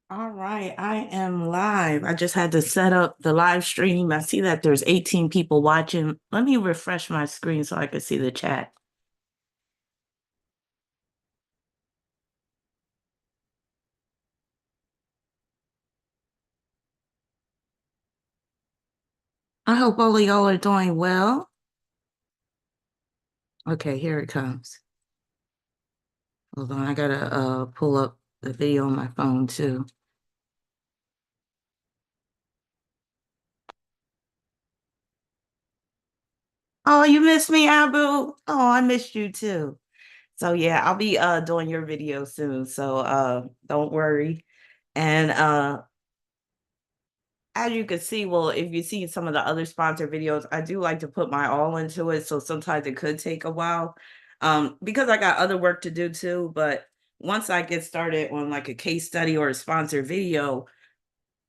All right, I am live. I just had to set up the live stream. I see that there's 18 people watching. Let me refresh my screen so I can see the chat. I hope all of y'all are doing well. Okay, here it comes. Hold on, I gotta pull up the video on my phone too. Oh, you missed me, Abu? Oh, I missed you too. So yeah, I'll be doing your video soon. So don't worry. And as you can see, well, if you see some of the other sponsored videos, I do like to put my all into it. So sometimes it could take a while because I got other work to do too. But once I get started on like a case study or a sponsored video,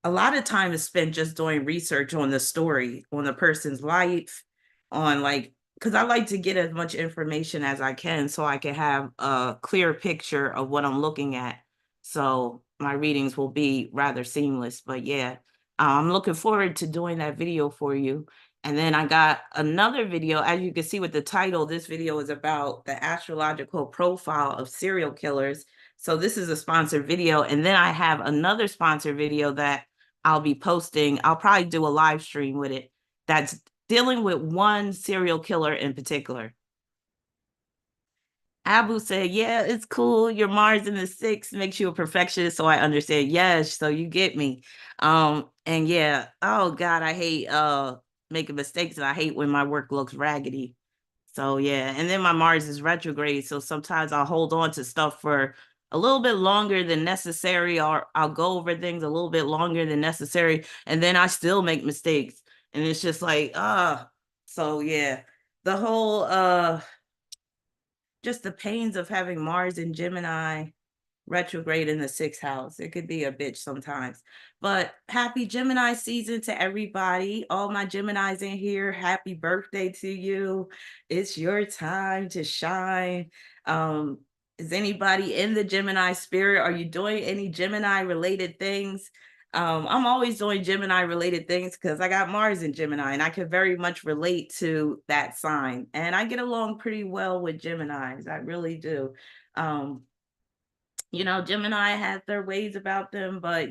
a lot of time is spent just doing research on the story, on the person's life, on like, because I like to get as much information as I can so I can have a clear picture of what I'm looking at. So my readings will be rather seamless. But yeah, I'm looking forward to doing that video for you. And then I got another video, as you can see with the title, this video is about the astrological profile of serial killers. So this is a sponsored video. And then I have another sponsored video that I'll be posting. I'll probably do a live stream with it that's dealing with one serial killer in particular. Abu said, yeah, it's cool. Your Mars in the sixth makes you a perfectionist. So I understand. Yes, so you get me. And yeah, oh God, I hate making mistakes and I hate when my work looks raggedy. So yeah, and then my Mars is retrograde. So sometimes I'll hold on to stuff for a little bit longer than necessary, or I'll go over things a little bit longer than necessary, and then I still make mistakes. And it's just like, so yeah. The whole just the pains of having Mars and Gemini retrograde in the sixth house. It could be a bitch sometimes. But happy Gemini season to everybody. All my Geminis in here, happy birthday to you. It's your time to shine. Is anybody in the Gemini spirit? Are you doing any Gemini related things? I'm always doing Gemini related things because I got Mars in Gemini and I can very much relate to that sign. And I get along pretty well with Geminis. I really do. Um, Gemini has their ways about them, but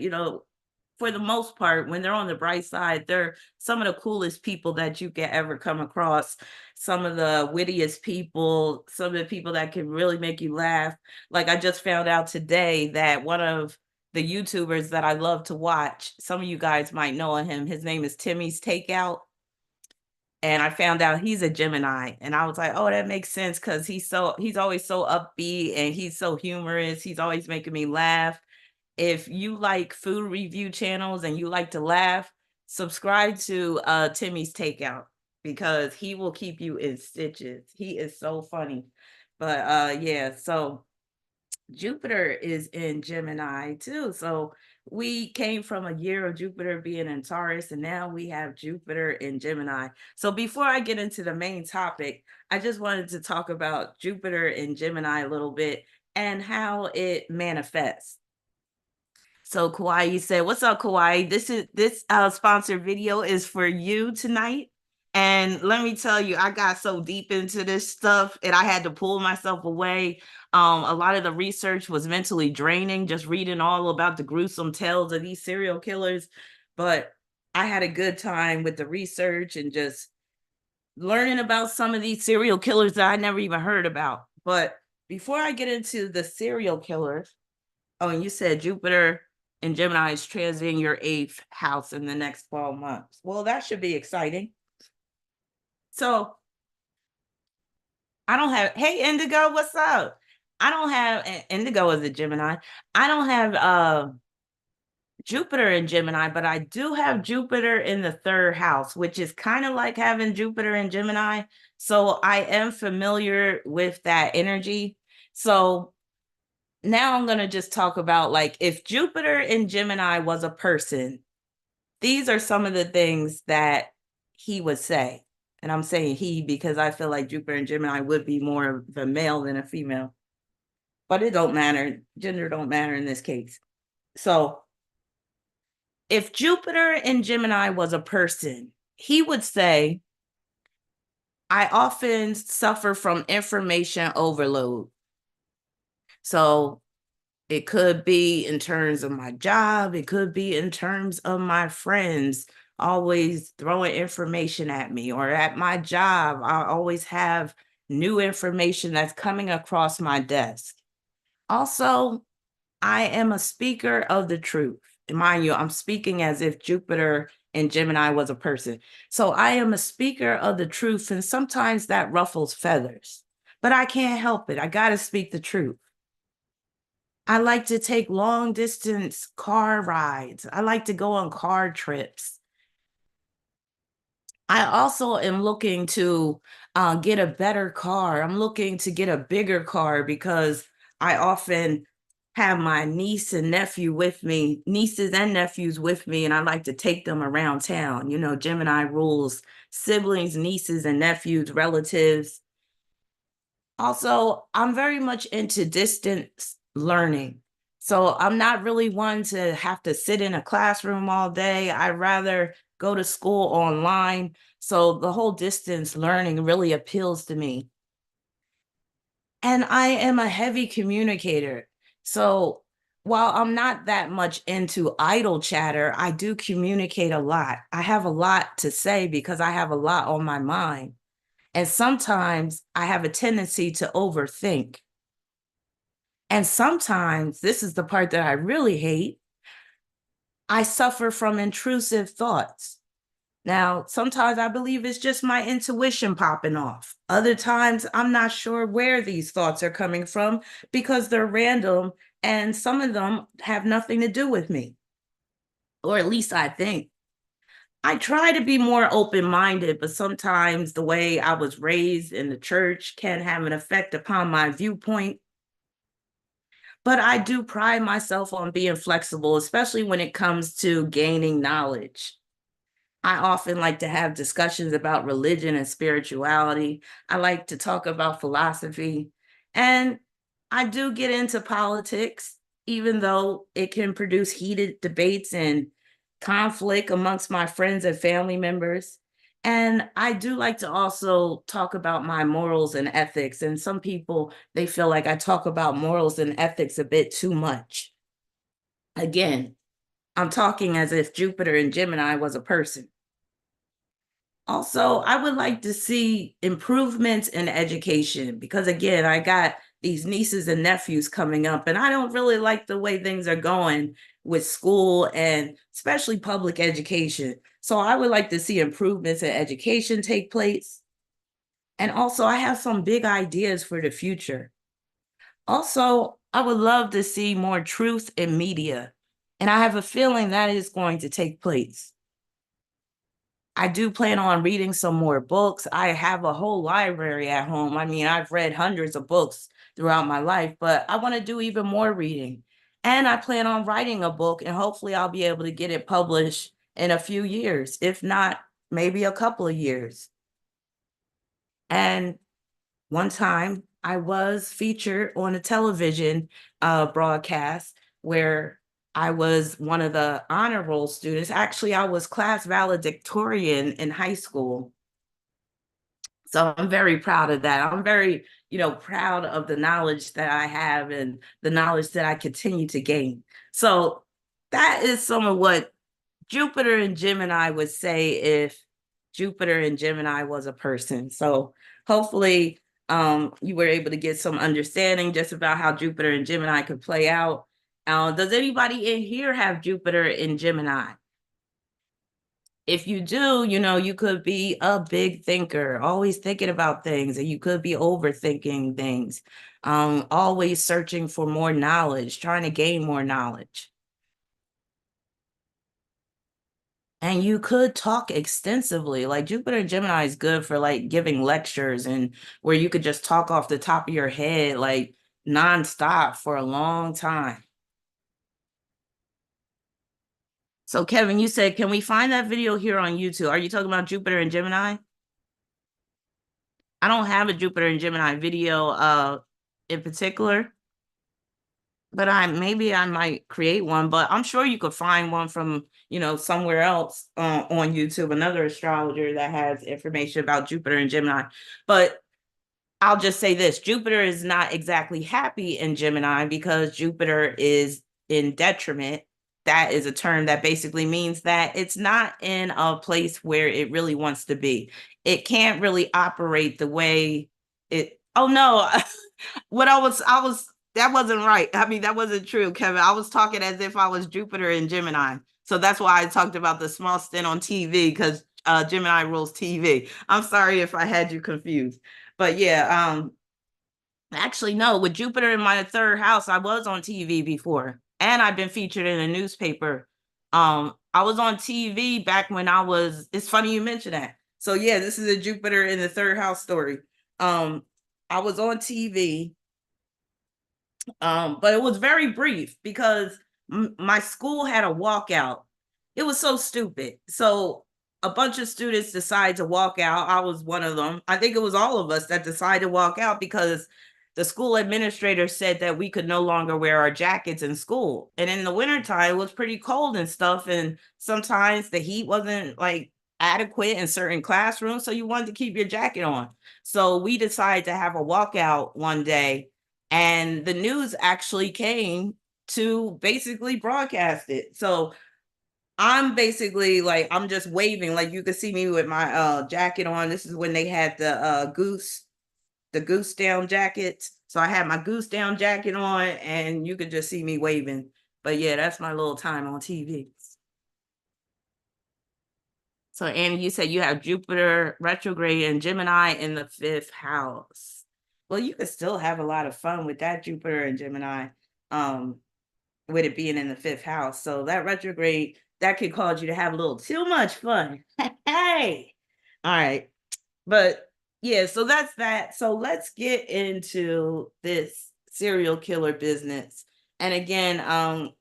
for the most part, when they're on the bright side, they're some of the coolest people that you can ever come across. Some of the wittiest people, some of the people that can really make you laugh. Like I just found out today that one of the YouTubers that I love to watch, some of you guys might know him. His name is Timmy's Takeout. And I found out he's a Gemini, and I was like, "Oh, that makes sense because he's always so upbeat and he's so humorous. He's always making me laugh." If you like food review channels and you like to laugh, subscribe to Timmy's Takeout because he will keep you in stitches. He is so funny. But yeah, so Jupiter is in Gemini too. So we came from a year of Jupiter being in Taurus, and now we have Jupiter in Gemini. So before I get into the main topic, I just wanted to talk about Jupiter in Gemini a little bit and how it manifests. So Kauai said, "What's up, Kauai? This sponsored video is for you tonight." And let me tell you, I got so deep into this stuff and I had to pull myself away. A lot of the research was mentally draining, just reading all about the gruesome tales of these serial killers. But I had a good time with the research and just learning about some of these serial killers that I never even heard about. But before I get into the serial killers, oh, and you said Jupiter and Gemini is transiting your eighth house in the next 12 months. Well, that should be exciting. So I don't have, hey, Indigo, what's up? I don't have, Indigo is a Gemini. I don't have Jupiter in Gemini, but I do have Jupiter in the third house, which is kind of like having Jupiter in Gemini. So I am familiar with that energy. So now I'm going to just talk about like if Jupiter in Gemini was a person, these are some of the things that he would say. And I'm saying he because I feel like Jupiter and Gemini would be more of a male than a female. But it don't matter. Gender don't matter in this case. So If Jupiter in Gemini was a person, he would say, I often suffer from information overload. So it could be in terms of my job, it could be in terms of my friends always throwing information at me, or at my job, I always have new information that's coming across my desk. Also, I am a speaker of the truth. And mind you, I'm speaking as if Jupiter and Gemini was a person. So I am a speaker of the truth, and sometimes that ruffles feathers, but I can't help it. I got to speak the truth. I like to take long distance car rides. I like to go on car trips. I also am looking to get a better car. I'm looking to get a bigger car because I often have my niece and nephew with me, nieces and nephews with me, and I like to take them around town. You know, Gemini rules siblings, nieces, and nephews, relatives. Also, I'm very much into distance learning. So I'm not really one to have to sit in a classroom all day. I rather go to school online. So the whole distance learning really appeals to me. And I am a heavy communicator. So while I'm not that much into idle chatter, I do communicate a lot. I have a lot to say because I have a lot on my mind. And sometimes I have a tendency to overthink. And sometimes, this is the part that I really hate, I suffer from intrusive thoughts. Now, sometimes I believe it's just my intuition popping off. Other times, I'm not sure where these thoughts are coming from because they're random and some of them have nothing to do with me, or at least I think. I try to be more open minded, but sometimes the way I was raised in the church can have an effect upon my viewpoint. But I do pride myself on being flexible, especially when it comes to gaining knowledge. I often like to have discussions about religion and spirituality. I like to talk about philosophy. And I do get into politics, even though it can produce heated debates and conflict amongst my friends and family members. And I do like to also talk about my morals and ethics. And some people, they feel like I talk about morals and ethics a bit too much. Again, I'm talking as if Jupiter and Gemini was a person. Also, I would like to see improvements in education because, again, I got these nieces and nephews coming up, and I don't really like the way things are going with school and especially public education. So I would like to see improvements in education take place. And also, I have some big ideas for the future. Also, I would love to see more truth in media, and I have a feeling that is going to take place. I do plan on reading some more books. I have a whole library at home. I mean, I've read hundreds of books throughout my life, but I want to do even more reading. And I plan on writing a book, and hopefully I'll be able to get it published in a few years, if not, maybe a couple of years. And one time I was featured on a television broadcast where I was one of the honor roll students. Actually, I was class valedictorian in high school. So I'm very proud of that. I'm very, proud of the knowledge that I have and the knowledge that I continue to gain. So that is some of what Jupiter and Gemini would say if Jupiter and Gemini was a person. So hopefully you were able to get some understanding just about how Jupiter and Gemini could play out. Does anybody in here have Jupiter in Gemini? If you do, you could be a big thinker, always thinking about things, and you could be overthinking things, always searching for more knowledge, trying to gain more knowledge. And you could talk extensively. Like Jupiter and Gemini is good for like giving lectures and where you could just talk off the top of your head, like nonstop for a long time. So Kevin, you said, can we find that video here on YouTube? Are you talking about Jupiter and Gemini? I don't have a Jupiter and Gemini video in particular. but maybe I might create one, but I'm sure you could find one from, somewhere else on YouTube, another astrologer that has information about Jupiter and Gemini. But I'll just say this: Jupiter is not exactly happy in Gemini because Jupiter is in detriment. That is a term that basically means that it's not in a place where it really wants to be. It can't really operate the way it. Oh no, what that wasn't right. I mean, that wasn't true, Kevin. I was talking as if I was Jupiter in Gemini. So that's why I talked about the small stint on TV, because Gemini rules TV. I'm sorry if I had you confused. But yeah, actually, no, with Jupiter in my third house, I was on TV before, and I've been featured in a newspaper. I was on TV back when it's funny you mentioned that. So yeah, this is a Jupiter in the third house story. I was on TV, but it was very brief because my school had a walkout. It was so stupid. So a bunch of students decided to walk out. I was one of them. I think it was all of us that decided to walk out because the school administrator said that we could no longer wear our jackets in school. And in the wintertime, it was pretty cold and stuff. And sometimes the heat wasn't like adequate in certain classrooms. So you wanted to keep your jacket on. So we decided to have a walkout one day, and the news actually came to basically broadcast it. So I'm basically like, I'm just waving, like you could see me with my jacket on. This is when they had the goose down jackets. So I had my goose down jacket on, and you could just see me waving. But yeah, that's my little time on TV. So Annie, you said you have Jupiter retrograde and Gemini in the 5th house. Well, you could still have a lot of fun with that Jupiter and Gemini, with it being in the 5th house. So that retrograde, that could cause you to have a little too much fun. Hey, all right. But yeah, so that's that. So let's get into this serial killer business. And again,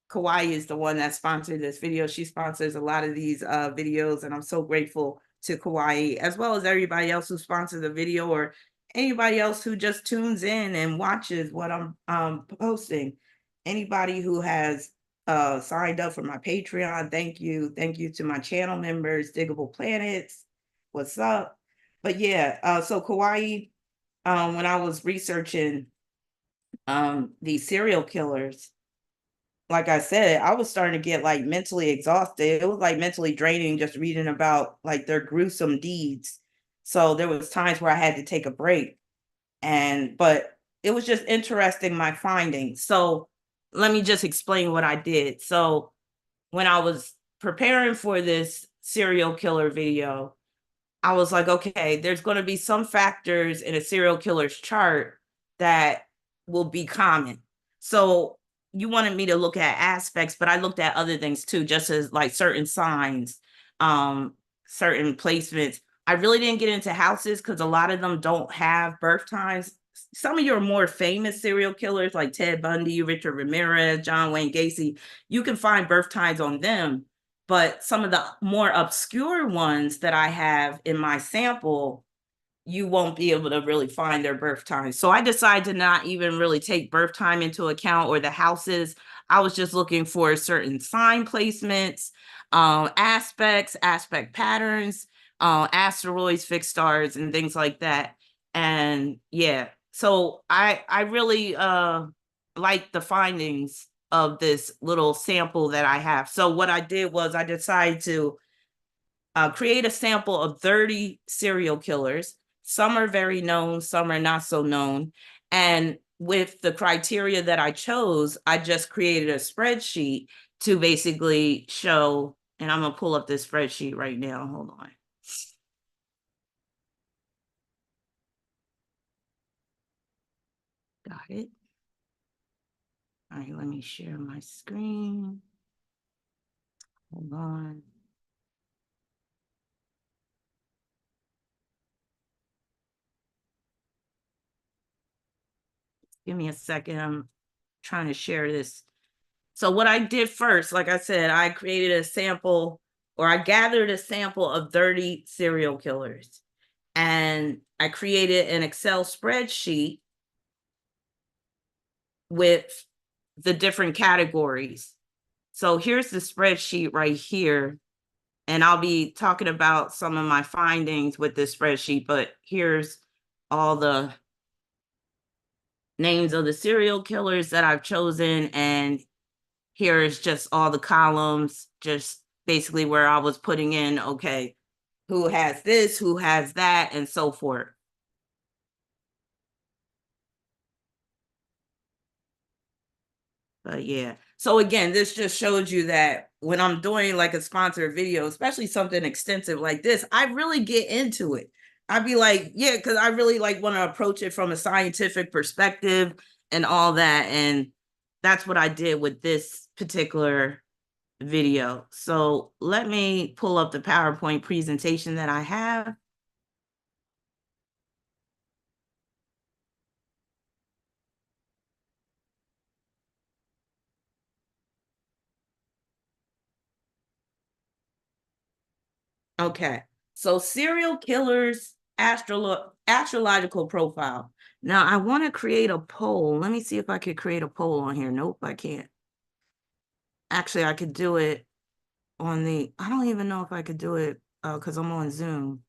Kauai is the one that sponsored this video. She sponsors a lot of these videos, and I'm so grateful to Kauai, as well as everybody else who sponsors the video, or anybody else who just tunes in and watches what I'm posting. Anybody who has signed up for my Patreon, thank you. Thank you to my channel members, Diggable Planets. What's up? But yeah, so Kauai, when I was researching these serial killers, like I said, I was starting to get like mentally exhausted. It was like mentally draining just reading about like their gruesome deeds. So there was times where I had to take a break. But it was just interesting, my findings. So let me just explain what I did. So when I was preparing for this serial killer video, I was like, okay, there's going to be some factors in a serial killer's chart that will be common. So you wanted me to look at aspects, but I looked at other things too, just as like certain signs, certain placements. I really didn't get into houses because a lot of them don't have birth times. Some of your more famous serial killers like Ted Bundy, Richard Ramirez, John Wayne Gacy, you can find birth times on them. But some of the more obscure ones that I have in my sample, you won't be able to really find their birth time. So I decided to not even really take birth time into account or the houses. I was just looking for certain sign placements, aspect patterns, asteroids, fixed stars, and things like that. And yeah, so I really like the findings of this little sample that I have. So what I did was I decided to create a sample of 30 serial killers. Some are very known, some are not so known. And with the criteria that I chose, I just created a spreadsheet to basically show, and I'm going to pull up this spreadsheet right now. Hold on. Got it. All right, let me share my screen. Hold on. Give me a second. I'm trying to share this. So what I did first, like I said, I created a sample, or I gathered a sample of 30 serial killers. And I created an Excel spreadsheet with the different categories. So here's the spreadsheet right here. And I'll be talking about some of my findings with this spreadsheet, but here's all the names of the serial killers that I've chosen. And here's just all the columns, just basically where I was putting in, okay, who has this, who has that, and so forth. But yeah. So again, this just shows you that when I'm doing like a sponsored video, especially something extensive like this, I really get into it. I'd be like, yeah, because I really like want to approach it from a scientific perspective and all that. And that's what I did with this particular video. So let me pull up the PowerPoint presentation that I have. Okay, so serial killers, astrological profile. Now I want to create a poll. Let me see if I could create a poll on here. Nope, I can't. Actually, I could do it on the, I don't even know if I could do it because I'm on Zoom,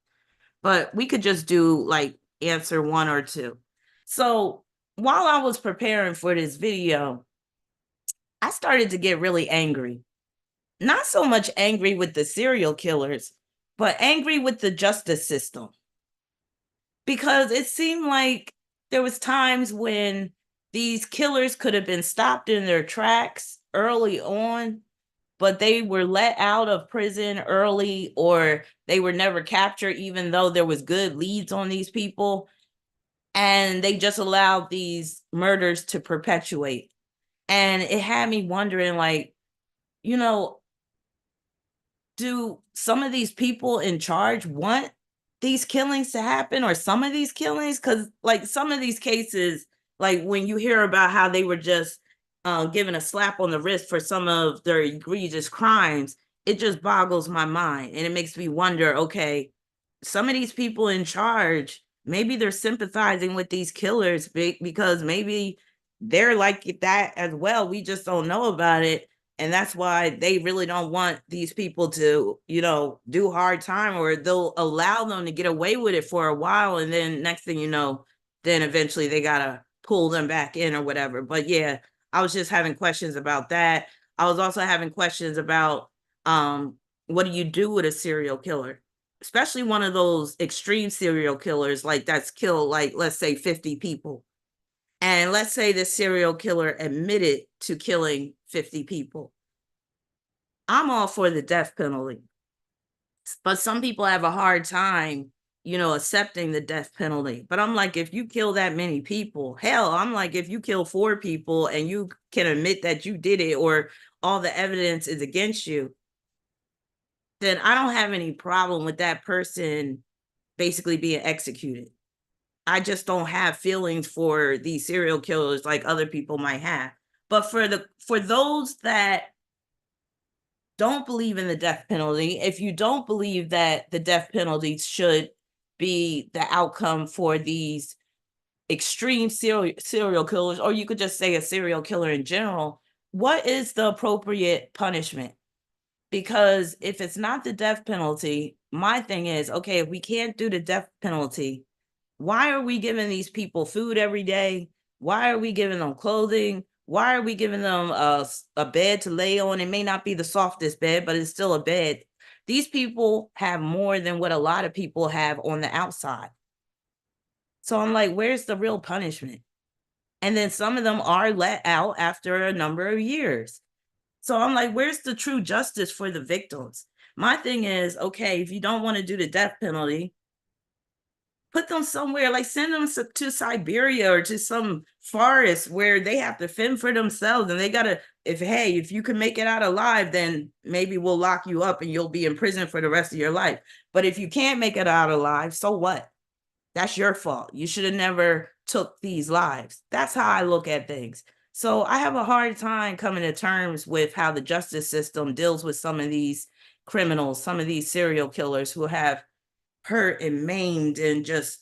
but we could just do like answer 1 or 2. So while I was preparing for this video, I started to get really angry. Not so much angry with the serial killers, but angry with the justice system. Because it seemed like there was times when these killers could have been stopped in their tracks early on, but they were let out of prison early, or they were never captured, even though there was good leads on these people. And they just allowed these murders to perpetuate. And it had me wondering, like, you know, do some of these people in charge want these killings to happen, or some of these killings? Because like some of these cases, like when you hear about how they were just given a slap on the wrist for some of their egregious crimes, it just boggles my mind. And it makes me wonder, okay, some of these people in charge, maybe they're sympathizing with these killers because maybe they're like that as well. We just don't know about it. And that's why they really don't want these people to, do hard time, or they'll allow them to get away with it for a while. And then next thing you know, then eventually they got to pull them back in or whatever. But yeah, I was just having questions about that. I was also having questions about what do you do with a serial killer? Especially one of those extreme serial killers, like that's killed, like, let's say 50 people. And let's say the serial killer admitted to killing 50 people. I'm all for the death penalty. But some people have a hard time, accepting the death penalty. But I'm like, if you kill that many people, hell, I'm like, if you kill 4 people and you can admit that you did it, or all the evidence is against you, then I don't have any problem with that person basically being executed. I just don't have feelings for these serial killers like other people might have. But for those that don't believe in the death penalty, if you don't believe that the death penalty should be the outcome for these extreme serial killers, or you could just say a serial killer in general, what is the appropriate punishment? Because if it's not the death penalty, my thing is, okay, if we can't do the death penalty, why are we giving these people food every day? Why are we giving them clothing? Why are we giving them a bed to lay on? It may not be the softest bed, but it's still a bed. These people have more than what a lot of people have on the outside. So I'm like, where's the real punishment? And then some of them are let out after a number of years. So I'm like, where's the true justice for the victims? My thing is, okay, if you don't want to do the death penalty, put them somewhere, like send them to Siberia or to some forest where they have to fend for themselves. And they gotta, if you can make it out alive, then maybe we'll lock you up and you'll be in prison for the rest of your life. But if you can't make it out alive, so what? That's your fault. You should have never took these lives. That's how I look at things. So I have a hard time coming to terms with how the justice system deals with some of these criminals, some of these serial killers who have hurt and maimed and just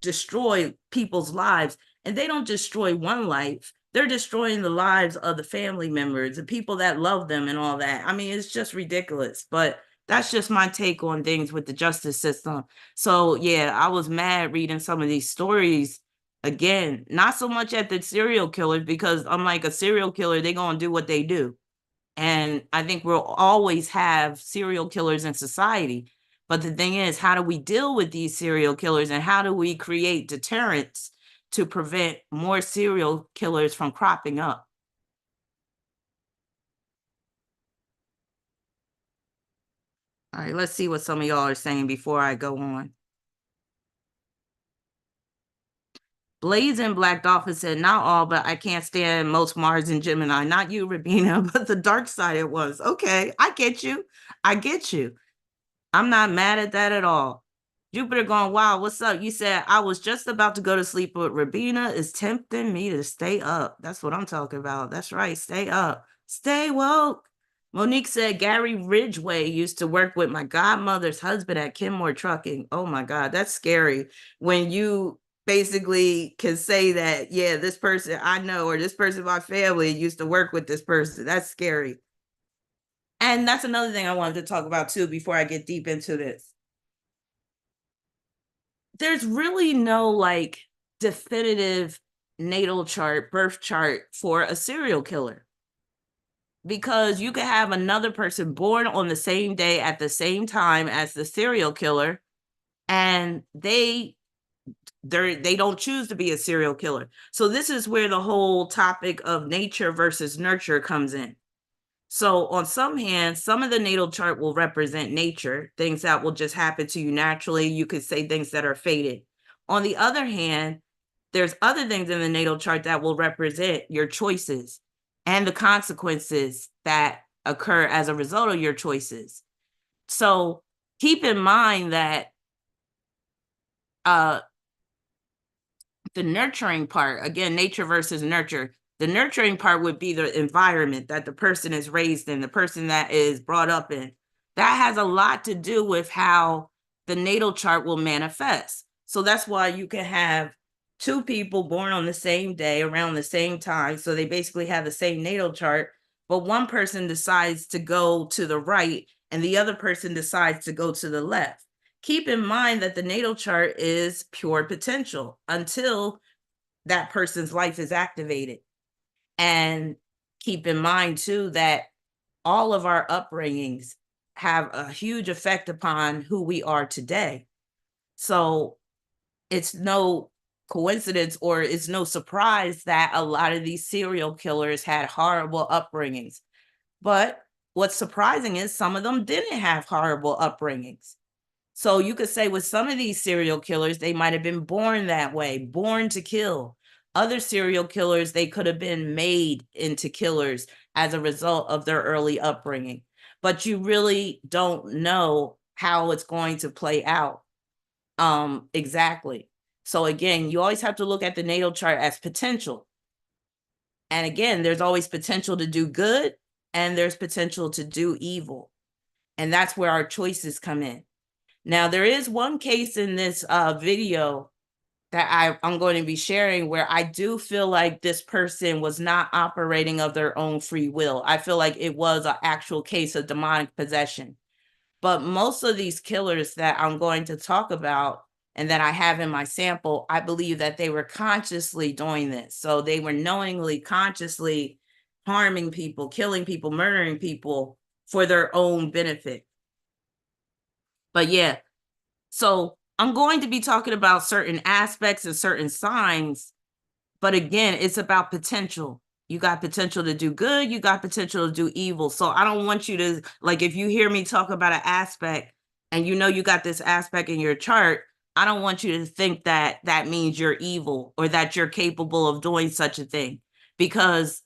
destroy people's lives. And they don't destroy one life, they're destroying the lives of the family members, the people that love them and all that. I mean, it's just ridiculous. But that's just my take on things with the justice system. So yeah, I was mad reading some of these stories. Again, not so much at the serial killers, because unlike a serial killer, they're going to do what they do. And I think we'll always have serial killers in society. But the thing is, how do we deal with these serial killers, and how do we create deterrents to prevent more serial killers from cropping up? All right, let's see what some of y'all are saying before I go on. Blaze and Black Dolphin said, not all, but I can't stand most Mars and Gemini. Not you, Rahbinah, but the dark side it was. Okay, I get you. I get you. I'm not mad at that at all. Jupiter going, wow, what's up? You said, I was just about to go to sleep, but Rahbinah is tempting me to stay up. That's what I'm talking about. That's right. Stay up. Stay woke. Monique said, Gary Ridgway used to work with my godmother's husband at Kenmore Trucking. Oh my God, that's scary. When you basically can say that, yeah, this person I know, or this person in my family used to work with this person. That's scary. And that's another thing I wanted to talk about too before I get deep into this. There's really no like definitive natal chart, birth chart for a serial killer, because you could have another person born on the same day at the same time as the serial killer, and they don't choose to be a serial killer. So this is where the whole topic of nature versus nurture comes in. So on some hand, some of the natal chart will represent nature, things that will just happen to you naturally. You could say things that are fated. On the other hand, there's other things in the natal chart that will represent your choices and the consequences that occur as a result of your choices. So keep in mind that the nurturing part, again, nature versus nurture, the nurturing part would be the environment that the person is raised in, the person that is brought up in. That has a lot to do with how the natal chart will manifest. So that's why you can have two people born on the same day around the same time. So they basically have the same natal chart, but one person decides to go to the right and the other person decides to go to the left. Keep in mind that the natal chart is pure potential until that person's life is activated. And keep in mind too that all of our upbringings have a huge effect upon who we are today. So it's no coincidence, or it's no surprise that a lot of these serial killers had horrible upbringings. But what's surprising is some of them didn't have horrible upbringings. So you could say with some of these serial killers, they might have been born that way, born to kill. Other serial killers, they could have been made into killers as a result of their early upbringing. But you really don't know how it's going to play out exactly. So again, you always have to look at the natal chart as potential. And again, there's always potential to do good and there's potential to do evil. And that's where our choices come in. Now, there is one case in this video that I'm going to be sharing where I do feel like this person was not operating of their own free will. I feel like it was an actual case of demonic possession. But most of these killers that I'm going to talk about and that I have in my sample, I believe that they were consciously doing this. So they were knowingly, consciously harming people, killing people, murdering people for their own benefit. But yeah, so I'm going to be talking about certain aspects and certain signs, but again, it's about potential. You got potential to do good, you got potential to do evil. So I don't want you to, like, if you hear me talk about an aspect and you know you got this aspect in your chart, I don't want you to think that that means you're evil or that you're capable of doing such a thing. Because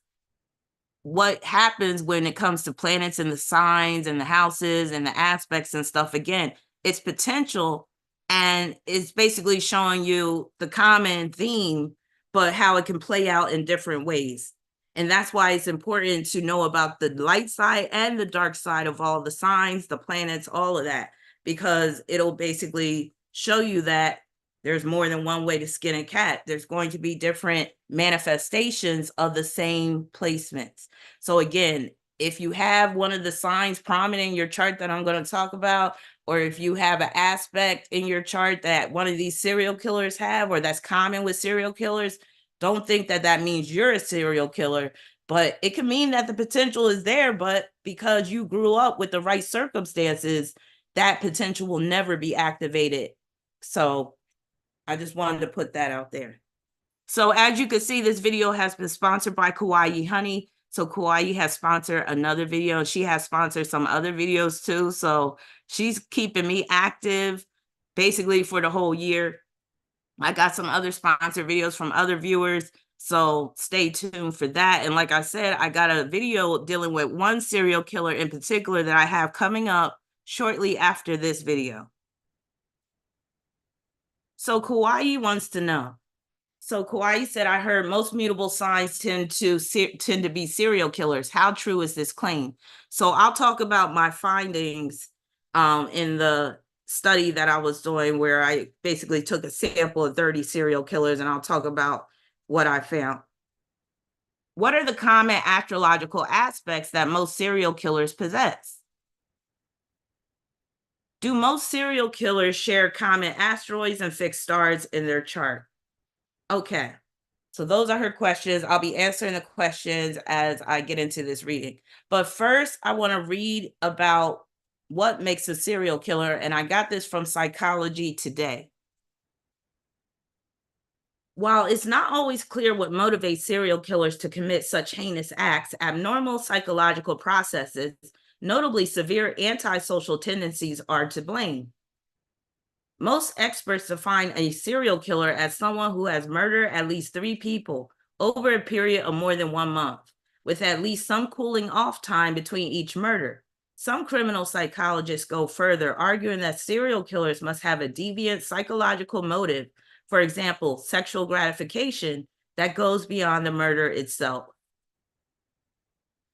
what happens when it comes to planets and the signs and the houses and the aspects and stuff, again, it's potential, and it's basically showing you the common theme, but how it can play out in different ways. And that's why it's important to know about the light side and the dark side of all the signs, the planets, all of that, because it'll basically show you that There's more than one way to skin a cat. There's going to be different manifestations of the same placements. So again, if you have one of the signs prominent in your chart that I'm going to talk about, or if you have an aspect in your chart that one of these serial killers have, or that's common with serial killers, don't think that that means you're a serial killer, but it can mean that the potential is there, but because you grew up with the right circumstances, that potential will never be activated. So I just wanted to put that out there. So as you can see, this video has been sponsored by Kawaii Honey. So Kawaii has sponsored another video, and she has sponsored some other videos too. So she's keeping me active basically for the whole year. I got some other sponsored videos from other viewers, so stay tuned for that. And like I said, I got a video dealing with one serial killer in particular that I have coming up shortly after this video. So Kawaii wants to know. So Kawaii said, I heard most mutable signs tend to be serial killers. How true is this claim? So I'll talk about my findings in the study that I was doing, where I basically took a sample of 30 serial killers, and I'll talk about what I found. What are the common astrological aspects that most serial killers possess? Do most serial killers share common asteroids and fixed stars in their chart? Okay, so those are her questions. I'll be answering the questions as I get into this reading. But first, I want to read about what makes a serial killer, and I got this from Psychology Today. While it's not always clear what motivates serial killers to commit such heinous acts, abnormal psychological processes, notably severe antisocial tendencies, are to blame. Most experts define a serial killer as someone who has murdered at least 3 people over a period of more than 1 month, with at least some cooling off time between each murder. Some criminal psychologists go further, arguing that serial killers must have a deviant psychological motive, for example, sexual gratification, that goes beyond the murder itself.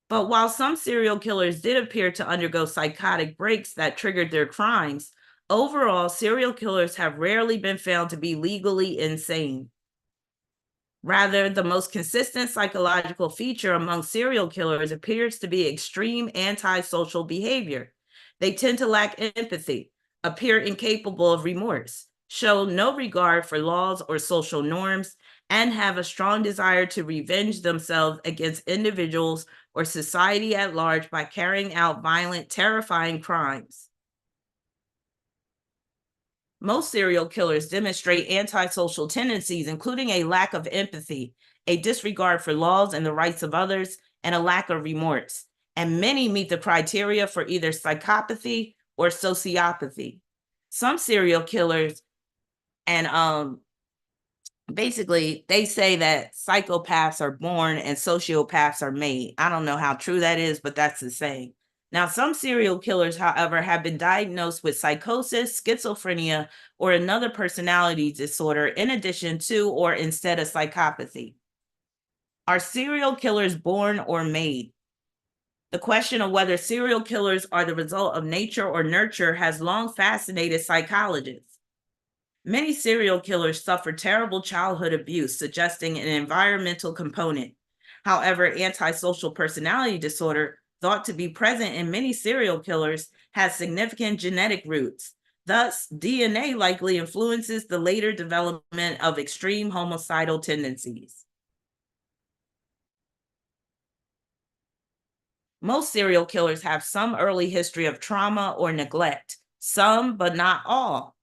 But while some serial killers did appear to undergo psychotic breaks that triggered their crimes, overall, serial killers have rarely been found to be legally insane. Rather, the most consistent psychological feature among serial killers appears to be extreme antisocial behavior. They tend to lack empathy, appear incapable of remorse, show no regard for laws or social norms, and have a strong desire to revenge themselves against individuals or society at large by carrying out violent, terrifying crimes. Most serial killers demonstrate antisocial tendencies, including a lack of empathy, a disregard for laws and the rights of others, and a lack of remorse. And many meet the criteria for either psychopathy or sociopathy. Some serial killers, and basically they say that psychopaths are born and sociopaths are made. I don't know how true that is, but that's the saying. Now, some serial killers, however, have been diagnosed with psychosis, schizophrenia, or another personality disorder in addition to or instead of psychopathy. Are serial killers born or made? The question of whether serial killers are the result of nature or nurture has long fascinated psychologists. Many serial killers suffer terrible childhood abuse, suggesting an environmental component. However, antisocial personality disorder, thought to be present in many serial killers, has significant genetic roots. Thus, DNA likely influences the later development of extreme homicidal tendencies. Most serial killers have some early history of trauma or neglect, some, but not all.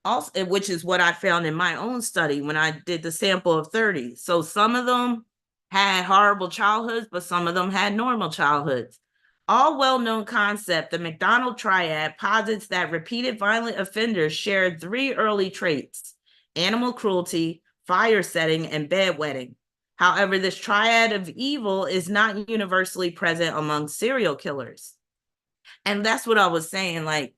Also, which is what I found in my own study when I did the sample of 30. So some of them had horrible childhoods, but some of them had normal childhoods. All well-known concept, the McDonald triad posits that repeated violent offenders shared 3 early traits: animal cruelty, fire setting, and bedwetting. However, this triad of evil is not universally present among serial killers. And that's what I was saying, like,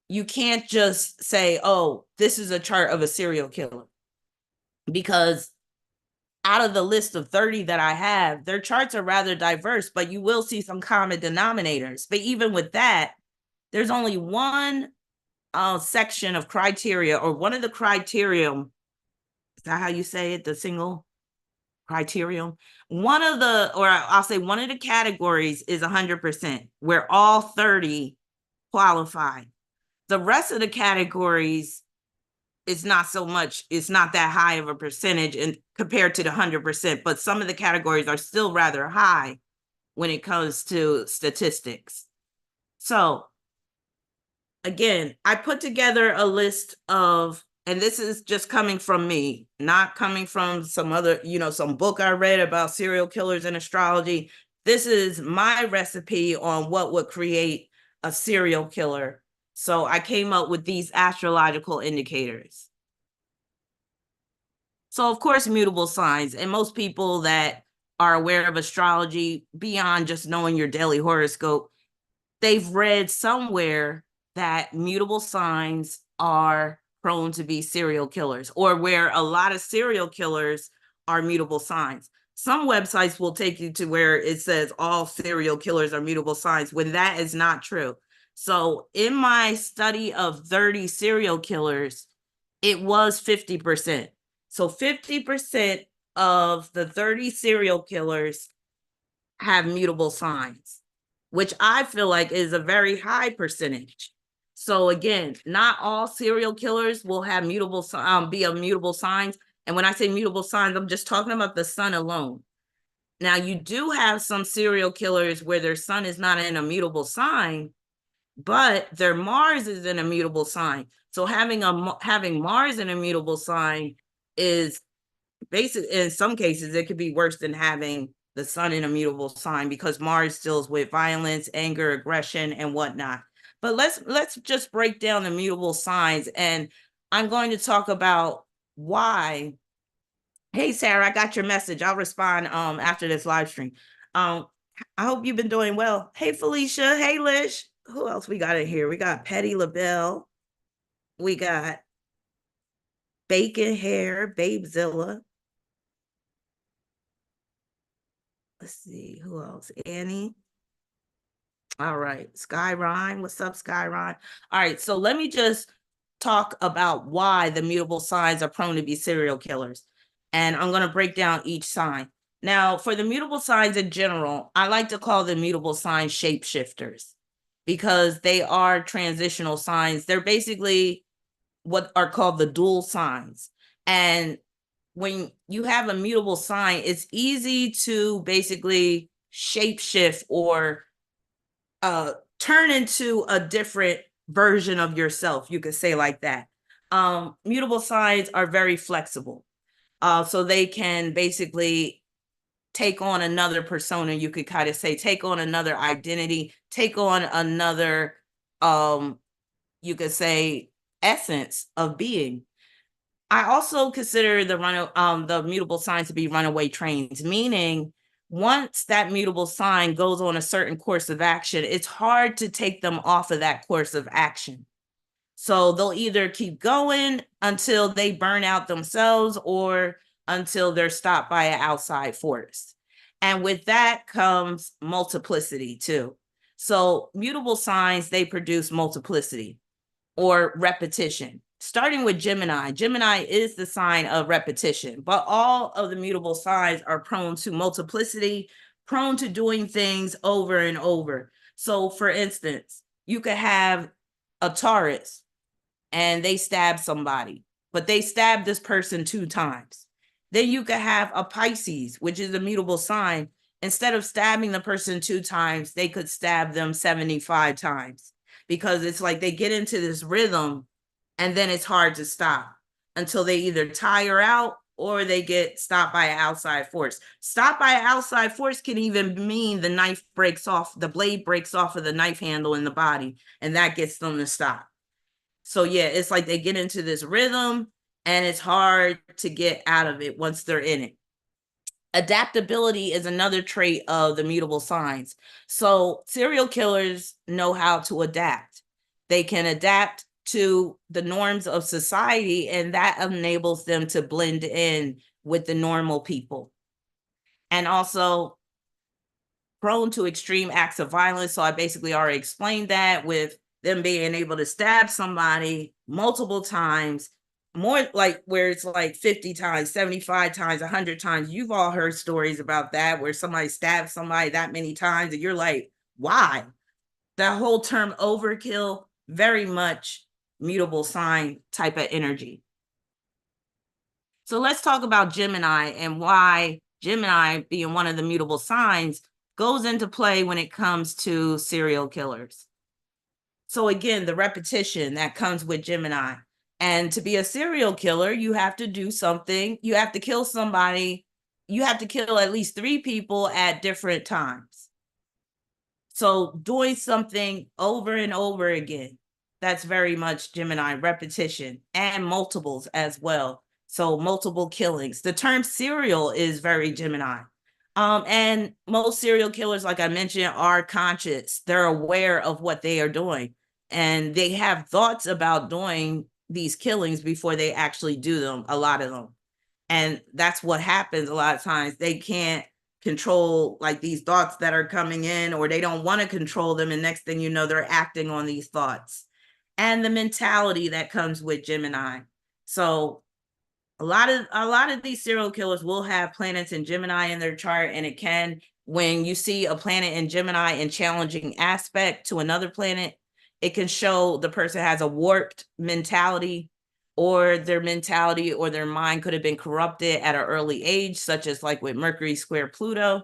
you can't just say, oh, this is a chart of a serial killer, because out of the list of 30 that I have, their charts are rather diverse, but you will see some common denominators. But even with that, there's only one section of criteria, or one of the criterion, is that how you say it? The single criterion. One of the, or I'll say one of the categories is 100%, where all 30 qualify. The rest of the categories, it's not so much, it's not that high of a percentage and compared to the 100%, but some of the categories are still rather high when it comes to statistics. So again, I put together a list of, and this is just coming from me, not coming from some other, some book I read about serial killers and astrology. This is my recipe on what would create a serial killer. So I came up with these astrological indicators. So of course, mutable signs, and most people that are aware of astrology, beyond just knowing your daily horoscope, they've read somewhere that mutable signs are prone to be serial killers, or where a lot of serial killers are mutable signs. Some websites will take you to where it says all serial killers are mutable signs, when that is not true. So in my study of 30 serial killers, it was 50%. So 50% of the 30 serial killers have mutable signs, which I feel like is a very high percentage. So again, not all serial killers will have be a mutable signs. And when I say mutable signs, I'm just talking about the sun alone. Now, you do have some serial killers where their sun is not in a mutable sign, but their Mars is in a mutable sign. So having Mars in a mutable sign is basic. In some cases, it could be worse than having the sun in a mutable sign, because Mars deals with violence, anger, aggression, and whatnot. But let's just break down the mutable signs, and I'm going to talk about why. Hey, Sarah, I got your message. I'll respond after this live stream. I hope you've been doing well. Hey, Felicia. Hey, Lish. Who else we got in here? We got Petty LaBelle. We got Bacon Hair, Babezilla. Let's see, who else? Annie. All right, Skyron. What's up, Skyron? All right, so let me just talk about why the mutable signs are prone to be serial killers. And I'm going to break down each sign. Now, for the mutable signs in general, I like to call the mutable signs shapeshifters, because they are transitional signs. They're basically what are called the dual signs. And when you have a mutable sign, it's easy to basically shapeshift or turn into a different version of yourself, you could say like that. Mutable signs are very flexible. So they can basically take on another persona, you could kind of say, take on another identity, take on another, you could say, essence of being. I also consider the mutable signs to be runaway trains, meaning once that mutable sign goes on a certain course of action, it's hard to take them off of that course of action. So they'll either keep going until they burn out themselves, or until they're stopped by an outside force. And with that comes multiplicity too. So mutable signs, they produce multiplicity or repetition. Starting with Gemini. Gemini is the sign of repetition, but all of the mutable signs are prone to multiplicity, prone to doing things over and over. So for instance, you could have a Taurus and they stab somebody, but they stab this person 2 times. Then you could have a Pisces, which is a mutable sign. Instead of stabbing the person 2 times, they could stab them 75 times, because it's like they get into this rhythm and then it's hard to stop until they either tire out or they get stopped by an outside force. Stopped by an outside force can even mean the knife breaks off, the blade breaks off of the knife handle in the body, and that gets them to stop. So yeah, it's like they get into this rhythm and it's hard to get out of it once they're in it. Adaptability is another trait of the mutable signs. So serial killers know how to adapt. They can adapt to the norms of society, and that enables them to blend in with the normal people. And also prone to extreme acts of violence. So I basically already explained that with them being able to stab somebody multiple times, more like where it's like 50 times, 75 times, 100 times. You've all heard stories about that where somebody stabs somebody that many times and you're like, why? That whole term overkill, very much mutable sign type of energy. So let's talk about Gemini and why Gemini, being one of the mutable signs, goes into play when it comes to serial killers. So again, the repetition that comes with Gemini. And to be a serial killer, you have to do something. You have to kill somebody. You have to kill at least 3 people at different times. So doing something over and over again, that's very much Gemini, repetition, and multiples as well. So multiple killings. The term serial is very Gemini. And most serial killers, like I mentioned, are conscious. They're aware of what they are doing. And they have thoughts about doing these killings before they actually do them, a lot of them. And that's what happens a lot of times. They can't control like these thoughts that are coming in, or they don't want to control them. And next thing you know, they're acting on these thoughts. And the mentality that comes with Gemini. So a lot of these serial killers will have planets in Gemini in their chart, and it can, when you see a planet in Gemini in challenging aspect to another planet, it can show the person has a warped mentality, or their mentality or their mind could have been corrupted at an early age, such as like with Mercury square Pluto.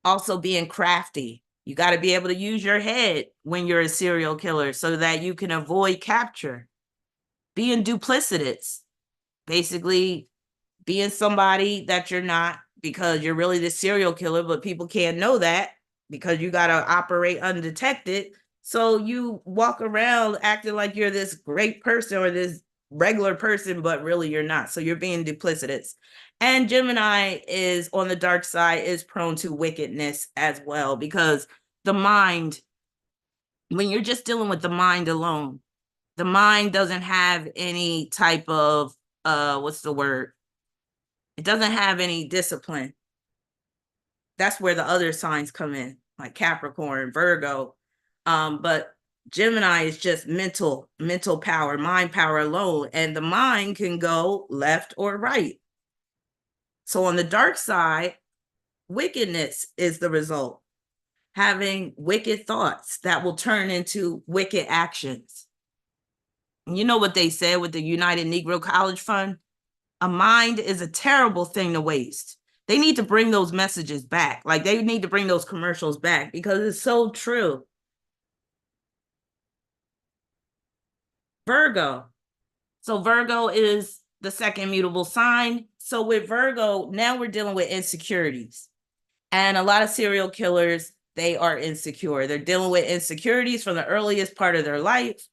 Also being crafty. You got to be able to use your head when you're a serial killer so that you can avoid capture. Being duplicitous. Basically being somebody that you're not, because you're really the serial killer, but people can't know that because you got to operate undetected. So you walk around acting like you're this great person or this regular person, but really you're not. So you're being duplicitous. And Gemini is on the dark side, is prone to wickedness as well, because the mind, when you're just dealing with the mind alone, the mind doesn't have any type of what's the word? It doesn't have any discipline. That's where the other signs come in, like Capricorn, Virgo. But Gemini is just mental power, mind power alone. And the mind can go left or right. So on the dark side, wickedness is the result. Having wicked thoughts that will turn into wicked actions. You know what they said with the United Negro College Fund? A mind is a terrible thing to waste. They need to bring those messages back. Like they need to bring those commercials back because it's so true. Virgo. So Virgo is the second mutable sign. So with Virgo, now we're dealing with insecurities. And a lot of serial killers, they are insecure. They're dealing with insecurities from the earliest part of their life.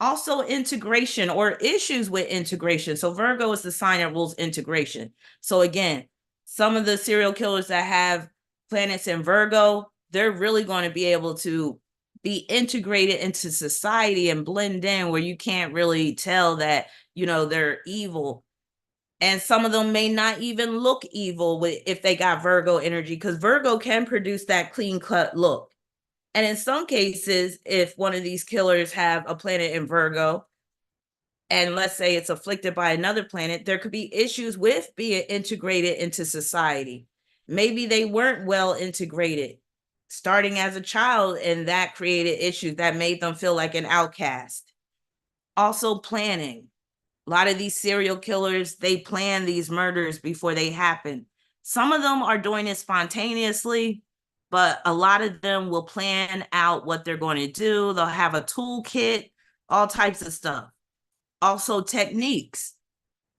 Also integration or issues with integration. So Virgo is the sign that rules integration. So again, some of the serial killers that have planets in Virgo, they're really going to be able to be integrated into society and blend in where you can't really tell that, you know, they're evil. And some of them may not even look evil if they got Virgo energy, because Virgo can produce that clean cut look. And in some cases, if one of these killers have a planet in Virgo, and let's say it's afflicted by another planet, there could be issues with being integrated into society. Maybe they weren't well integrated starting as a child, and that created issues that made them feel like an outcast. Also planning. A lot of these serial killers, they plan these murders before they happen. Some of them are doing it spontaneously, but a lot of them will plan out what they're going to do. They'll have a toolkit, all types of stuff. Also techniques.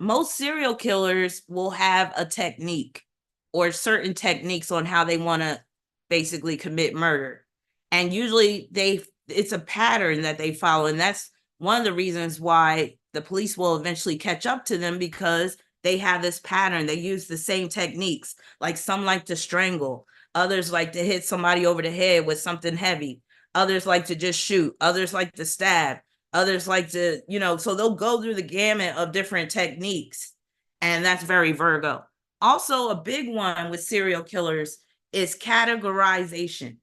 Most serial killers will have a technique or certain techniques on how they want to basically commit murder. And usually it's a pattern that they follow. And that's one of the reasons why the police will eventually catch up to them, because they have this pattern. They use the same techniques. Like some like to strangle. Others like to hit somebody over the head with something heavy. Others like to just shoot. Others like to stab. Others like to, you know, so they'll go through the gamut of different techniques. And that's very Virgo. Also, a big one with serial killers is categorization.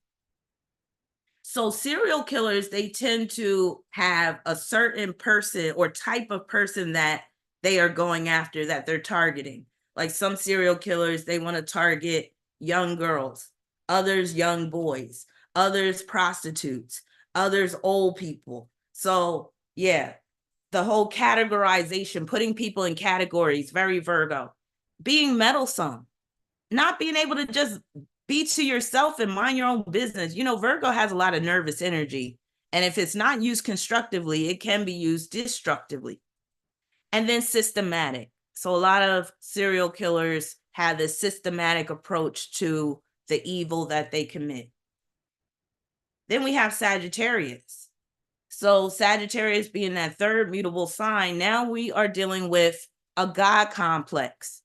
So serial killers, they tend to have a certain person or type of person that they are going after, that they're targeting. Like some serial killers, they want to target young girls, others young boys, others prostitutes, others old people. So yeah, the whole categorization, putting people in categories, very Virgo. Being meddlesome, not being able to just be to yourself and mind your own business. You know, Virgo has a lot of nervous energy. And if it's not used constructively, it can be used destructively. And then systematic. So a lot of serial killers have this systematic approach to the evil that they commit. Then we have Sagittarius. So Sagittarius being that third mutable sign, now we are dealing with a God complex.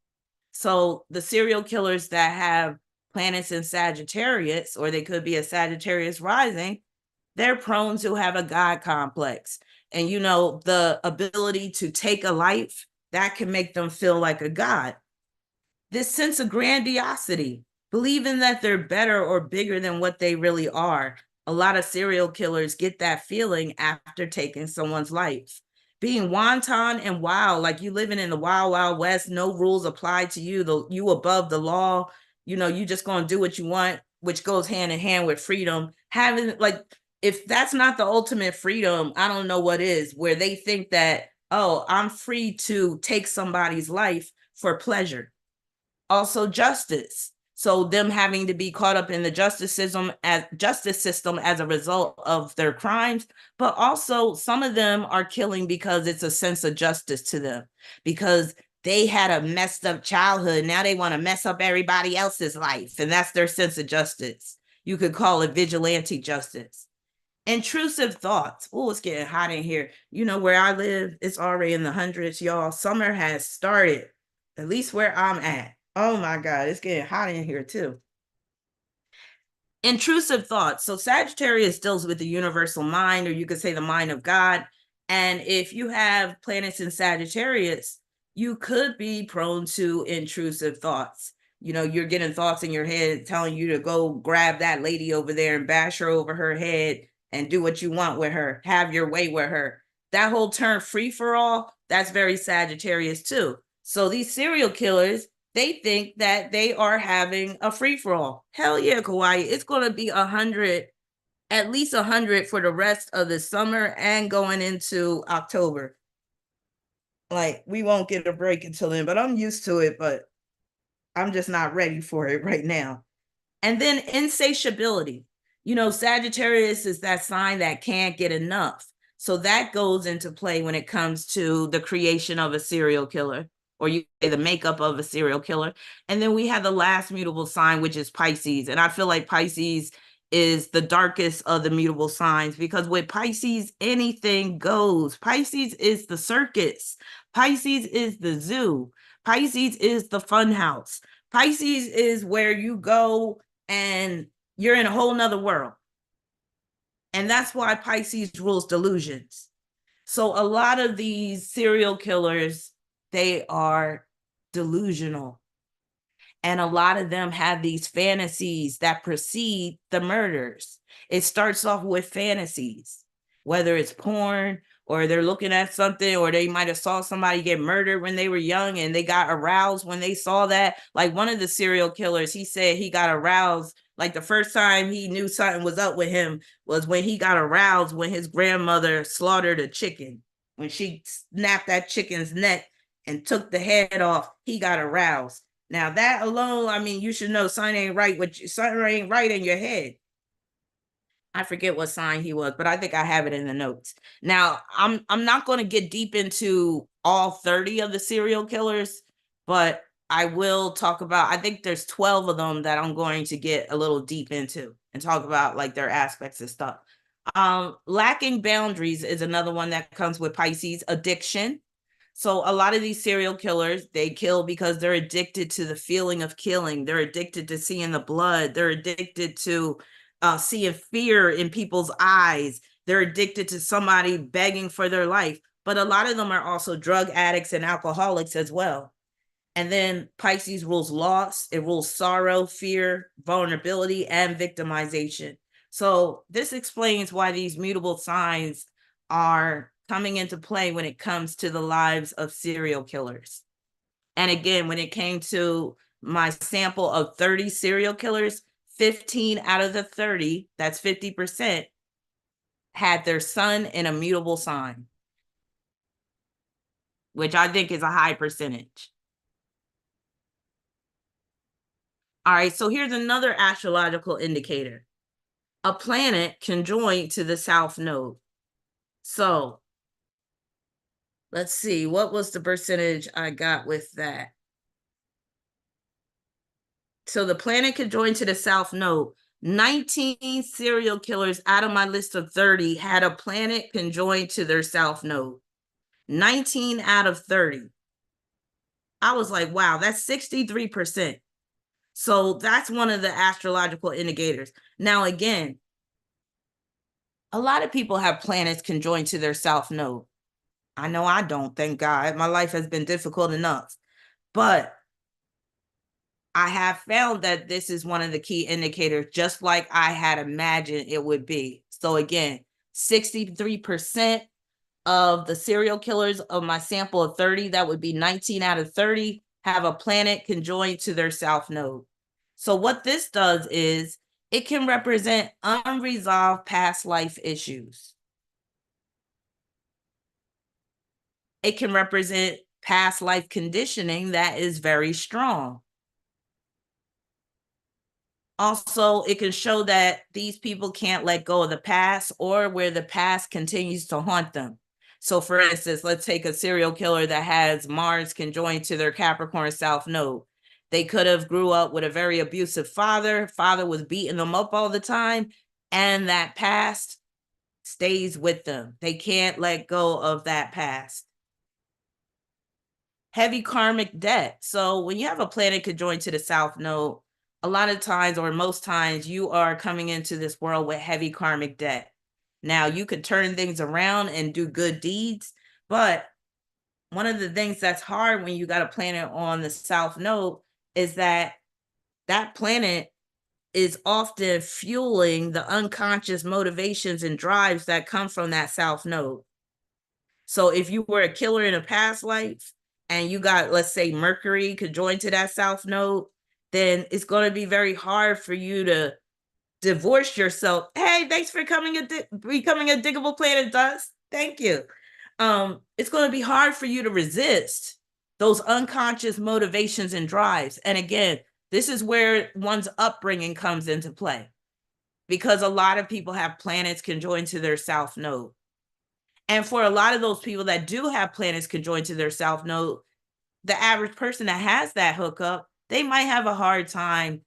So the serial killers that have planets in Sagittarius, or they could be a Sagittarius rising, they're prone to have a God complex. And, you know, the ability to take a life, that can make them feel like a God. This sense of grandiosity, believing that they're better or bigger than what they really are. A lot of serial killers get that feeling after taking someone's life. Being wanton and wild, like you living in the wild, wild west, no rules apply to you, you above the law, you know, you just gonna do what you want, which goes hand in hand with freedom. Having, like, if that's not the ultimate freedom, I don't know what is, where they think that, oh, I'm free to take somebody's life for pleasure. Also justice. So them having to be caught up in the justice system as a result of their crimes, but also some of them are killing because it's a sense of justice to them, because they had a messed up childhood. Now they want to mess up everybody else's life, and that's their sense of justice. You could call it vigilante justice. Intrusive thoughts. Oh, it's getting hot in here. You know, where I live, it's already in the hundreds, y'all. Summer has started, at least where I'm at. Oh my God, it's getting hot in here too. Intrusive thoughts. So Sagittarius deals with the universal mind, or you could say the mind of God. And if you have planets in Sagittarius, you could be prone to intrusive thoughts. You know, you're getting thoughts in your head telling you to go grab that lady over there and bash her over her head and do what you want with her, have your way with her. That whole term free for all, that's very Sagittarius too. So these serial killers, they think that they are having a free-for-all. Hell yeah, Kauai. It's going to be 100, at least 100 for the rest of the summer and going into October. Like, we won't get a break until then, but I'm used to it, but I'm just not ready for it right now. And then insatiability. You know, Sagittarius is that sign that can't get enough. So that goes into play when it comes to the creation of a serial killer, or you say the makeup of a serial killer. And then we have the last mutable sign, which is Pisces. And I feel like Pisces is the darkest of the mutable signs, because with Pisces, anything goes. Pisces is the circus. Pisces is the zoo. Pisces is the fun house. Pisces is where you go and you're in a whole nother world. And that's why Pisces rules delusions. So a lot of these serial killers, they are delusional. And a lot of them have these fantasies that precede the murders. It starts off with fantasies, whether it's porn, or they're looking at something, or they might have saw somebody get murdered when they were young and they got aroused when they saw that. Like one of the serial killers, he said he got aroused. Like the first time he knew something was up with him was when he got aroused when his grandmother slaughtered a chicken. When she snapped that chicken's neck and took the head off, he got aroused. Now that alone, I mean, you should know something ain't right with you, something ain't right in your head. I forget what sign he was, but I think I have it in the notes. Now, I'm not going to get deep into all 30 of the serial killers, but I will talk about, I think there's 12 of them that I'm going to get a little deep into and talk about like their aspects and stuff. Lacking boundaries is another one that comes with Pisces. Addiction. So a lot of these serial killers, they kill because they're addicted to the feeling of killing. They're addicted to seeing the blood. They're addicted to seeing fear in people's eyes. They're addicted to somebody begging for their life. But a lot of them are also drug addicts and alcoholics as well. And then Pisces rules loss. It rules sorrow, fear, vulnerability, and victimization. So this explains why these mutable signs are coming into play when it comes to the lives of serial killers. And again, when it came to my sample of 30 serial killers, 15 out of the 30, that's 50%, had their sun in a mutable sign, which I think is a high percentage. All right, so here's another astrological indicator. A planet conjoined to the south node. So let's see, what was the percentage I got with that? So the planet conjoined to the south node. 19 serial killers out of my list of 30 had a planet conjoined to their south node. 19 out of 30. I was like, wow, that's 63%. So that's one of the astrological indicators. Now, again, a lot of people have planets conjoined to their south node. I know I don't, thank God. My life has been difficult enough. But I have found that this is one of the key indicators, just like I had imagined it would be. So again, 63% of the serial killers of my sample of 30, that would be 19 out of 30, have a planet conjoined to their south node. So what this does is it can represent unresolved past life issues. It can represent past life conditioning that is very strong. Also, it can show that these people can't let go of the past, or where the past continues to haunt them. So for instance, let's take a serial killer that has Mars conjoined to their Capricorn south node. They could have grew up with a very abusive father. Father was beating them up all the time, and that past stays with them. They can't let go of that past. Heavy karmic debt. So when you have a planet conjoined to the south node, a lot of times, or most times, you are coming into this world with heavy karmic debt. Now, you could turn things around and do good deeds, but one of the things that's hard when you got a planet on the south node is that that planet is often fueling the unconscious motivations and drives that come from that south node. So if you were a killer in a past life and you got, let's say, Mercury conjoined to that south node, then it's going to be very hard for you to divorce yourself. Hey, thanks for becoming a diggable planet dust. Thank you. It's going to be hard for you to resist those unconscious motivations and drives. And again, this is where one's upbringing comes into play, because a lot of people have planets conjoined to their south node. And for a lot of those people that do have planets conjoined to their south node, the average person that has that hookup, they might have a hard time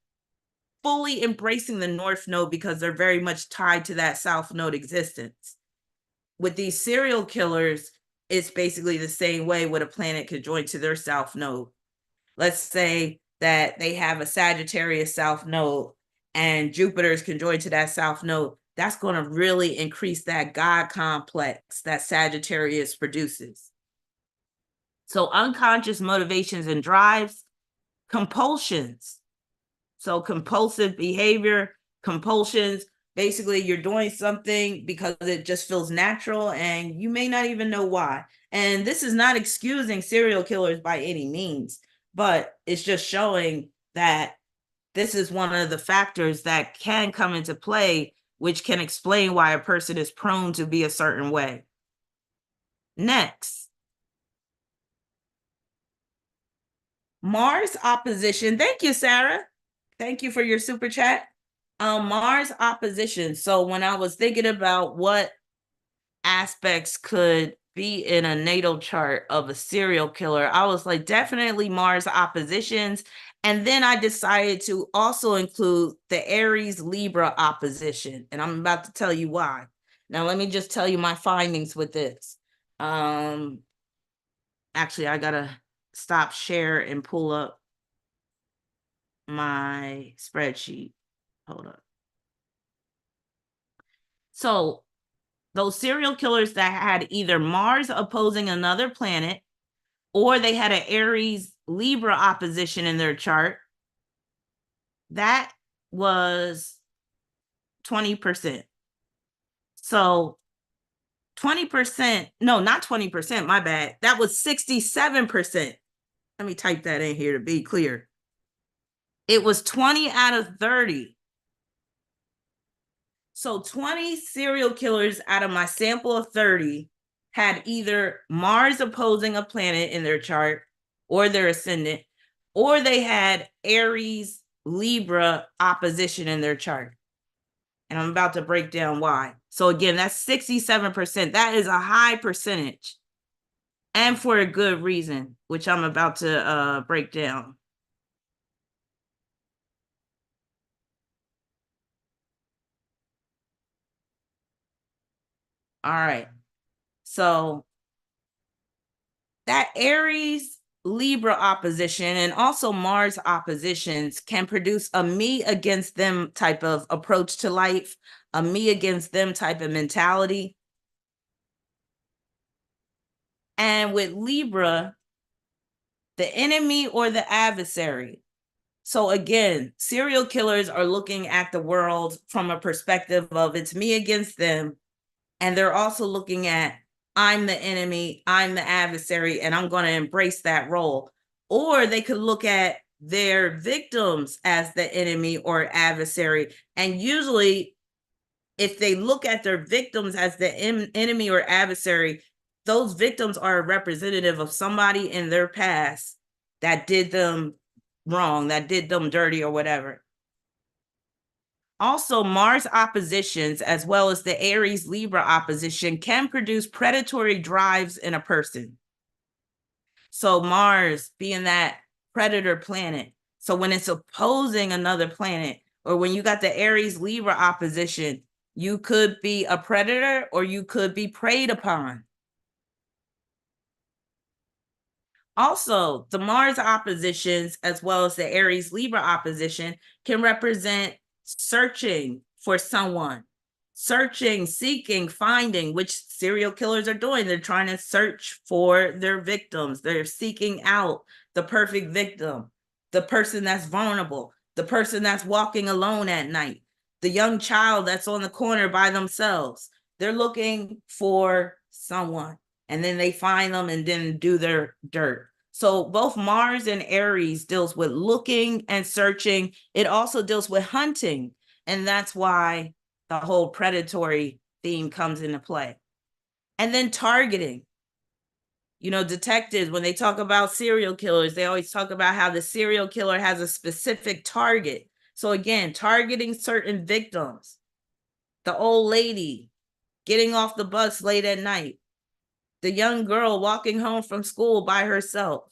fully embracing the north node because they're very much tied to that south node existence. With these serial killers, it's basically the same way with a planet conjoined to their south node. Let's say that they have a Sagittarius south node and Jupiter is conjoined to that south node. That's going to really increase that God complex that Sagittarius produces. So unconscious motivations and drives, compulsions. So compulsive behavior, compulsions, basically you're doing something because it just feels natural and you may not even know why. And this is not excusing serial killers by any means, but it's just showing that this is one of the factors that can come into play, which can explain why a person is prone to be a certain way. Next, Mars opposition. Thank you, Sarah. Thank you for your super chat. Mars opposition. So when I was thinking about what aspects could be in a natal chart of a serial killer, I was like, definitely Mars oppositions. And then I decided to also include the Aries Libra opposition. And I'm about to tell you why. Now, let me just tell you my findings with this. Actually, I gotta stop share and pull up my spreadsheet. Hold up. So those serial killers that had either Mars opposing another planet, or they had an Aries Libra opposition in their chart, that was 20%. So 20%, no, not 20%, my bad. That was 67%. Let me type that in here to be clear. It was 20 out of 30. So 20 serial killers out of my sample of 30 had either Mars opposing a planet in their chart or their ascendant, or they had Aries, Libra opposition in their chart. And I'm about to break down why. So again, that's 67%. That is a high percentage, and for a good reason, which I'm about to break down. All right. So that Aries Libra opposition and also Mars oppositions can produce a me against them type of approach to life, a me against them type of mentality. And with Libra, the enemy or the adversary. So again, serial killers are looking at the world from a perspective of it's me against them. And they're also looking at I'm the enemy, I'm the adversary, and I'm going to embrace that role. Or they could look at their victims as the enemy or adversary. And usually, if they look at their victims as the enemy or adversary, those victims are a representative of somebody in their past that did them wrong, that did them dirty or whatever. Also, Mars oppositions, as well as the Aries Libra opposition, can produce predatory drives in a person. So Mars being that predator planet. So when it's opposing another planet, or when you got the Aries Libra opposition, you could be a predator or you could be preyed upon. Also, the Mars oppositions, as well as the Aries Libra opposition, can represent searching for someone, searching, seeking, finding, which serial killers are doing. They're trying to search for their victims. They're seeking out the perfect victim, the person that's vulnerable, the person that's walking alone at night, the young child that's on the corner by themselves. They're looking for someone, and then they find them and then do their dirt. So both Mars and Aries deals with looking and searching. It also deals with hunting. And that's why the whole predatory theme comes into play. And then targeting. You know, detectives, when they talk about serial killers, they always talk about how the serial killer has a specific target. So again, targeting certain victims. The old lady getting off the bus late at night, the young girl walking home from school by herself,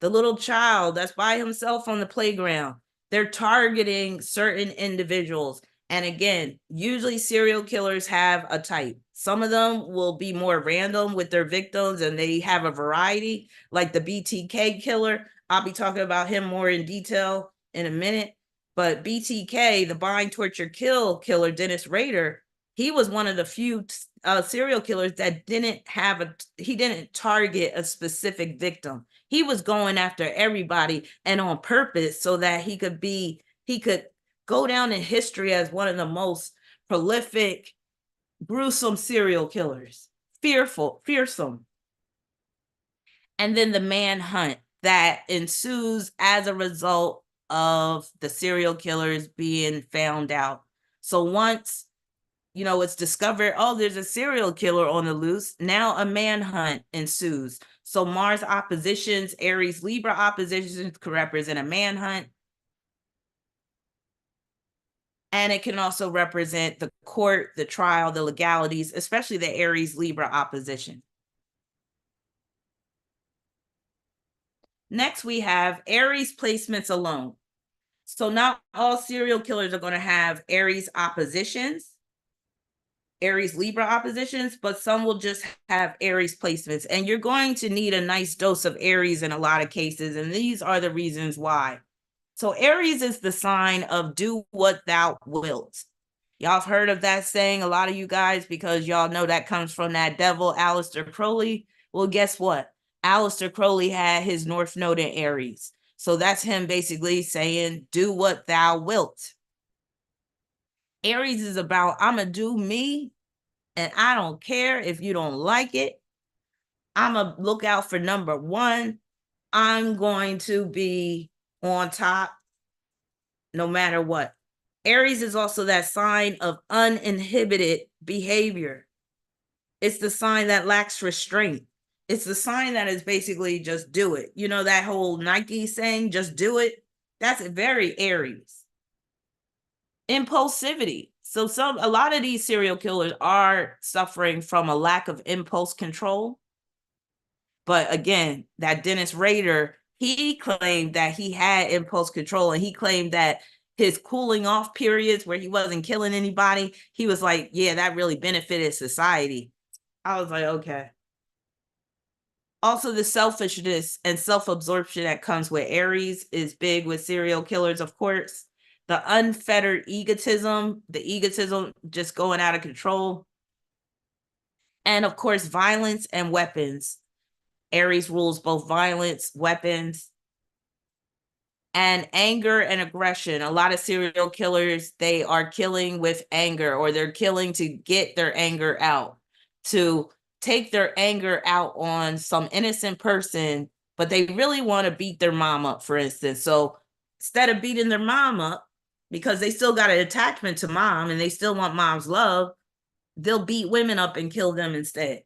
the little child that's by himself on the playground. They're targeting certain individuals. And again, usually serial killers have a type. Some of them will be more random with their victims and they have a variety, like the BTK killer. I'll be talking about him more in detail in a minute. But BTK, the bind, torture, kill killer, Dennis Rader, he was one of the few serial killers that he didn't target a specific victim. He was going after everybody and on purpose so that he could go down in history as one of the most prolific, gruesome serial killers. Fearsome. And then the manhunt that ensues as a result of the serial killers being found out. So once it's discovered, oh, there's a serial killer on the loose. Now a manhunt ensues. So Mars oppositions, Aries Libra oppositions could represent a manhunt. And it can also represent the court, the trial, the legalities, especially the Aries Libra opposition. Next, we have Aries placements alone. So not all serial killers are going to have Aries oppositions, Aries Libra oppositions, but some will just have Aries placements. And you're going to need a nice dose of Aries in a lot of cases. And these are the reasons why. So Aries is the sign of do what thou wilt. Y'all have heard of that saying, a lot of you guys, because y'all know that comes from that devil, Aleister Crowley. Well, guess what? Aleister Crowley had his North Node in Aries. So that's him basically saying, do what thou wilt. Aries is about, I'm going to do me, and I don't care if you don't like it. I'm going to look out for number one. I'm going to be on top no matter what. Aries is also that sign of uninhibited behavior. It's the sign that lacks restraint. It's the sign that is basically just do it. You know, that whole Nike saying, just do it. That's very Aries. Impulsivity. So a lot of these serial killers are suffering from a lack of impulse control. But again, that Dennis Rader, he claimed that he had impulse control, and he claimed that his cooling off periods where he wasn't killing anybody, he was like, yeah, that really benefited society. I was like, okay. Also, the selfishness and self-absorption that comes with Aries is big with serial killers, of course. The unfettered egotism, the egotism just going out of control. And of course, violence and weapons. Aries rules both violence, weapons, and anger and aggression. A lot of serial killers, they are killing with anger, or they're killing to get their anger out, to take their anger out on some innocent person, but they really want to beat their mom up, for instance. So instead of beating their mom up, because they still got an attachment to mom and they still want mom's love, they'll beat women up and kill them instead.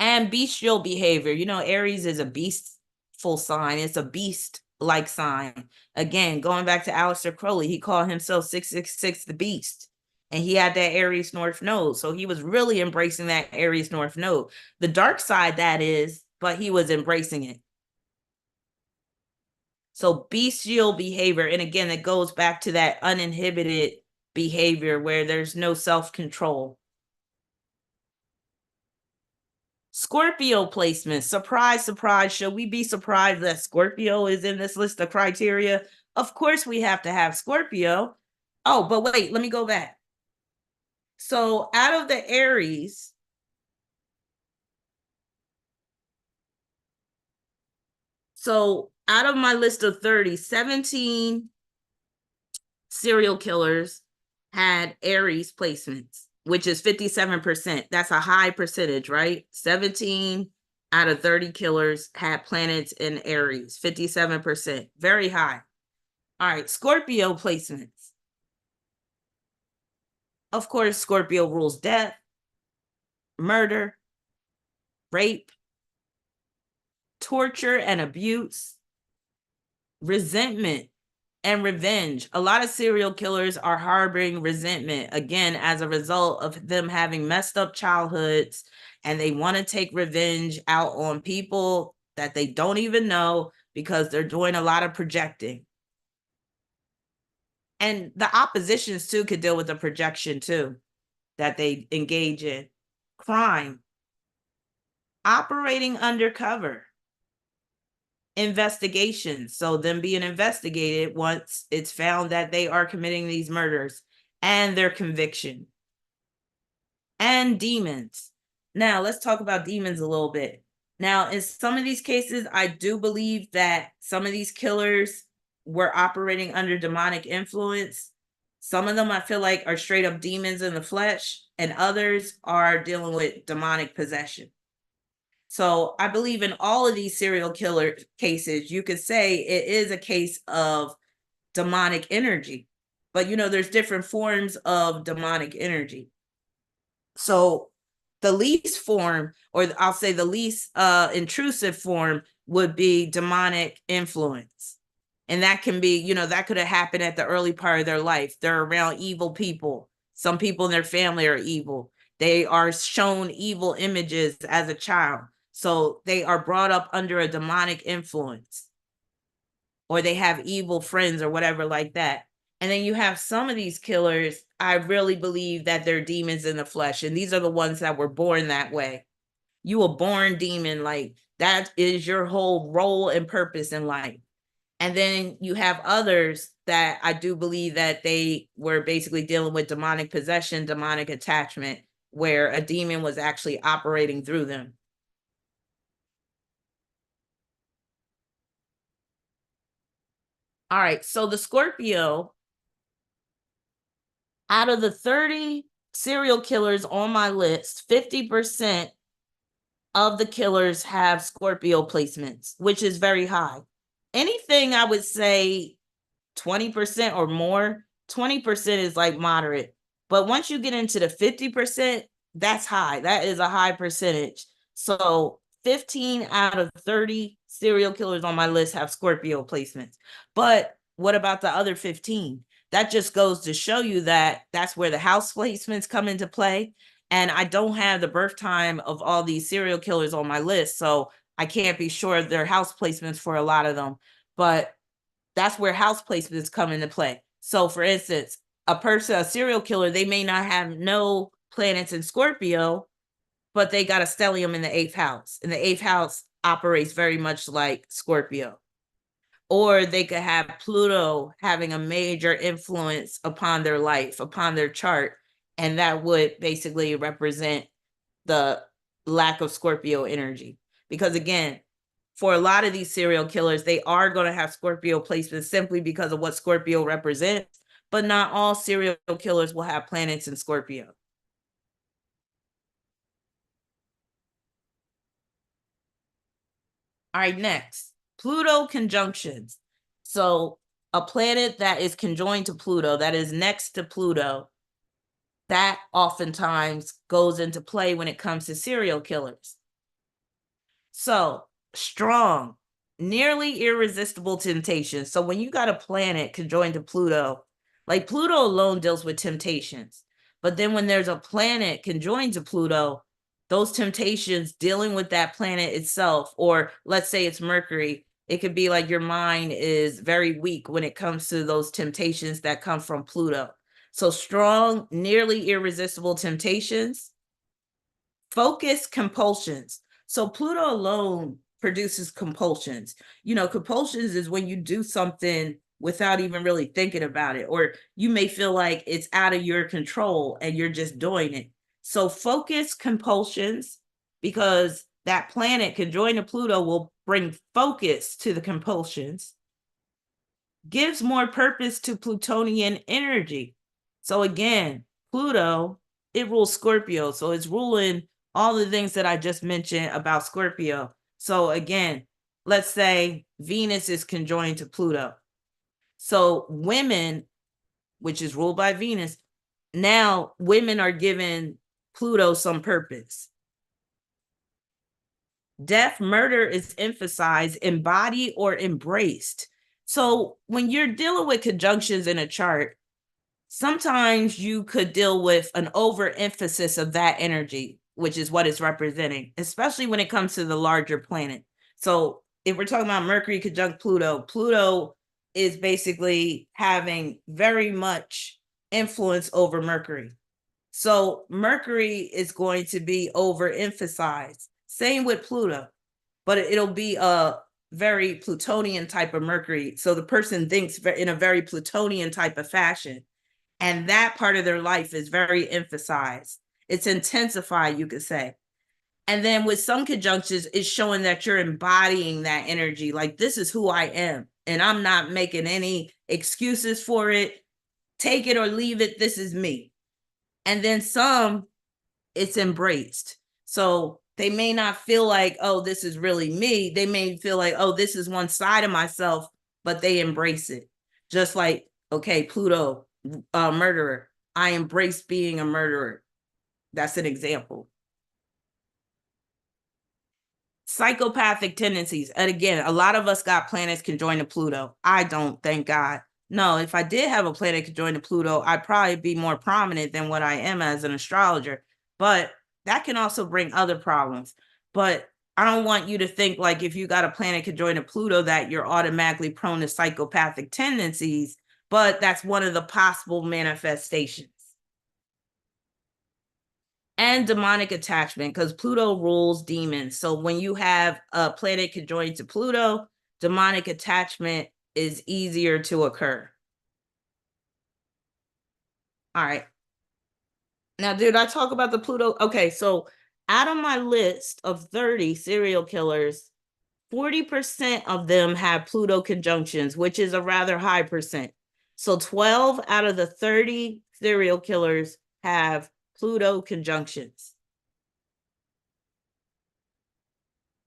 And bestial behavior. You know, Aries is a beastful sign. It's a beast-like sign. Again, going back to Aleister Crowley, he called himself 666 the Beast. And he had that Aries North Node. So he was really embracing that Aries North Node. The dark side, that is, but he was embracing it. So bestial behavior. And again, it goes back to that uninhibited behavior where there's no self-control. Scorpio placement. Surprise, surprise. Should we be surprised that Scorpio is in this list of criteria? Of course we have to have Scorpio. Oh, but wait, let me go back. So out of the Aries, so out of my list of 30, 17 serial killers had Aries placements, which is 57%. That's a high percentage, right? 17 out of 30 killers had planets in Aries, 57%. Very high. All right, Scorpio placements. Of course, Scorpio rules death, murder, rape, torture and abuse, resentment, and revenge. A lot of serial killers are harboring resentment, again, as a result of them having messed up childhoods, and they want to take revenge out on people that they don't even know because they're doing a lot of projecting. And the oppositions too could deal with the projection too that they engage in. Crime, operating undercover, investigations, so them being investigated once it's found that they are committing these murders, and their conviction. And demons. Now let's talk about demons a little bit. Now, in some of these cases, I do believe that some of these killers were operating under demonic influence. Some of them I feel like are straight up demons in the flesh, and others are dealing with demonic possession. So I believe in all of these serial killer cases, you could say it is a case of demonic energy. But, you know, there's different forms of demonic energy. So the least form, or I'll say the least intrusive form, would be demonic influence. And that can be, you know, that could have happened at the early part of their life. They're around evil people. Some people in their family are evil. They are shown evil images as a child. So they are brought up under a demonic influence, or they have evil friends or whatever like that. And then you have some of these killers, I really believe that they're demons in the flesh. And these are the ones that were born that way. You were born demon, like that is your whole role and purpose in life. And then you have others that I do believe that they were basically dealing with demonic possession, demonic attachment, where a demon was actually operating through them. All right, so the Scorpio, out of the 30 serial killers on my list, 50% of the killers have Scorpio placements, which is very high. Anything I would say 20% or more, 20% is like moderate. But once you get into the 50%, that's high. That is a high percentage. So 15 out of 30 serial killers on my list have Scorpio placements. But what about the other 15? That just goes to show you that that's where the house placements come into play. And I don't have the birth time of all these serial killers on my list. So I can't be sure their house placements for a lot of them. But that's where house placements come into play. So for instance, a serial killer, they may not have no planets in Scorpio, but they got a stellium in the 8th house. And the 8th house operates very much like Scorpio. Or they could have Pluto having a major influence upon their life, upon their chart. And that would basically represent the lack of Scorpio energy. Because again, for a lot of these serial killers, they are going to have Scorpio placements simply because of what Scorpio represents, but not all serial killers will have planets in Scorpio. All right, next, Pluto conjunctions. So a planet that is conjoined to Pluto, that is next to Pluto, that oftentimes goes into play when it comes to serial killers. So strong, nearly irresistible temptation. So when you got a planet conjoined to Pluto, like Pluto alone deals with temptations. But then when there's a planet conjoined to Pluto, those temptations dealing with that planet itself, or let's say it's Mercury, it could be like your mind is very weak when it comes to those temptations that come from Pluto. So strong, nearly irresistible temptations, focus compulsions. So Pluto alone produces compulsions. You know, compulsions is when you do something without even really thinking about it, or you may feel like it's out of your control and you're just doing it. So focus compulsions, because that planet conjoined to Pluto will bring focus to the compulsions, gives more purpose to Plutonian energy. So again, Pluto, it rules Scorpio. So it's ruling all the things that I just mentioned about Scorpio. So again, let's say Venus is conjoined to Pluto. So women, which is ruled by Venus, now women are given Pluto some purpose. Death, murder is emphasized, embodied, or embraced. So when you're dealing with conjunctions in a chart, sometimes you could deal with an overemphasis of that energy, which is what it's representing, especially when it comes to the larger planet. So if we're talking about Mercury conjunct Pluto, Pluto is basically having very much influence over Mercury. So Mercury is going to be overemphasized. Same with Pluto, but it'll be a very Plutonian type of Mercury. So the person thinks in a very Plutonian type of fashion. And that part of their life is very emphasized. It's intensified, you could say. And then with some conjunctions, it's showing that you're embodying that energy. Like, this is who I am. And I'm not making any excuses for it. Take it or leave it. This is me. And then some, it's embraced. So they may not feel like, oh, this is really me. They may feel like, oh, this is one side of myself, but they embrace it. Just like, okay, Pluto, murderer. I embrace being a murderer. That's an example. Psychopathic tendencies. And again, a lot of us got planets conjoined to Pluto. I don't, thank God. No, if I did have a planet conjoined to Pluto, I'd probably be more prominent than what I am as an astrologer. But that can also bring other problems. But I don't want you to think like if you got a planet conjoined to Pluto that you're automatically prone to psychopathic tendencies, but that's one of the possible manifestations. And demonic attachment, because Pluto rules demons. So when you have a planet conjoined to Pluto, demonic attachment is easier to occur. All right. Now, did I talk about the Pluto? Okay, so out of my list of 30 serial killers, 40% of them have Pluto conjunctions, which is a rather high percent. So 12 out of the 30 serial killers have Pluto conjunctions.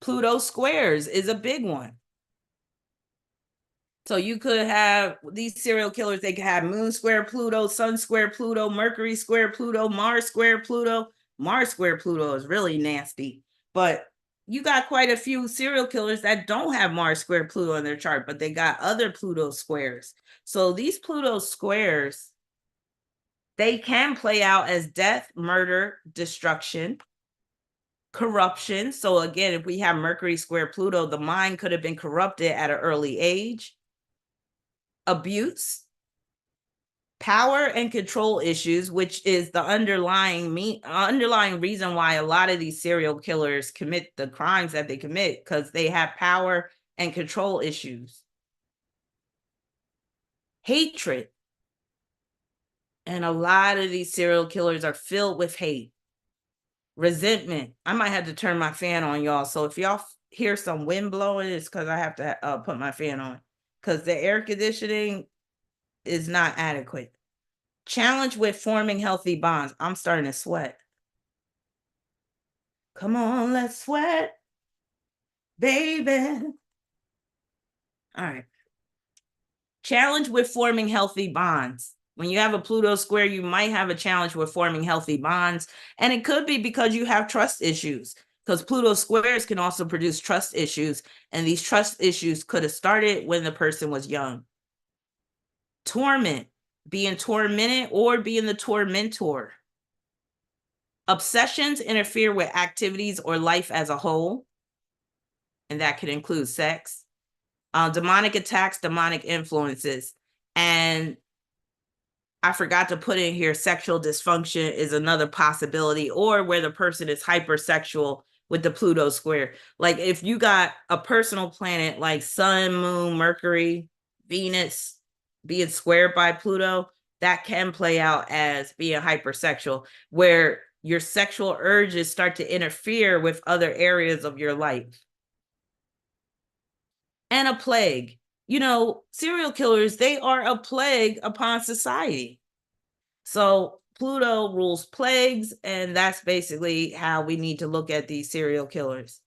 Pluto squares is a big one. So you could have these serial killers, they could have Moon square Pluto, Sun square Pluto, Mercury square Pluto, Mars square Pluto. Mars square Pluto is really nasty, but you got quite a few serial killers that don't have Mars square Pluto in their chart, but they got other Pluto squares. So these Pluto squares, they can play out as death, murder, destruction, corruption. So again, if we have Mercury square Pluto, the mind could have been corrupted at an early age. Abuse, power and control issues, which is the underlying reason why a lot of these serial killers commit the crimes that they commit, because they have power and control issues. Hatred. And a lot of these serial killers are filled with hate. Resentment. I might have to turn my fan on, y'all. So if y'all hear some wind blowing, it's because I have to put my fan on, because the air conditioning is not adequate. Challenge with forming healthy bonds. I'm starting to sweat. Come on, let's sweat, baby. All right. Challenge with forming healthy bonds. When you have a Pluto square, you might have a challenge with forming healthy bonds. And it could be because you have trust issues, because Pluto squares can also produce trust issues. And these trust issues could have started when the person was young. Torment, being tormented or being the tormentor. Obsessions interfere with activities or life as a whole, and that could include sex. Demonic attacks, demonic influences. And I forgot to put in here, sexual dysfunction is another possibility, or where the person is hypersexual with the Pluto square. Like if you got a personal planet like Sun, Moon, Mercury, Venus being squared by Pluto, that can play out as being hypersexual, where your sexual urges start to interfere with other areas of your life. And a plague. You know, serial killers, they are a plague upon society. So Pluto rules plagues, and that's basically how we need to look at these serial killers.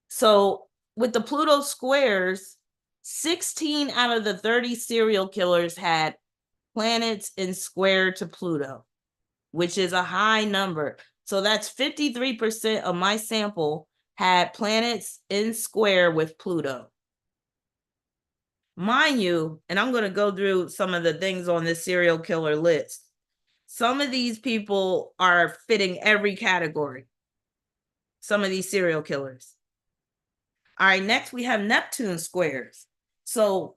So with the Pluto squares, 16 out of the 30 serial killers had planets in square to Pluto, which is a high number. So that's 53% of my sample had planets in square with Pluto. Mind you, and I'm going to go through some of the things on this serial killer list. Some of these people are fitting every category. Some of these serial killers. All right, next we have Neptune squares. So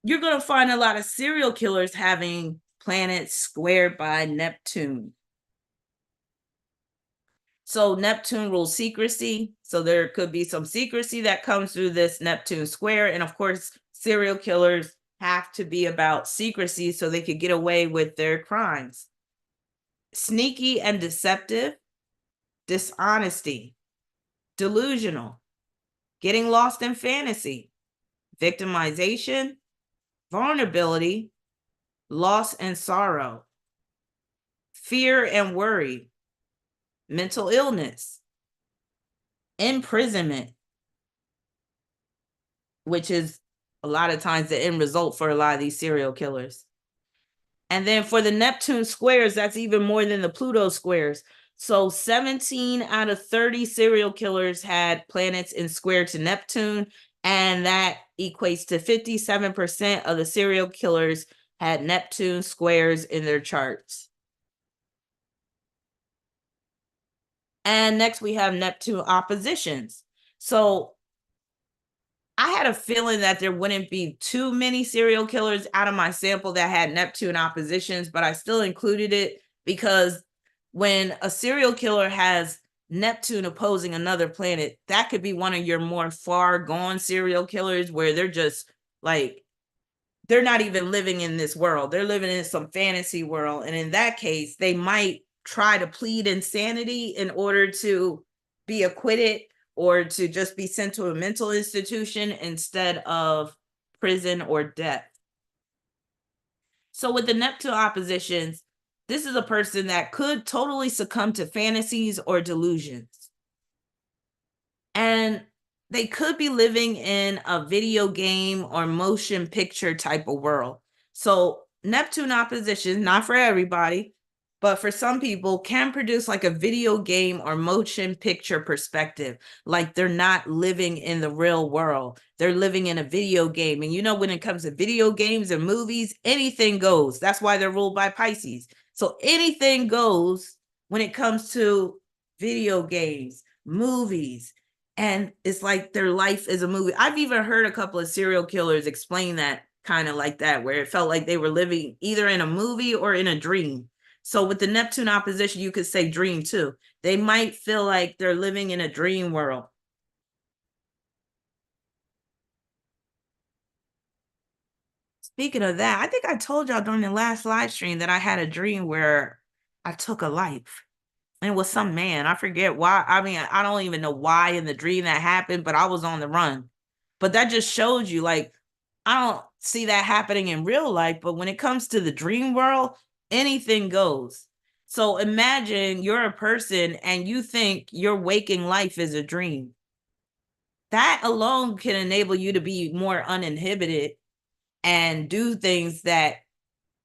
you're going to find a lot of serial killers having planets squared by Neptune. So Neptune rules secrecy. So there could be some secrecy that comes through this Neptune square. And of course, serial killers have to be about secrecy so they could get away with their crimes. Sneaky and deceptive, dishonesty, delusional, getting lost in fantasy, victimization, vulnerability, loss and sorrow, fear and worry, mental illness, imprisonment, which is a lot of times the end result for a lot of these serial killers. And then for the Neptune squares, that's even more than the Pluto squares. So 17 out of 30 serial killers had planets in square to Neptune, and that equates to 57% of the serial killers had Neptune squares in their charts. And next we have Neptune oppositions. So I had a feeling that there wouldn't be too many serial killers out of my sample that had Neptune oppositions, but I still included it because when a serial killer has Neptune opposing another planet, that could be one of your more far gone serial killers where they're just like, they're not even living in this world. They're living in some fantasy world. And in that case, they might try to plead insanity in order to be acquitted, or to just be sent to a mental institution instead of prison or death. So with the Neptune oppositions, this is a person that could totally succumb to fantasies or delusions. And they could be living in a video game or motion picture type of world. So Neptune opposition, not for everybody, but for some people, can produce like a video game or motion picture perspective. Like they're not living in the real world. They're living in a video game. And you know, when it comes to video games and movies, anything goes. That's why they're ruled by Pisces. So anything goes when it comes to video games, movies, and it's like their life is a movie. I've even heard a couple of serial killers explain that kind of like that, where it felt like they were living either in a movie or in a dream. So with the Neptune opposition, you could say dream too. They might feel like they're living in a dream world. Speaking of that, I think I told y'all during the last live stream that I had a dream where I took a life. And it was some man. I forget why. I mean, I don't even know why in the dream that happened, but I was on the run. But that just shows you, like, I don't see that happening in real life, but when it comes to the dream world, anything goes. So imagine you're a person and you think your waking life is a dream. That alone can enable you to be more uninhibited and do things that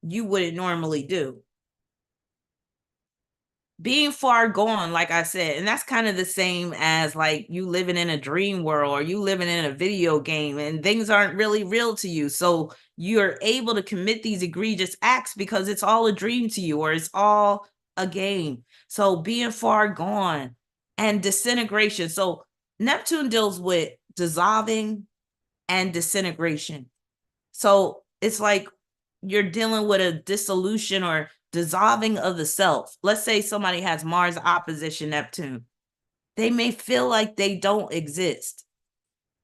you wouldn't normally do. Being far gone, like I said, and that's kind of the same as like you living in a dream world or you living in a video game and things aren't really real to you. So you're able to commit these egregious acts because it's all a dream to you or it's all a game. So being far gone and disintegration. So Neptune deals with dissolving and disintegration. So it's like you're dealing with a dissolution or dissolving of the self. Let's say somebody has Mars opposition Neptune. They may feel like they don't exist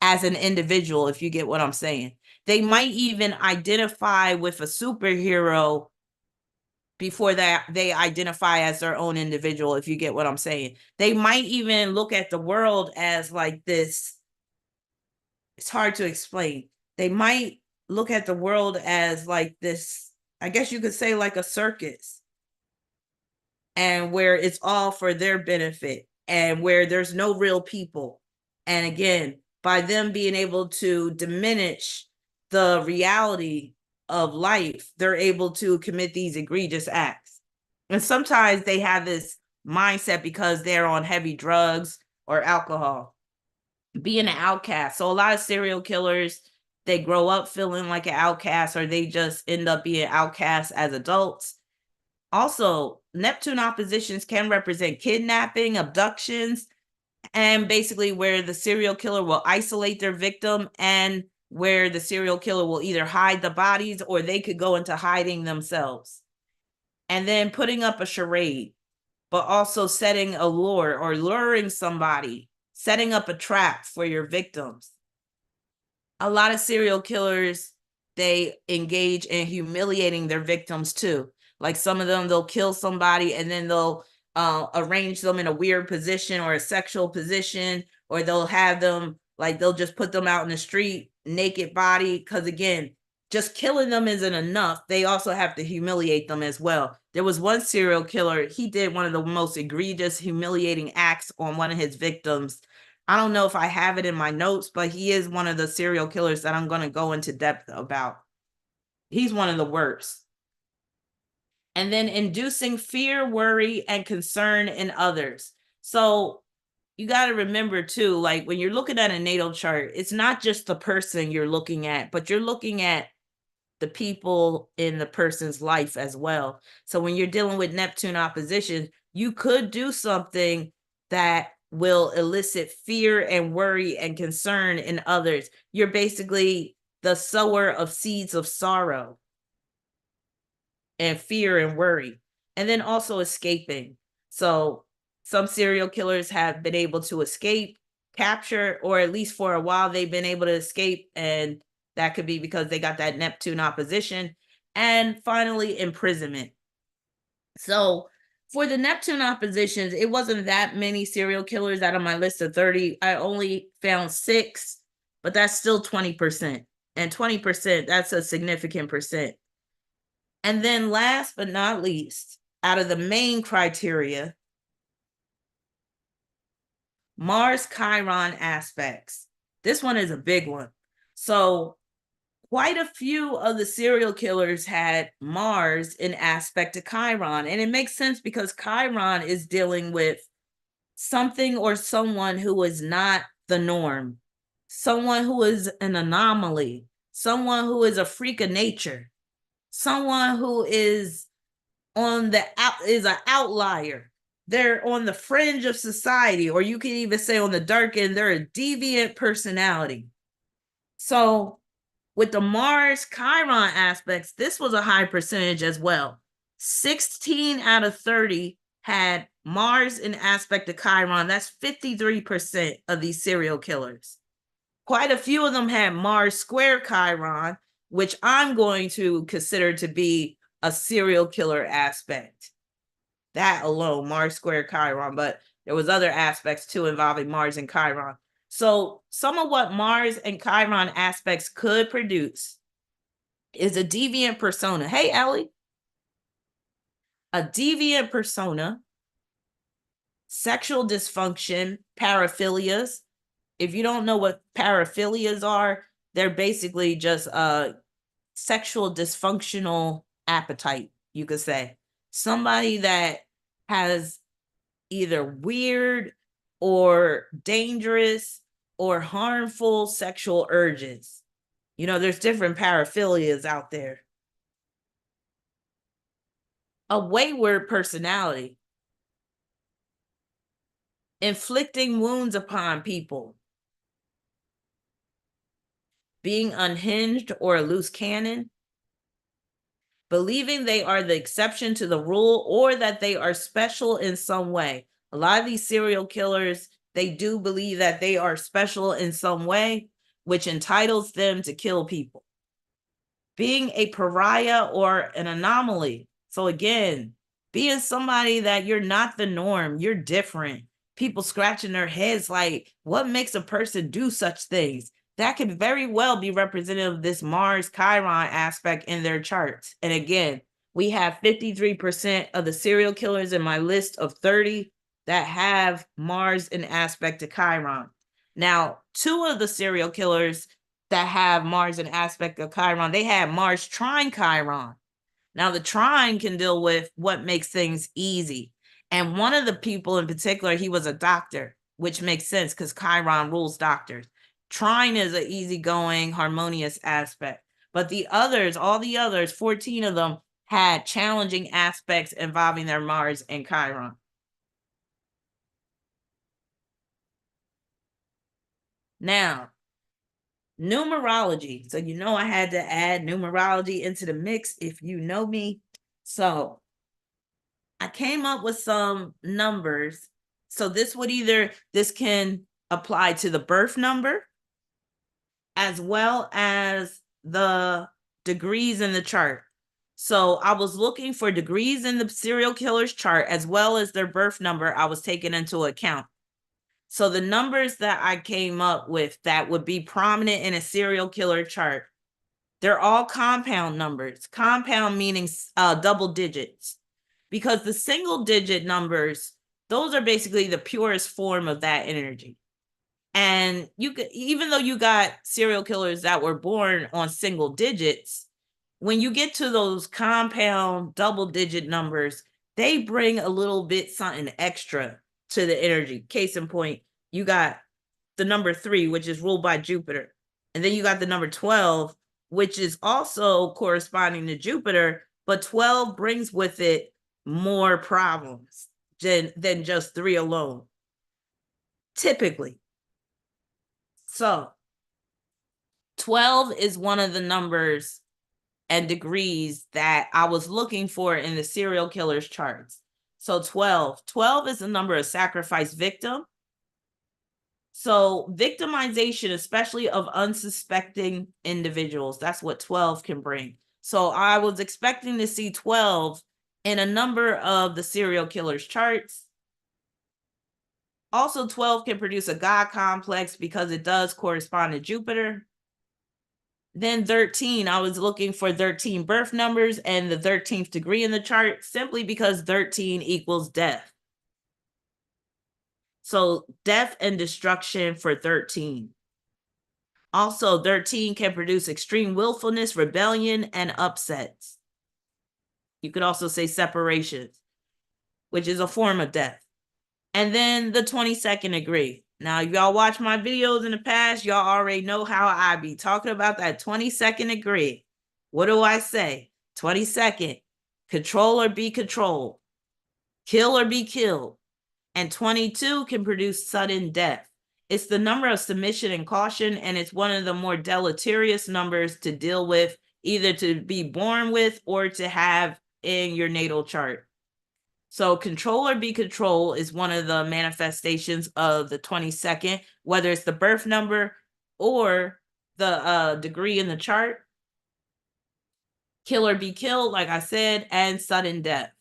as an individual, if you get what I'm saying. They might even identify with a superhero before that they identify as their own individual, if you get what I'm saying. They might even look at the world as like this. It's hard to explain. They might look at the world as like this, I guess you could say like a circus, and where it's all for their benefit and where there's no real people. And again, by them being able to diminish the reality of life, they're able to commit these egregious acts. And sometimes they have this mindset because they're on heavy drugs or alcohol, being an outcast. So a lot of serial killers, they grow up feeling like an outcast, or they just end up being outcasts as adults. Also, Neptune oppositions can represent kidnapping, abductions, and basically where the serial killer will isolate their victim and where the serial killer will either hide the bodies or they could go into hiding themselves. And then putting up a charade, but also setting a lure or luring somebody, setting up a trap for your victims. A lot of serial killers, they engage in humiliating their victims too. Like some of them, they'll kill somebody and then they'll arrange them in a weird position or a sexual position, or they'll have them, like they'll just put them out in the street, naked body. Because again, just killing them isn't enough. They also have to humiliate them as well. There was one serial killer, he did one of the most egregious, humiliating acts on one of his victims. I don't know if I have it in my notes, but he is one of the serial killers that I'm going to go into depth about. He's one of the worst. And then inducing fear, worry, and concern in others. So you got to remember too, like when you're looking at a natal chart, it's not just the person you're looking at, but you're looking at the people in the person's life as well. So when you're dealing with Neptune opposition, you could do something that will elicit fear and worry and concern in others. You're basically the sower of seeds of sorrow and fear and worry. And then also escaping. So some serial killers have been able to escape, capture, or at least for a while they've been able to escape, and that could be because they got that Neptune opposition. And finally, imprisonment. So For the Neptune oppositions, it wasn't that many serial killers out of my list of 30. I only found 6, but that's still 20%. And 20%, that's a significant percent. And then last but not least, out of the main criteria, Mars Chiron aspects. This one is a big one. So quite a few of the serial killers had Mars in aspect to Chiron. And it makes sense because Chiron is dealing with something or someone who is not the norm, someone who is an anomaly, someone who is a freak of nature, someone who is on the is an outlier. They're on the fringe of society, or you can even say on the dark end, they're a deviant personality. So with the Mars Chiron aspects, this was a high percentage as well. 16 out of 30 had Mars in aspect to Chiron. That's 53% of these serial killers. Quite a few of them had Mars square Chiron, which I'm going to consider to be a serial killer aspect. That alone, Mars square Chiron, but there was other aspects too involving Mars and Chiron. So some of what Mars and Chiron aspects could produce is a deviant persona. Hey, Ellie. A deviant persona, sexual dysfunction, paraphilias. If you don't know what paraphilias are, they're basically just a sexual dysfunctional appetite, you could say. Somebody that has either weird or dangerous or harmful sexual urges. You know, there's different paraphilias out there. A wayward personality, inflicting wounds upon people, being unhinged or a loose cannon, believing they are the exception to the rule or that they are special in some way. A lot of these serial killers, they do believe that they are special in some way, which entitles them to kill people. Being a pariah or an anomaly. So again, being somebody that you're not the norm, you're different. People scratching their heads like, what makes a person do such things? That could very well be representative of this Mars Chiron aspect in their charts. And again, we have 53% of the serial killers in my list of 30 that have Mars in aspect to Chiron. Now, 2 of the serial killers that have Mars in aspect of Chiron, they have Mars trine Chiron. Now, the trine can deal with what makes things easy. And one of the people in particular, he was a doctor, which makes sense because Chiron rules doctors. Trine is an easygoing, harmonious aspect. But the others, all the others, 14 of them, had challenging aspects involving their Mars and Chiron. Now, numerology. So you know I had to add numerology into the mix if you know me. So I came up with some numbers. So this can apply to the birth number as well as the degrees in the chart. So I was looking for degrees in the serial killer's chart as well as their birth number I was taking into account. So the numbers that I came up with that would be prominent in a serial killer chart, they're all compound numbers. Compound meaning double digits. Because the single digit numbers, those are basically the purest form of that energy. And you could, even though you got serial killers that were born on single digits, when you get to those compound double digit numbers, they bring a little bit something extra to the energy. Case in point, you got the number 3, which is ruled by Jupiter. And then you got the number 12, which is also corresponding to Jupiter, but 12 brings with it more problems than just 3 alone, typically. So 12 is one of the numbers and degrees that I was looking for in the serial killer's charts. So 12 is the number of sacrifice victim. So victimization, especially of unsuspecting individuals, that's what 12 can bring. So I was expecting to see 12 in a number of the serial killers' charts. Also, 12 can produce a God complex because it does correspond to Jupiter. Then 13, I was looking for 13 birth numbers and the 13th degree in the chart simply because 13 equals death. So death and destruction for 13. Also, 13 can produce extreme willfulness, rebellion, and upsets. You could also say separations, which is a form of death. And then the 22nd degree. Now, if y'all watch my videos in the past, y'all already know how I be talking about that 22nd degree. What do I say? 22nd, control or be controlled, kill or be killed. And 22 can produce sudden death. It's the number of submission and caution, and it's one of the more deleterious numbers to deal with, either to be born with or to have in your natal chart. So control or be control is one of the manifestations of the 22nd, whether it's the birth number or the degree in the chart. Kill or be killed, like I said, and sudden death.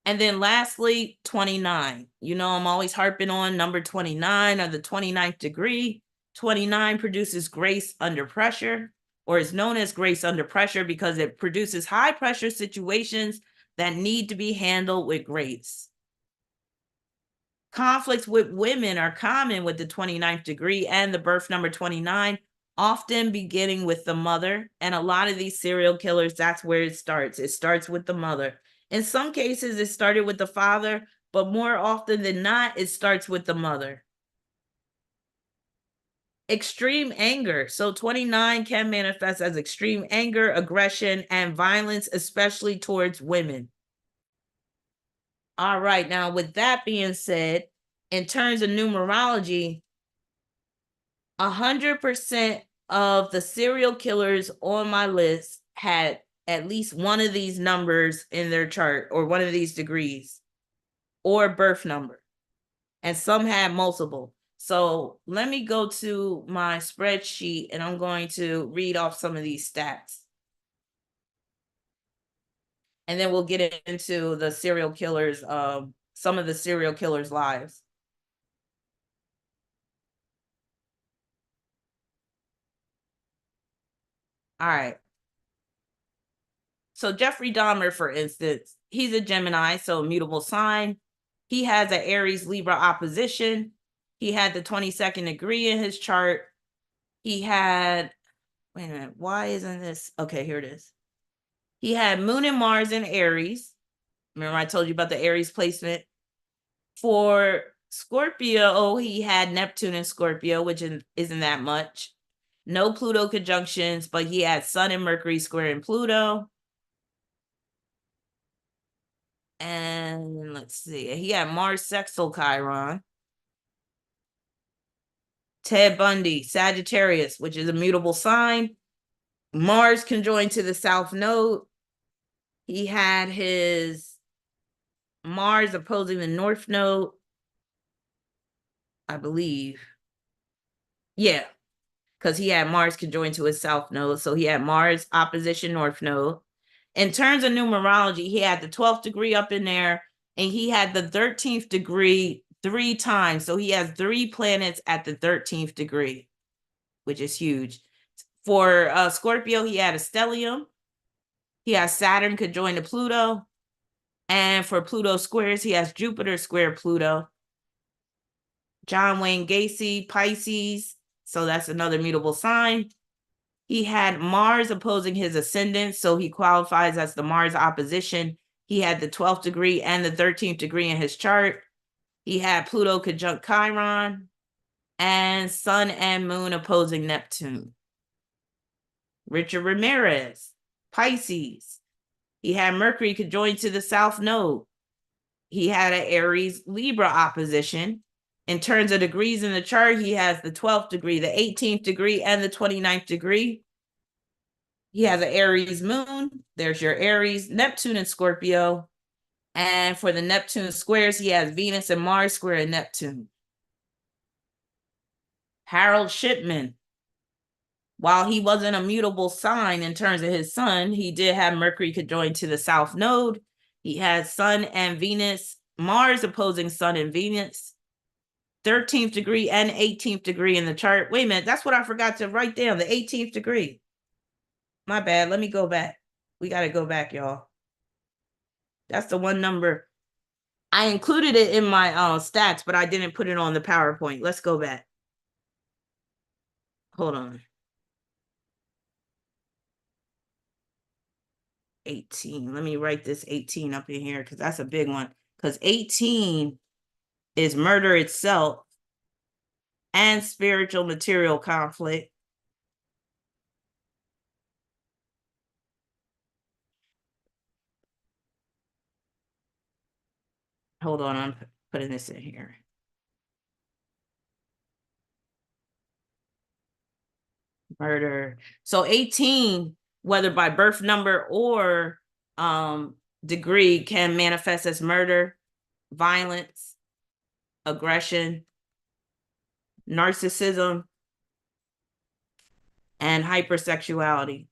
And then lastly, 29. You know, I'm always harping on number 29 or the 29th degree. 29 produces grace under pressure, or is known as grace under pressure because it produces high pressure situations that need to be handled with grace. Conflicts with women are common with the 29th degree and the birth number 29, often beginning with the mother. And a lot of these serial killers, that's where it starts. It starts with the mother. In some cases, it started with the father, but more often than not, it starts with the mother. Extreme anger. So 29 can manifest as extreme anger, aggression, and violence, especially towards women. All right, now with that being said, in terms of numerology, 100% of the serial killers on my list had at least one of these numbers in their chart, or one of these degrees, or birth number. And some had multiple. So let me go to my spreadsheet and I'm going to read off some of these stats. And then we'll get into the serial killers, some of the serial killers' lives. All right. So Jeffrey Dahmer, for instance, he's a Gemini, so mutable sign. He has an Aries Libra opposition. He had the 22nd degree in his chart. He had, wait a minute, why isn't this? Okay, here it is. He had Moon and Mars in Aries. Remember I told you about the Aries placement? For Scorpio, he had Neptune in Scorpio, which isn't that much. No Pluto conjunctions, but he had Sun and Mercury square in Pluto. And let's see, he had Mars sextile Chiron. Ted Bundy, Sagittarius, which is a mutable sign. Mars conjoined to the South Node. He had his Mars opposing the North Node, I believe. Yeah, because he had Mars conjoined to his South Node. So he had Mars opposition North Node. In terms of numerology, he had the 12th degree up in there, and he had the 13th degree 3 times. So he has 3 planets at the 13th degree, which is huge. For Scorpio, he had a stellium. He has Saturn conjoined to Pluto. And for Pluto squares, he has Jupiter square Pluto. John Wayne Gacy, Pisces. So that's another mutable sign. He had Mars opposing his ascendant, so he qualifies as the Mars opposition. He had the 12th degree and the 13th degree in his chart. He had Pluto conjunct Chiron, and Sun and Moon opposing Neptune. Richard Ramirez, Pisces. He had Mercury conjoined to the South Node. He had an Aries Libra opposition. In terms of degrees in the chart, he has the 12th degree, the 18th degree, and the 29th degree. He has an Aries moon. There's your Aries, Neptune, and Scorpio. And for the Neptune squares, he has Venus and Mars square in Neptune. Harold Shipman, while he wasn't a mutable sign in terms of his sun, he did have Mercury conjoined to the South Node. He has Sun and Venus, Mars opposing Sun and Venus, 13th degree and 18th degree in the chart. Wait a minute, that's what I forgot to write down, the 18th degree. My bad, let me go back. We got to go back, y'all. That's the one number. I included it in my stats, but I didn't put it on the PowerPoint. Let's go back. Hold on. 18. Let me write this 18 up in here because that's a big one. Because 18 is murder itself and spiritual material conflict. Hold on, I'm putting this in here. Murder. So 18, whether by birth number or degree, can manifest as murder, violence, aggression, narcissism, and hypersexuality.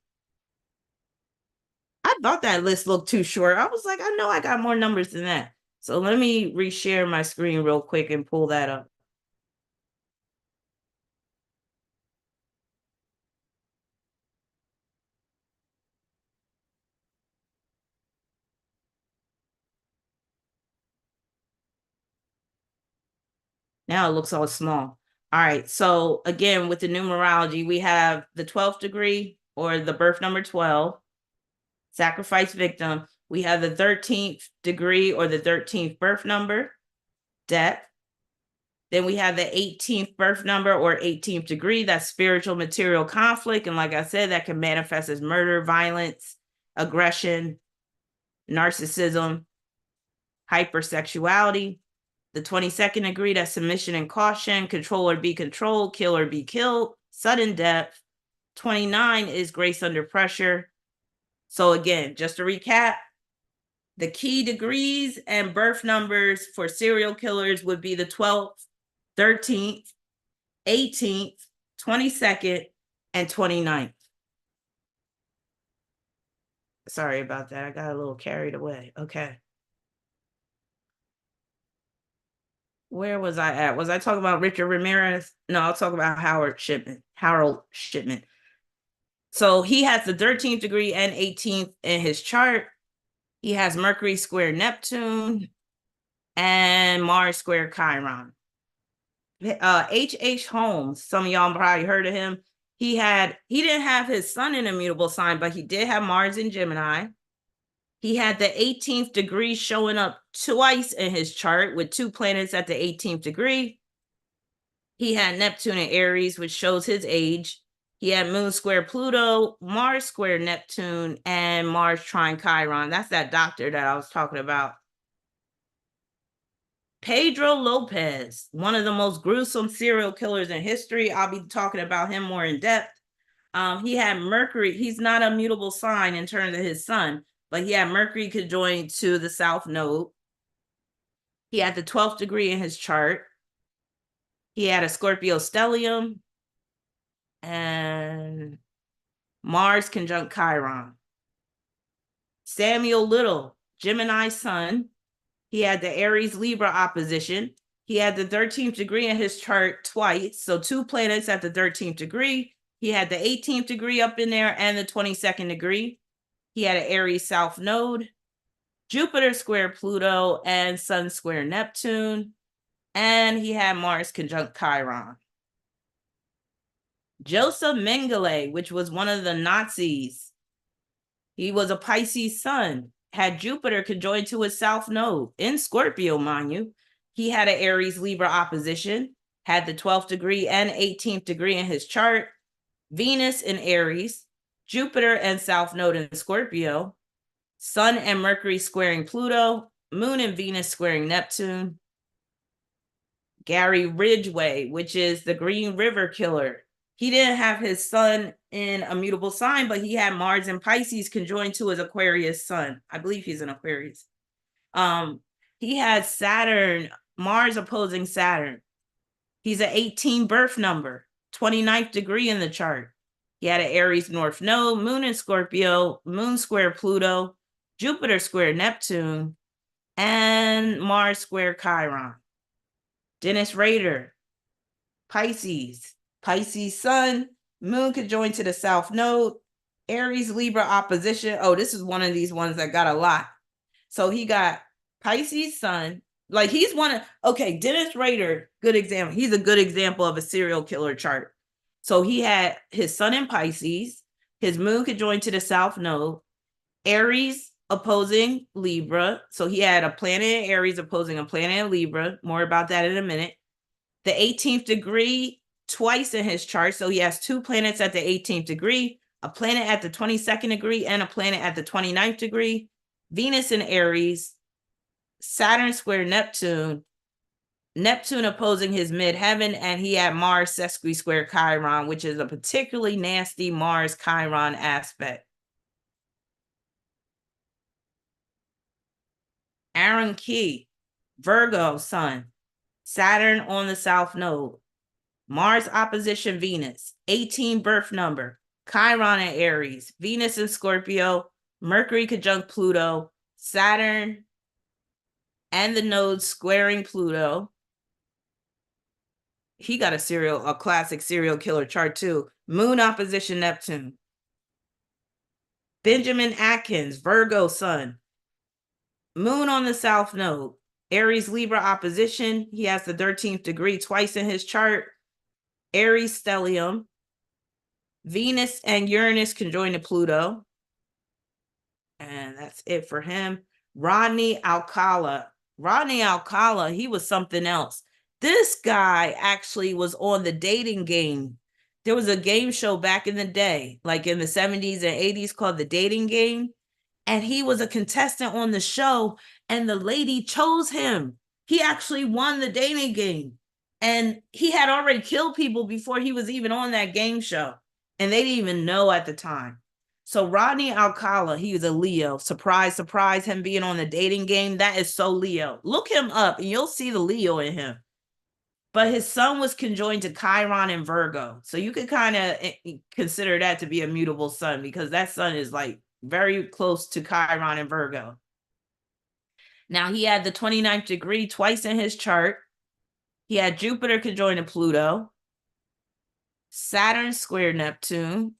I thought that list looked too short. I was like, I know I got more numbers than that. So let me reshare my screen real quick and pull that up. Now it looks all small. All right. So again, with the numerology, we have the 12th degree or the birth number 12, sacrifice victim. We have the 13th degree or the 13th birth number, death. Then we have the 18th birth number or 18th degree, that's spiritual material conflict. And like I said, that can manifest as murder, violence, aggression, narcissism, hypersexuality. The 22nd degree, that's submission and caution, control or be controlled, kill or be killed, sudden death. 29 is grace under pressure. So again, just to recap, the key degrees and birth numbers for serial killers would be the 12th, 13th, 18th, 22nd, and 29th. Sorry about that. I got a little carried away. Okay. Where was I at? Was I talking about Richard Ramirez? No, I'll talk about Harold Shipman. So he has the 13th degree and 18th in his chart. He has Mercury square Neptune and Mars square Chiron. H.H. Holmes, some of y'all probably heard of him. He didn't have his sun in a mutable sign, but he did have Mars in Gemini. He had the 18th degree showing up twice in his chart with 2 planets at the 18th degree. He had Neptune in Aries, which shows his age. He had Moon square Pluto, Mars square Neptune, and Mars trine Chiron. That's that doctor that I was talking about. Pedro Lopez, one of the most gruesome serial killers in history. I'll be talking about him more in depth. He had Mercury. He's not a mutable sign in terms of his sun, but he had Mercury conjoined to the South Node. He had the 12th degree in his chart. He had a Scorpio stellium and Mars conjunct Chiron. Samuel Little, Gemini sun. He had the Aries Libra opposition. He had the 13th degree in his chart twice. So 2 planets at the 13th degree. He had the 18th degree up in there and the 22nd degree. He had an Aries South Node, Jupiter square Pluto, and Sun square Neptune. And he had Mars conjunct Chiron. Joseph Mengele, which was one of the Nazis. He was a Pisces sun, had Jupiter conjoined to his South Node in Scorpio, mind you. He had an Aries Libra opposition, had the 12th degree and 18th degree in his chart, Venus in Aries, Jupiter and South Node in Scorpio, Sun and Mercury squaring Pluto, Moon and Venus squaring Neptune. Gary Ridgway, which is the Green River Killer. He didn't have his sun in a mutable sign, but he had Mars and Pisces conjoined to his Aquarius sun. I believe he's an Aquarius. He had Saturn, Mars opposing Saturn. He's an 18 birth number, 29th degree in the chart. He had an Aries North Node, Moon in Scorpio, Moon square Pluto, Jupiter square Neptune, and Mars square Chiron. Dennis Rader, Pisces. Pisces sun, moon conjoined to the south node, Aries Libra opposition. Oh, this is one of these ones that got a lot. So he got Pisces sun. Like he's one of, okay, Dennis Rader, good example. He's a good example of a serial killer chart. So he had his sun in Pisces, his moon conjoined to the south node, Aries opposing Libra. So he had a planet in Aries opposing a planet in Libra. More about that in a minute. The 18th degree twice in his chart. So he has two planets at the 18th degree, a planet at the 22nd degree, and a planet at the 29th degree. Venus in Aries, Saturn square Neptune, Neptune opposing his midheaven, and he had Mars sesqui square Chiron, which is a particularly nasty Mars Chiron aspect. Aaron Key, Virgo sun, Saturn on the south node, Mars opposition Venus, 18 birth number, Chiron in Aries, Venus in Scorpio, Mercury conjunct Pluto, Saturn and the nodes squaring Pluto. He got a classic serial killer chart too. Moon opposition Neptune. Benjamin Atkins, Virgo sun, moon on the south node, Aries Libra opposition. He has the 13th degree twice in his chart. Aries stellium. Venus and Uranus conjoined to Pluto. And that's it for him. Rodney Alcala. Rodney Alcala, he was something else. This guy actually was on the dating game. There was a game show back in the day, like in the 70s and 80s, called The Dating Game. And he was a contestant on the show, and the lady chose him. He actually won the dating game. And he had already killed people before he was even on that game show. And they didn't even know at the time. So Rodney Alcala, he was a Leo. Surprise, surprise, him being on the dating game. That is so Leo. Look him up and you'll see the Leo in him. But his sun was conjoined to Chiron and Virgo. So you could kind of consider that to be a mutable sun, because that sun is like very close to Chiron and Virgo. Now he had the 29th degree twice in his chart. He had Jupiter conjoined to Pluto, Saturn square Neptune,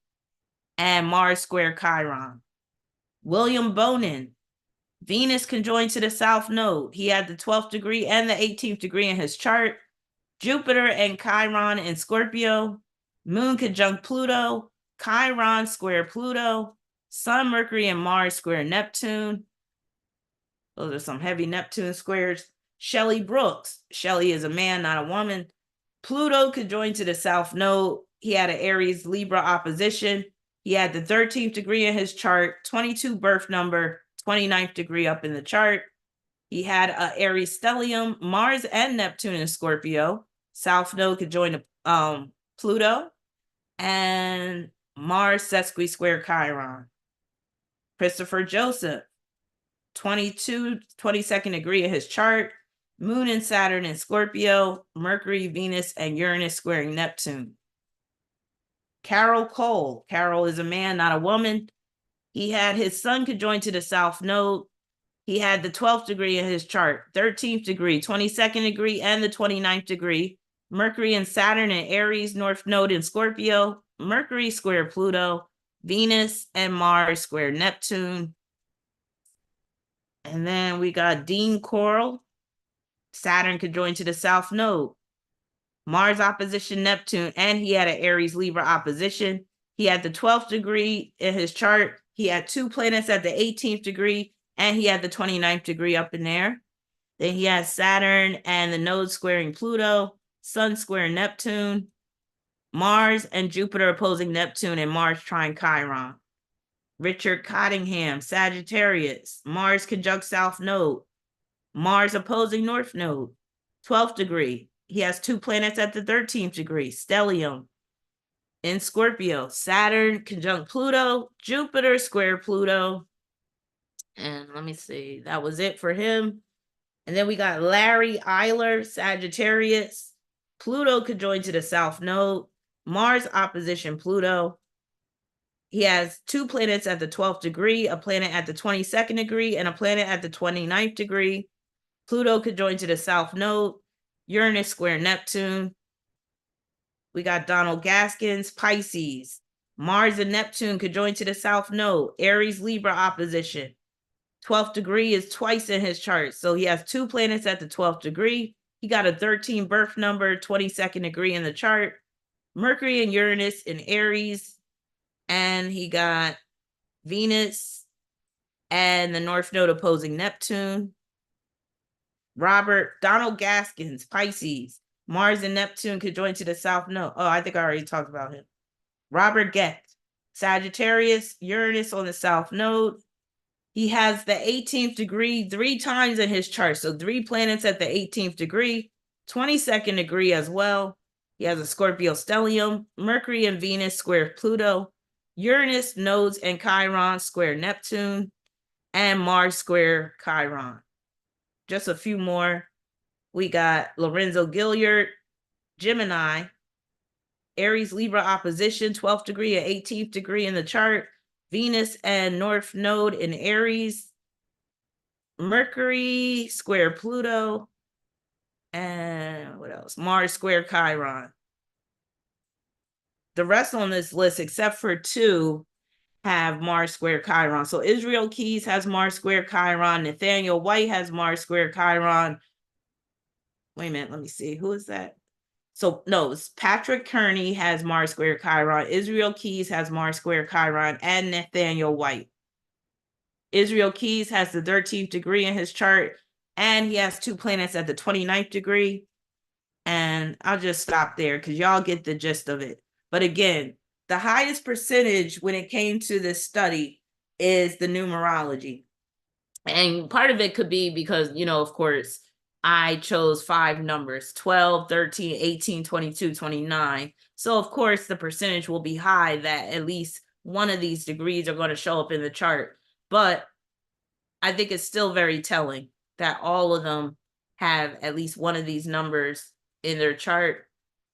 and Mars square Chiron. William Bonin, Venus conjoined to the south node. He had the 12th degree and the 18th degree in his chart. Jupiter and Chiron in Scorpio, moon conjunct Pluto, Chiron square Pluto, Sun, Mercury, and Mars square Neptune. Those are some heavy Neptune squares. Shelley Brooks. Shelley is a man, not a woman. Pluto conjoined to the south node. He had an Aries Libra opposition. He had the 13th degree in his chart, 22 birth number, 29th degree up in the chart. He had an Aries stellium, Mars and Neptune in Scorpio. South node conjoined to Pluto, and Mars sesqui square Chiron. Christopher Joseph, 22nd degree in his chart, moon and Saturn in Scorpio, Mercury, Venus, and Uranus squaring Neptune. Carol Cole. Carol is a man, not a woman. He had his sun conjoined to the south node. He had the 12th degree in his chart, 13th degree, 22nd degree, and the 29th degree. Mercury and Saturn in Aries, north node in Scorpio, Mercury square Pluto, Venus and Mars square Neptune. And then we got Dean Coral, Saturn conjoined to the south node, Mars opposition Neptune, and he had an Aries Libra opposition. He had the 12th degree in his chart. He had two planets at the 18th degree, and he had the 29th degree up in there. Then he has Saturn and the node squaring Pluto, Sun square Neptune, Mars and Jupiter opposing Neptune, and Mars trine Chiron. Richard Cottingham, Sagittarius, Mars conjunct south node, Mars opposing north node, 12th degree. He has two planets at the 13th degree, stellium. In Scorpio, Saturn conjunct Pluto, Jupiter square Pluto. And let me see, that was it for him. And then we got Larry Eiler, Sagittarius, Pluto conjoined to the south node, Mars opposition Pluto. He has 2 planets at the 12th degree, a planet at the 22nd degree, and a planet at the 29th degree. Pluto conjoined to the south node. Uranus square Neptune. We got Donald Gaskins, Pisces. Mars and Neptune conjoined to the south node. Aries Libra opposition. 12th degree is twice in his chart. So he has 2 planets at the 12th degree. He got a 13 birth number, 22nd degree in the chart. Mercury and Uranus in Aries. And he got Venus and the North Node opposing Neptune. Donald Gaskins, Pisces. Mars and Neptune conjoined to the South Node. Oh, I think I already talked about him. Robert Getz, Sagittarius, Uranus on the South Node. He has the 18th degree 3 times in his chart. So 3 planets at the 18th degree, 22nd degree as well. He has a Scorpio stellium, Mercury and Venus square Pluto, Uranus nodes and Chiron square Neptune, and Mars square Chiron. Just a few more. We got Lorenzo Gilliard, Gemini, Aries Libra opposition, 12th degree and 18th degree in the chart. Venus and North Node in Aries. Mercury square Pluto. And what else? Mars square Chiron. The rest on this list, except for 2, have Mars square Chiron. So Israel Keys has Mars square Chiron. Nathaniel White has Mars square Chiron. Wait a minute, let me see. Who is that? So no, it's Patrick Kearney has Mars square Chiron. Israel Keys has Mars square Chiron, and Nathaniel White. Israel Keys has the 13th degree in his chart, and he has 2 planets at the 29th degree. And I'll just stop there because y'all get the gist of it. But again, the highest percentage when it came to this study is the numerology. And part of it could be because, of course, I chose 5 numbers, 12, 13, 18, 22, 29. So, of course, the percentage will be high that at least one of these degrees are going to show up in the chart. But I think it's still very telling that all of them have at least one of these numbers in their chart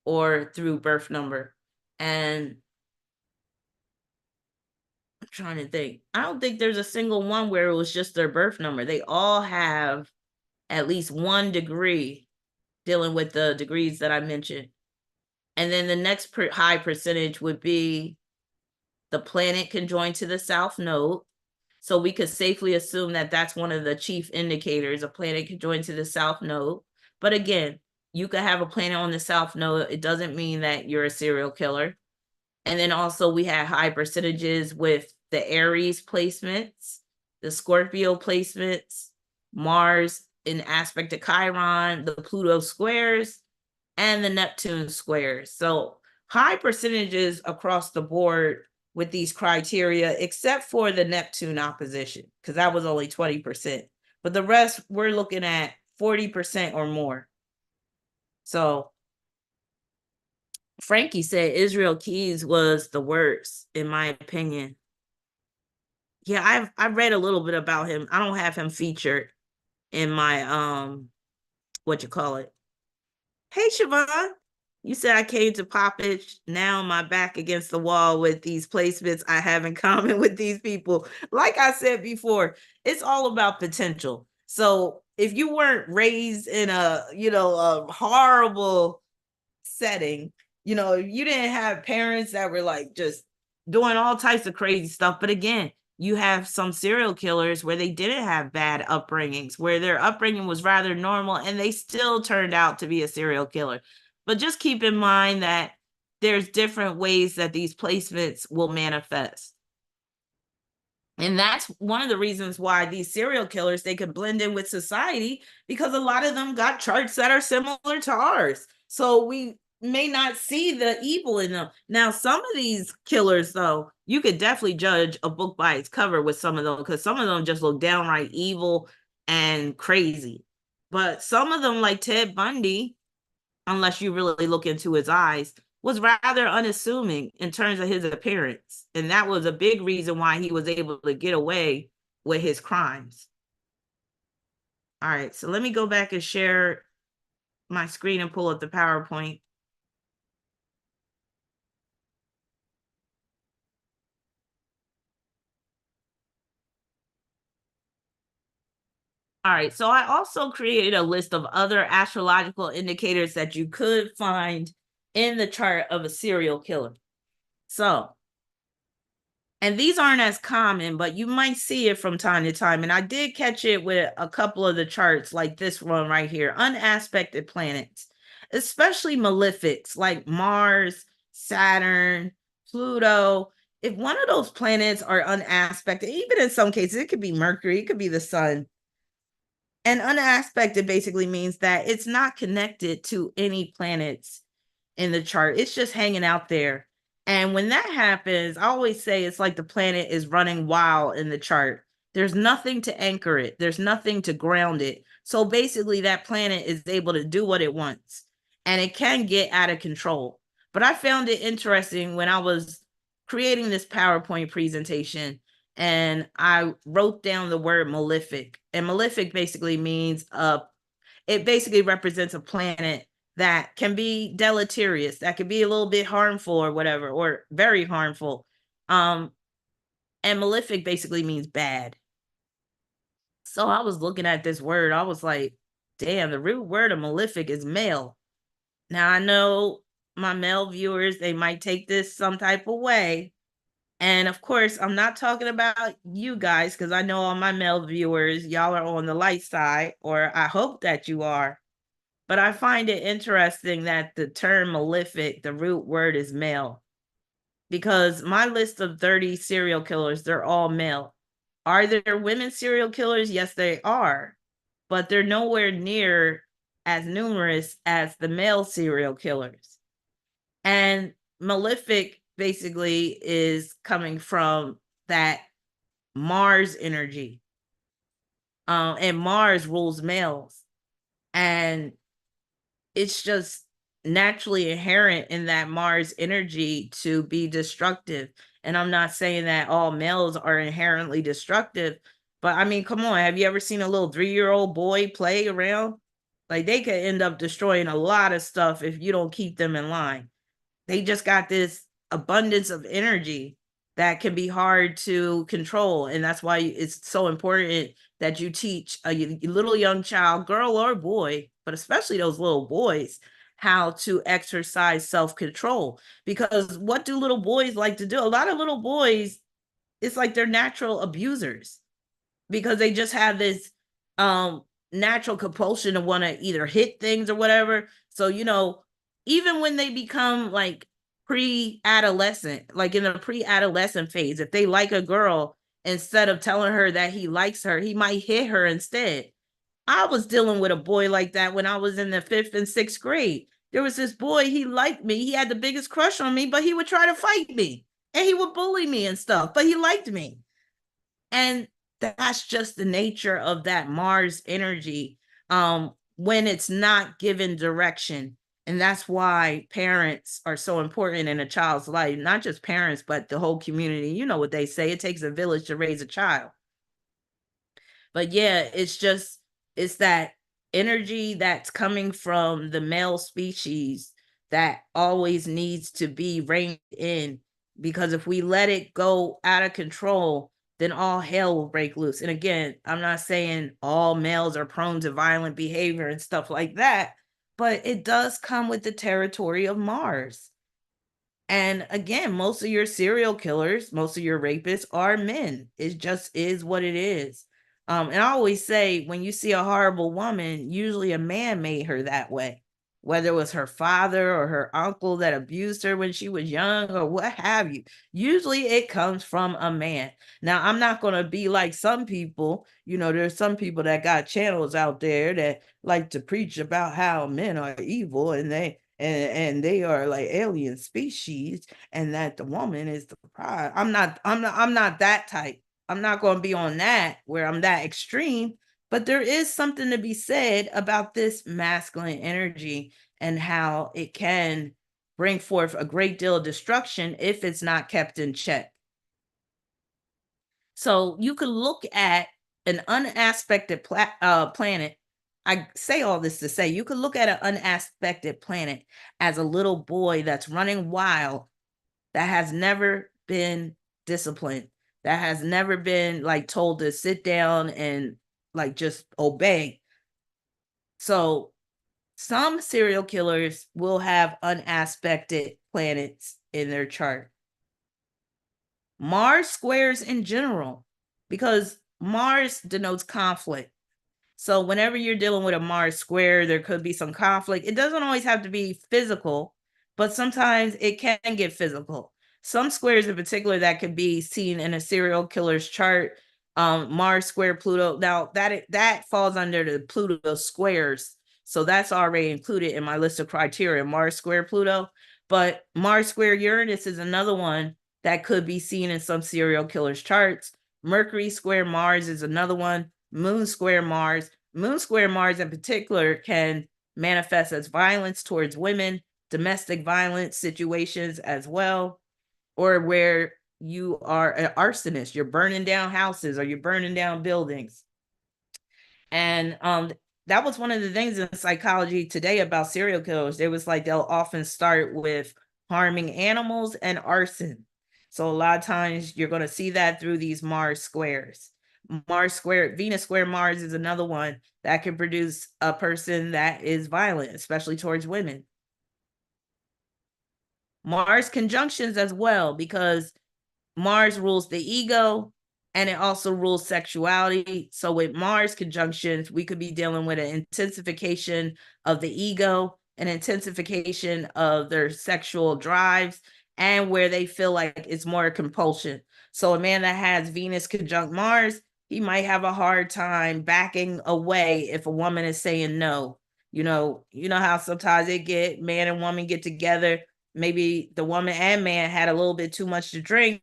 or through birth number. And I'm trying to think. I don't think there's a single one where it was just their birth number. They all have at least 1 degree dealing with the degrees that I mentioned. And then the next high percentage would be the planet conjoined to the South Node. So we could safely assume that that's one of the chief indicators, a planet conjoined to the South Node. But again, you could have a planet on the South Node. It doesn't mean that you're a serial killer. And then also we had high percentages with the Aries placements, the Scorpio placements, Mars in aspect to Chiron, the Pluto squares, and the Neptune squares. So high percentages across the board with these criteria, except for the Neptune opposition, because that was only 20%. But the rest, we're looking at 40% or more. So Frankie said Israel Keys was the worst, in my opinion. Yeah, I've read a little bit about him. I don't have him featured in my what you call it. Hey Siobhan, you said I came to Poppage. Now my back against the wall with these placements I have in common with these people. Like I said before, it's all about potential. So if you weren't raised in a horrible setting, you didn't have parents that were like just doing all types of crazy stuff. But again, you have some serial killers where they didn't have bad upbringings, where their upbringing was rather normal and they still turned out to be a serial killer. But just keep in mind that there's different ways that these placements will manifest. And that's one of the reasons why these serial killers, they can blend in with society, because a lot of them got charts that are similar to ours. So we may not see the evil in them. Now, some of these killers, though, you could definitely judge a book by its cover with some of them, because some of them just look downright evil and crazy. But some of them, like Ted Bundy, unless you really look into his eyes, was rather unassuming in terms of his appearance. And that was a big reason why he was able to get away with his crimes. All right, so let me go back and share my screen and pull up the PowerPoint. All right, so I also created a list of other astrological indicators that you could find in the chart of a serial killer. So, and these aren't as common, but you might see it from time to time. And I did catch it with a couple of the charts, like this one right here, unaspected planets, especially malefics like Mars, Saturn, Pluto. If one of those planets are unaspected, even in some cases, it could be Mercury, it could be the sun. And unaspected basically means that it's not connected to any planets in the chart. It's just hanging out there. And when that happens, I always say it's like the planet is running wild in the chart. There's nothing to anchor it, there's nothing to ground it. So basically, that planet is able to do what it wants, and it can get out of control. But I found it interesting when I was creating this PowerPoint presentation and I wrote down the word malefic. And malefic basically means it basically represents a planet that can be deleterious, that can be a little bit harmful or whatever, or very harmful. And malefic basically means bad. So I was looking at this word, I was like, damn, the root word of malefic is male. Now I know my male viewers, they might take this some type of way. And of course, I'm not talking about you guys, because I know all my male viewers, y'all are on the light side, or I hope that you are. But I find it interesting that the term malefic, the root word is male, because my list of 30 serial killers, they're all male. Are there women serial killers? Yes, they are, but they're nowhere near as numerous as the male serial killers. And malefic basically is coming from that Mars energy. And Mars rules males. And it's just naturally inherent in that Mars energy to be destructive. And I'm not saying that all males are inherently destructive, but I mean, come on, have you ever seen a little 3-year-old boy play around? Like, they could end up destroying a lot of stuff if you don't keep them in line. They just got this abundance of energy that can be hard to control. And that's why it's so important that you teach a little young child, girl or boy, but especially those little boys, how to exercise self-control. Because what do little boys like to do? A lot of little boys, it's like they're natural abusers, because they just have this natural compulsion to want to either hit things or whatever. So, even when they become like pre-adolescent, like in the pre-adolescent phase, if they like a girl, instead of telling her that he likes her, he might hit her instead. I was dealing with a boy like that when I was in the 5th and 6th grade. There was this boy, he liked me, he had the biggest crush on me, but he would try to fight me and he would bully me and stuff, but he liked me. And that's just the nature of that Mars energy, when it's not given direction. And that's why parents are so important in a child's life. Not just parents, but the whole community. You know what they say, it takes a village to raise a child. But yeah, it's that energy that's coming from the male species that always needs to be reined in, because if we let it go out of control, then all hell will break loose. And again, I'm not saying all males are prone to violent behavior and stuff like that, but it does come with the territory of Mars. And again, most of your serial killers, most of your rapists are men. It just is what it is. And I always say, when you see a horrible woman, usually a man made her that way, whether it was her father or her uncle that abused her when she was young or what have you. Usually it comes from a man. Now, I'm not going to be like some people. There's some people that got channels out there that like to preach about how men are evil and they are like alien species, and that the woman is the pride. I'm not that type. I'm not going to be on that where I'm that extreme, but there is something to be said about this masculine energy and how it can bring forth a great deal of destruction if it's not kept in check. So you could look at an unaspected planet. I say all this to say you could look at an unaspected planet as a little boy that's running wild, that has never been disciplined, that has never been like told to sit down and like just obey. So some serial killers will have unaspected planets in their chart. Mars squares in general, because Mars denotes conflict. So whenever you're dealing with a Mars square, there could be some conflict. It doesn't always have to be physical, but sometimes it can get physical. Some squares in particular that could be seen in a serial killer's chart, Mars square Pluto. Now that falls under the Pluto squares. So that's already included in my list of criteria, Mars square Pluto. But Mars square Uranus is another one that could be seen in some serial killers' charts. Mercury square Mars is another one. Moon square Mars. Moon square Mars in particular can manifest as violence towards women, domestic violence situations as well, or where you are an arsonist, you're burning down houses or you're burning down buildings. And that was one of the things in psychology today about serial killers. It was like they'll often start with harming animals and arson. So a lot of times you're going to see that through these Mars squares. Mars square, Venus square Mars is another one that can produce a person that is violent, especially towards women. Mars conjunctions as well, because Mars rules the ego and it also rules sexuality. So with Mars conjunctions, we could be dealing with an intensification of the ego, an intensification of their sexual drives, and where they feel like it's more compulsion. So a man that has Venus conjunct Mars, he might have a hard time backing away if a woman is saying no. You know how sometimes man and woman get together. Maybe the woman and man had a little bit too much to drink.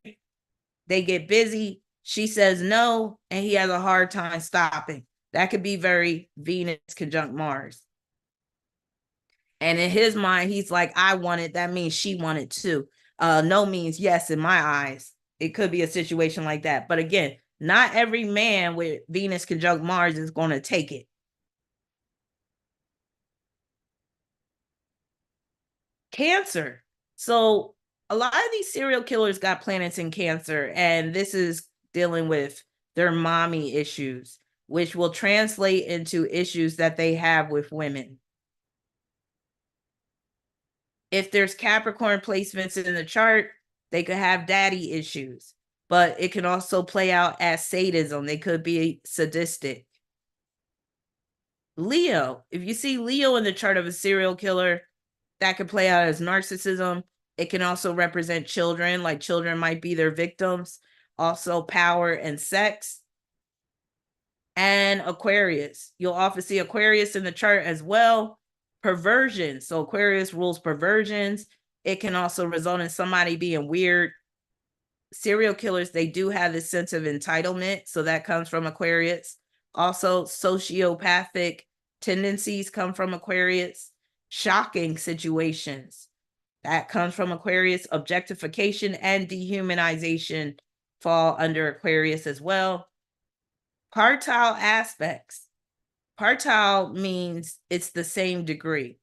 They get busy. She says no, and he has a hard time stopping. That could be very Venus conjunct Mars. And in his mind, he's like, I want it. That means she wanted too. No means yes in my eyes. It could be a situation like that. But again, not every man with Venus conjunct Mars is going to take it. Cancer. So a lot of these serial killers got planets in Cancer, and this is dealing with their mommy issues, which will translate into issues that they have with women. If there's Capricorn placements in the chart, they could have daddy issues, but it can also play out as sadism. They could be sadistic. Leo, if you see Leo in the chart of a serial killer, that could play out as narcissism. It can also represent children, like children might be their victims. Also power and sex. And Aquarius. You'll often see Aquarius in the chart as well. Perversion. So Aquarius rules perversions. It can also result in somebody being weird. Serial killers, they do have this sense of entitlement. So that comes from Aquarius. Also, sociopathic tendencies come from Aquarius. Shocking situations, that comes from Aquarius. Objectification and dehumanization fall under Aquarius as well. Partile aspects. Partile means it's the same degree.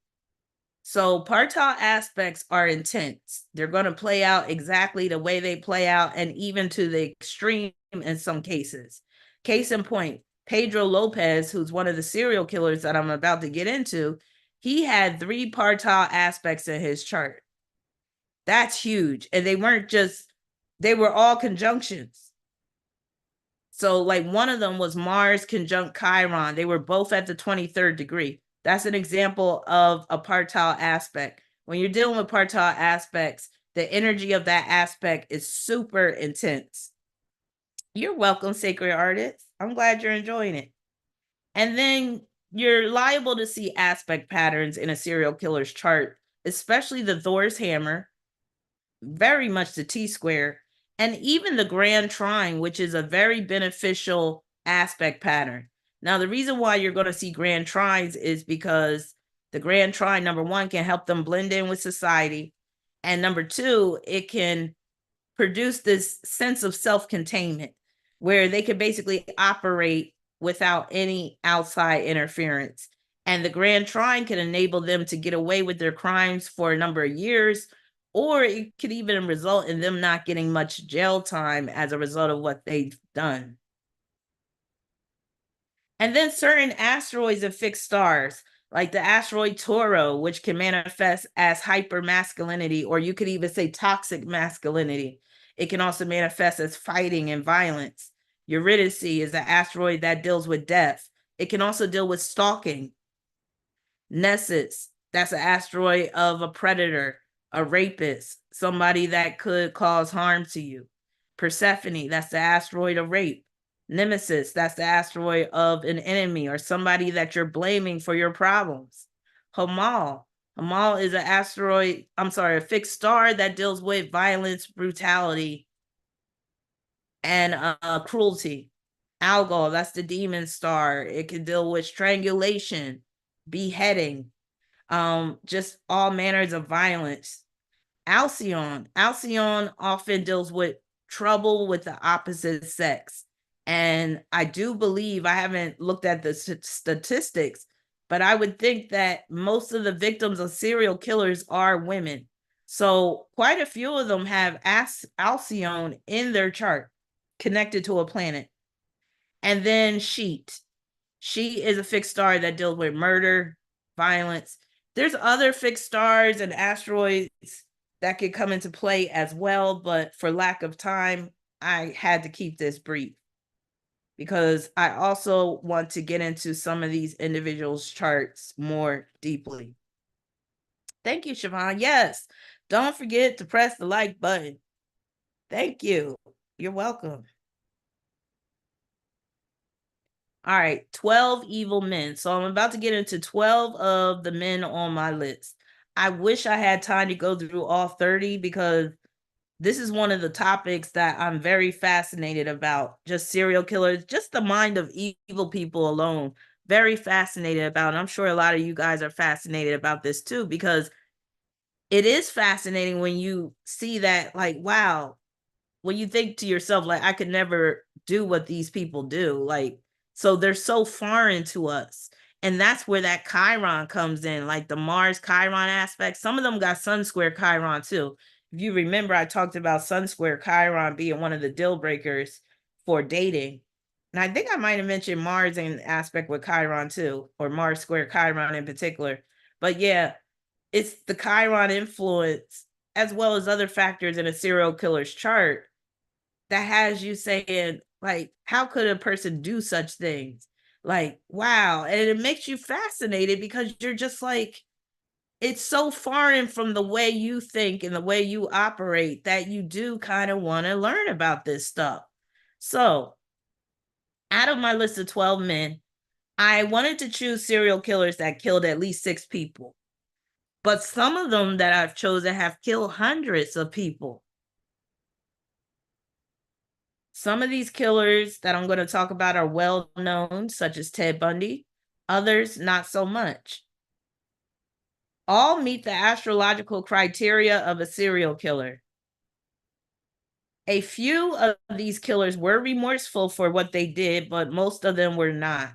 So partile aspects are intense. They're going to play out exactly the way they play out, and even to the extreme in some cases. Case in point, Pedro Lopez, who's one of the serial killers that I'm about to get into, he had 3 partile aspects in his chart. That's huge. And they were all conjunctions. So like one of them was Mars conjunct Chiron. They were both at the 23rd degree. That's an example of a partile aspect. When you're dealing with partile aspects, the energy of that aspect is super intense. You're welcome, Sacred Artist. I'm glad you're enjoying it. And then you're liable to see aspect patterns in a serial killer's chart, especially the Thor's hammer, very much the T-square, and even the grand trine, which is a very beneficial aspect pattern. Now, the reason why you're going to see grand trines is because the grand trine, number one, can help them blend in with society. And number two, it can produce this sense of self-containment where they can basically operate without any outside interference. And the grand trine can enable them to get away with their crimes for a number of years, or it could even result in them not getting much jail time as a result of what they've done. And then certain asteroids and fixed stars, like the asteroid Toro, which can manifest as hyper masculinity, or you could even say toxic masculinity. It can also manifest as fighting and violence. Eurydice is an asteroid that deals with death. It can also deal with stalking. Nessus, that's an asteroid of a predator, a rapist, somebody that could cause harm to you. Persephone, that's the asteroid of rape. Nemesis, that's the asteroid of an enemy or somebody that you're blaming for your problems. Hamal, Hamal is an asteroid, a fixed star that deals with violence, brutality, and cruelty. Algol, that's the demon star. It can deal with strangulation, beheading, just all manners of violence. Alcyon often deals with trouble with the opposite sex. And I do believe, I haven't looked at the statistics, but I would think that most of the victims of serial killers are women. So quite a few of them have Alcyon in their chart connected to a planet. And then Sheet. She is a fixed star that deals with murder, violence. There's other fixed stars and asteroids that could come into play as well, but for lack of time, I had to keep this brief because I also want to get into some of these individuals' charts more deeply. Thank you, Siobhan. Yes, don't forget to press the like button. Thank you. You're welcome. All right, 12 evil men. So I'm about to get into 12 of the men on my list. I wish I had time to go through all 30 because this is one of the topics that I'm very fascinated about. Just serial killers, just the mind of evil people alone. Very fascinated about. And I'm sure a lot of you guys are fascinated about this too, because it is fascinating when you see that, like, wow, when you think to yourself, like, I could never do what these people do. Like, so they're so foreign to us. And that's where that Chiron comes in, like the Mars Chiron aspect. Some of them got Sun Square Chiron too. If you remember, I talked about Sun Square Chiron being one of the deal breakers for dating. And I think I might have mentioned Mars in aspect with Chiron too, or Mars Square Chiron in particular. But yeah, it's the Chiron influence as well as other factors in a serial killer's chart that has you saying, like, how could a person do such things? Like, wow. And it makes you fascinated because you're just like, it's so foreign from the way you think and the way you operate that you do kind of want to learn about this stuff. So, out of my list of 12 men, I wanted to choose serial killers that killed at least 6 people. But some of them that I've chosen have killed hundreds of people. Some of these killers that I'm going to talk about are well known, such as Ted Bundy. Others, not so much. All meet the astrological criteria of a serial killer. A few of these killers were remorseful for what they did, but most of them were not.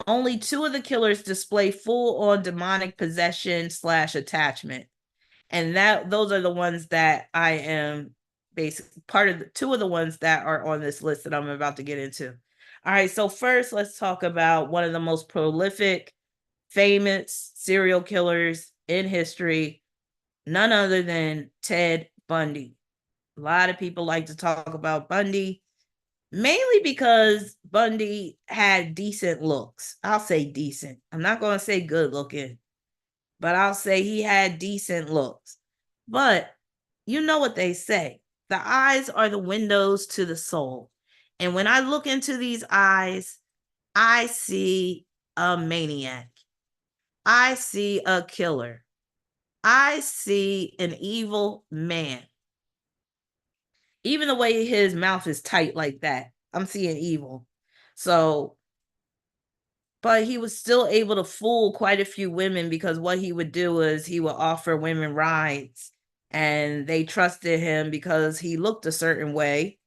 Only 2 of the killers display full-on demonic possession / attachment. And those are the ones that I am basically part of, the 2 of the ones that are on this list that I'm about to get into. All right, so first let's talk about one of the most prolific, famous serial killers in history, none other than Ted Bundy. A lot of people like to talk about Bundy, mainly because Bundy had decent looks. I'll say decent. I'm not going to say good looking, but I'll say he had decent looks. But you know what they say, the eyes are the windows to the soul. And when I look into these eyes, I see a maniac. I see a killer. I see an evil man. Even the way his mouth is tight like that, I'm seeing evil. So, but he was still able to fool quite a few women because what he would do is he would offer women rides and they trusted him because he looked a certain way,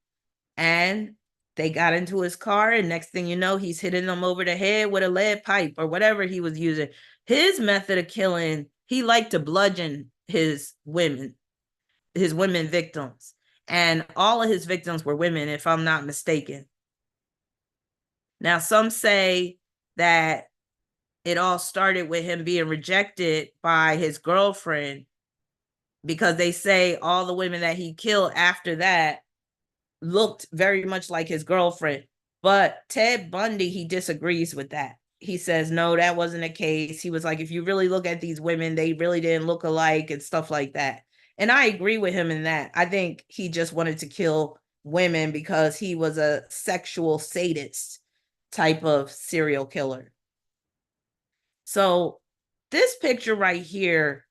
and they got into his car, and next thing you know, he's hitting them over the head with a lead pipe or whatever he was using. His method of killing, he liked to bludgeon his women victims, and all of his victims were women, if I'm not mistaken. Now, some say that it all started with him being rejected by his girlfriend, because they say all the women that he killed after that looked very much like his girlfriend. But Ted Bundy, he disagrees with that. He says, no, that wasn't the case. He was like, if you really look at these women, they really didn't look alike and stuff like that. And I agree with him in that. I think he just wanted to kill women because he was a sexual sadist type of serial killer. So this picture right here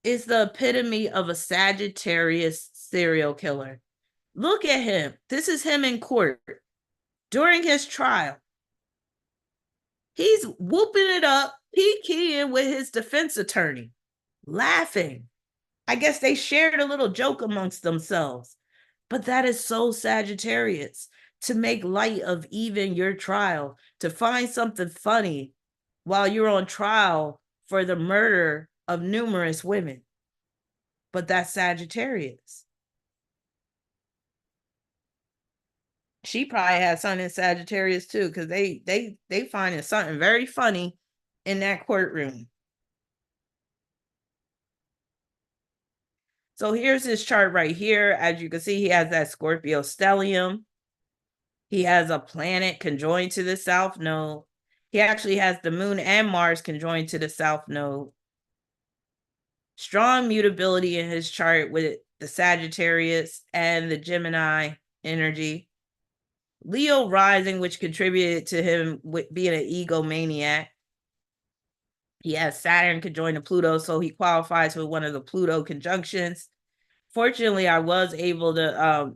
is the epitome of a Sagittarius serial killer. Look at him. This is him in court during his trial. He's whooping it up, peeking with his defense attorney, laughing. I guess they shared a little joke amongst themselves. But that is so Sagittarius, to make light of even your trial, to find something funny while you're on trial for the murder of numerous women. But that's Sagittarius. She probably had something in Sagittarius too, because they finding something very funny in that courtroom. So here's his chart right here. As you can see, he has that Scorpio stellium. He has a planet conjoined to the south node. He actually has the moon and Mars conjoined to the south node. Strong mutability in his chart with the Sagittarius and the Gemini energy. Leo rising, which contributed to him being an egomaniac. He has Saturn conjoined to Pluto, so he qualifies for one of the Pluto conjunctions. Fortunately, I was able to,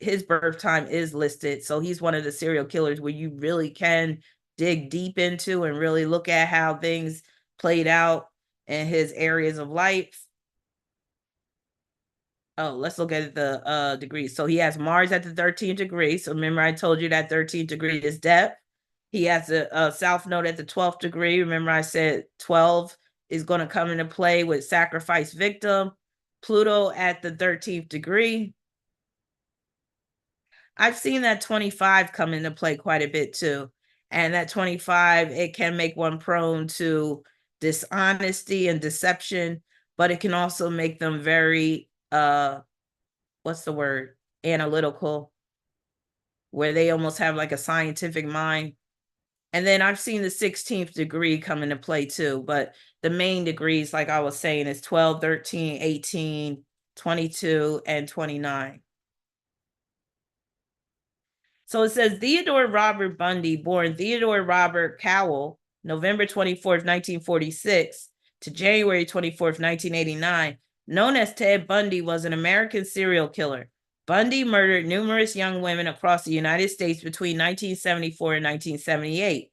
his birth time is listed, so he's one of the serial killers where you really can dig deep into and really look at how things played out in his areas of life. Oh, let's look at the degrees. So he has Mars at the 13th degree. So remember, I told you that 13th degree is depth. He has a south node at the 12th degree. Remember, I said 12 is going to come into play with sacrifice victim. Pluto at the 13th degree. I've seen that 25 come into play quite a bit too. And that 25, it can make one prone to dishonesty and deception, but it can also make them very, what's the word? Analytical, where they almost have like a scientific mind. And then I've seen the 16th degree come into play too, but the main degrees, like I was saying, is 12, 13, 18, 22, and 29. So it says Theodore Robert Bundy, born Theodore Robert Cowell, November 24th, 1946 to January 24th, 1989, known as Ted Bundy, was an American serial killer. Bundy murdered numerous young women across the United States between 1974 and 1978.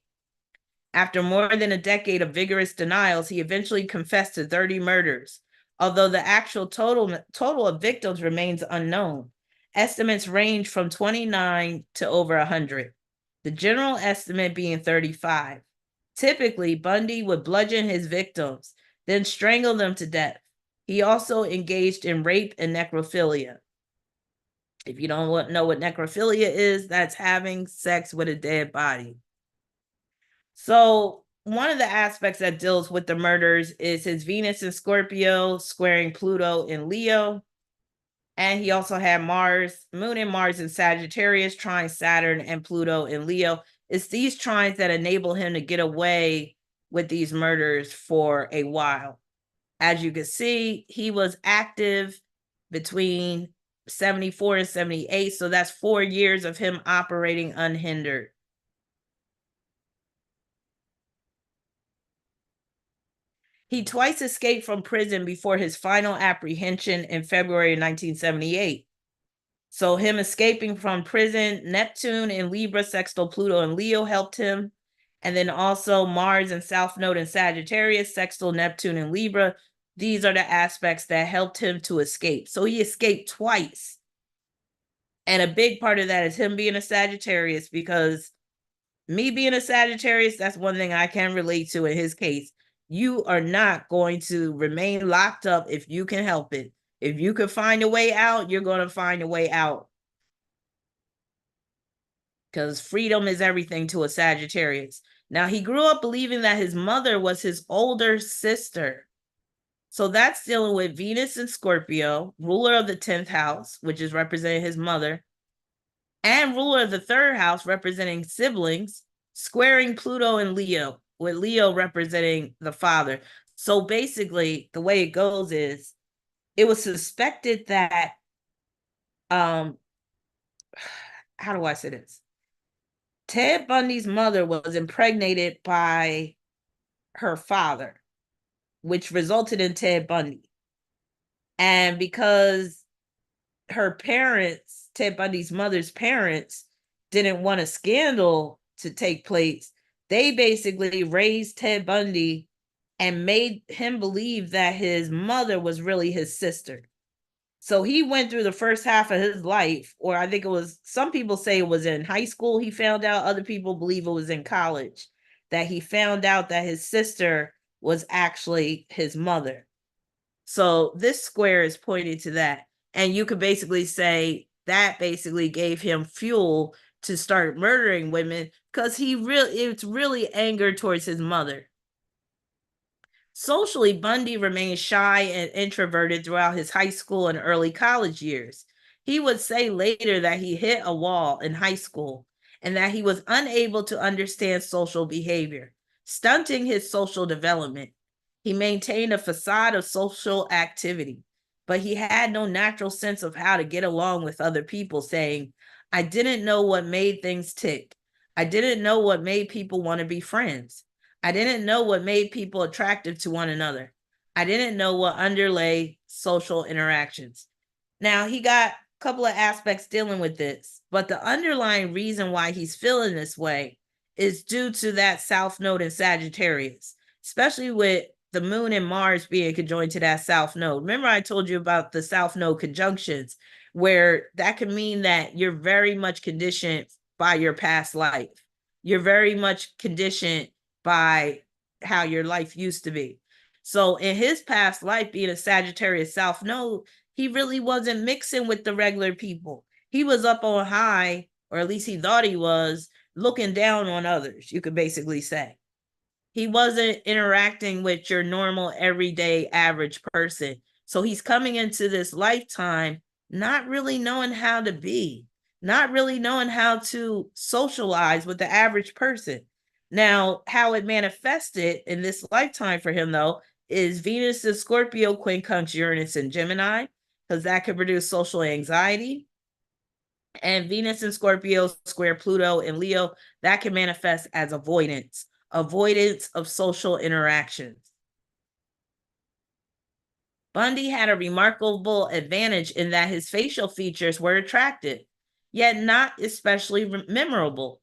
After more than a decade of vigorous denials, he eventually confessed to 30 murders, although the actual total of victims remains unknown. Estimates range from 29 to over 100, the general estimate being 35. Typically, Bundy would bludgeon his victims, then strangle them to death. He also engaged in rape and necrophilia. If you don't know what necrophilia is, that's having sex with a dead body. So one of the aspects that deals with the murders is his Venus in Scorpio squaring Pluto in Leo. And he also had Mars, Moon and Mars in Sagittarius, trine Saturn and Pluto in Leo. It's these trines that enable him to get away with these murders for a while. As you can see, he was active between 74 and 78. So that's 4 years of him operating unhindered. He twice escaped from prison before his final apprehension in February 1978. So him escaping from prison, Neptune in Libra, sextile Pluto and Leo helped him. And then also Mars and South Node in Sagittarius, sextile Neptune and Libra. These are the aspects that helped him to escape. So he escaped twice. And a big part of that is him being a Sagittarius, because me being a Sagittarius, that's one thing I can relate to in his case. You are not going to remain locked up if you can help it. If you can find a way out, you're going to find a way out. because freedom is everything to a Sagittarius. Now, he grew up believing that his mother was his older sister. So that's dealing with Venus and Scorpio, ruler of the 10th house, which is representing his mother, and ruler of the 3rd house, representing siblings, squaring Pluto and Leo, with Leo representing the father. So basically, the way it goes is it was suspected that, how do I say this? Ted Bundy's mother was impregnated by her father, which resulted in Ted Bundy. And because her parents, Ted Bundy's mother's parents, didn't want a scandal to take place, they basically raised Ted Bundy and made him believe that his mother was really his sister. So he went through the first half of his life, or I think it was, some people say it was in high school he found out, other people believe it was in college, that he found out that his sister was actually his mother. So this square is pointing to that. And you could basically say that basically gave him fuel to start murdering women, because it's really anger towards his mother. Socially, Bundy remained shy and introverted throughout his high school and early college years. He would say later that he hit a wall in high school and that he was unable to understand social behavior, stunting his social development. He maintained a facade of social activity, but he had no natural sense of how to get along with other people, saying, "I didn't know what made things tick. I didn't know what made people want to be friends. I didn't know what made people attractive to one another. I didn't know what underlay social interactions." Now, he got a couple of aspects dealing with this, but the underlying reason why he's feeling this way is due to that South Node in Sagittarius, especially with the Moon and Mars being conjoined to that South Node. Remember, I told you about the South Node conjunctions, where that can mean that you're very much conditioned by your past life. You're very much conditioned by how your life used to be. So in his past life, being a Sagittarius South Node, he really wasn't mixing with the regular people. He was up on high, or at least he thought he was, looking down on others, you could basically say. He wasn't interacting with your normal, everyday, average person. So he's coming into this lifetime not really knowing how to be, not really knowing how to socialize with the average person. Now, how it manifested in this lifetime for him, though, is Venus in Scorpio quincunx Uranus in Gemini, because that could produce social anxiety. And Venus in Scorpio square Pluto in Leo, that can manifest as avoidance of social interactions. Bundy had a remarkable advantage in that his facial features were attractive, yet not especially memorable.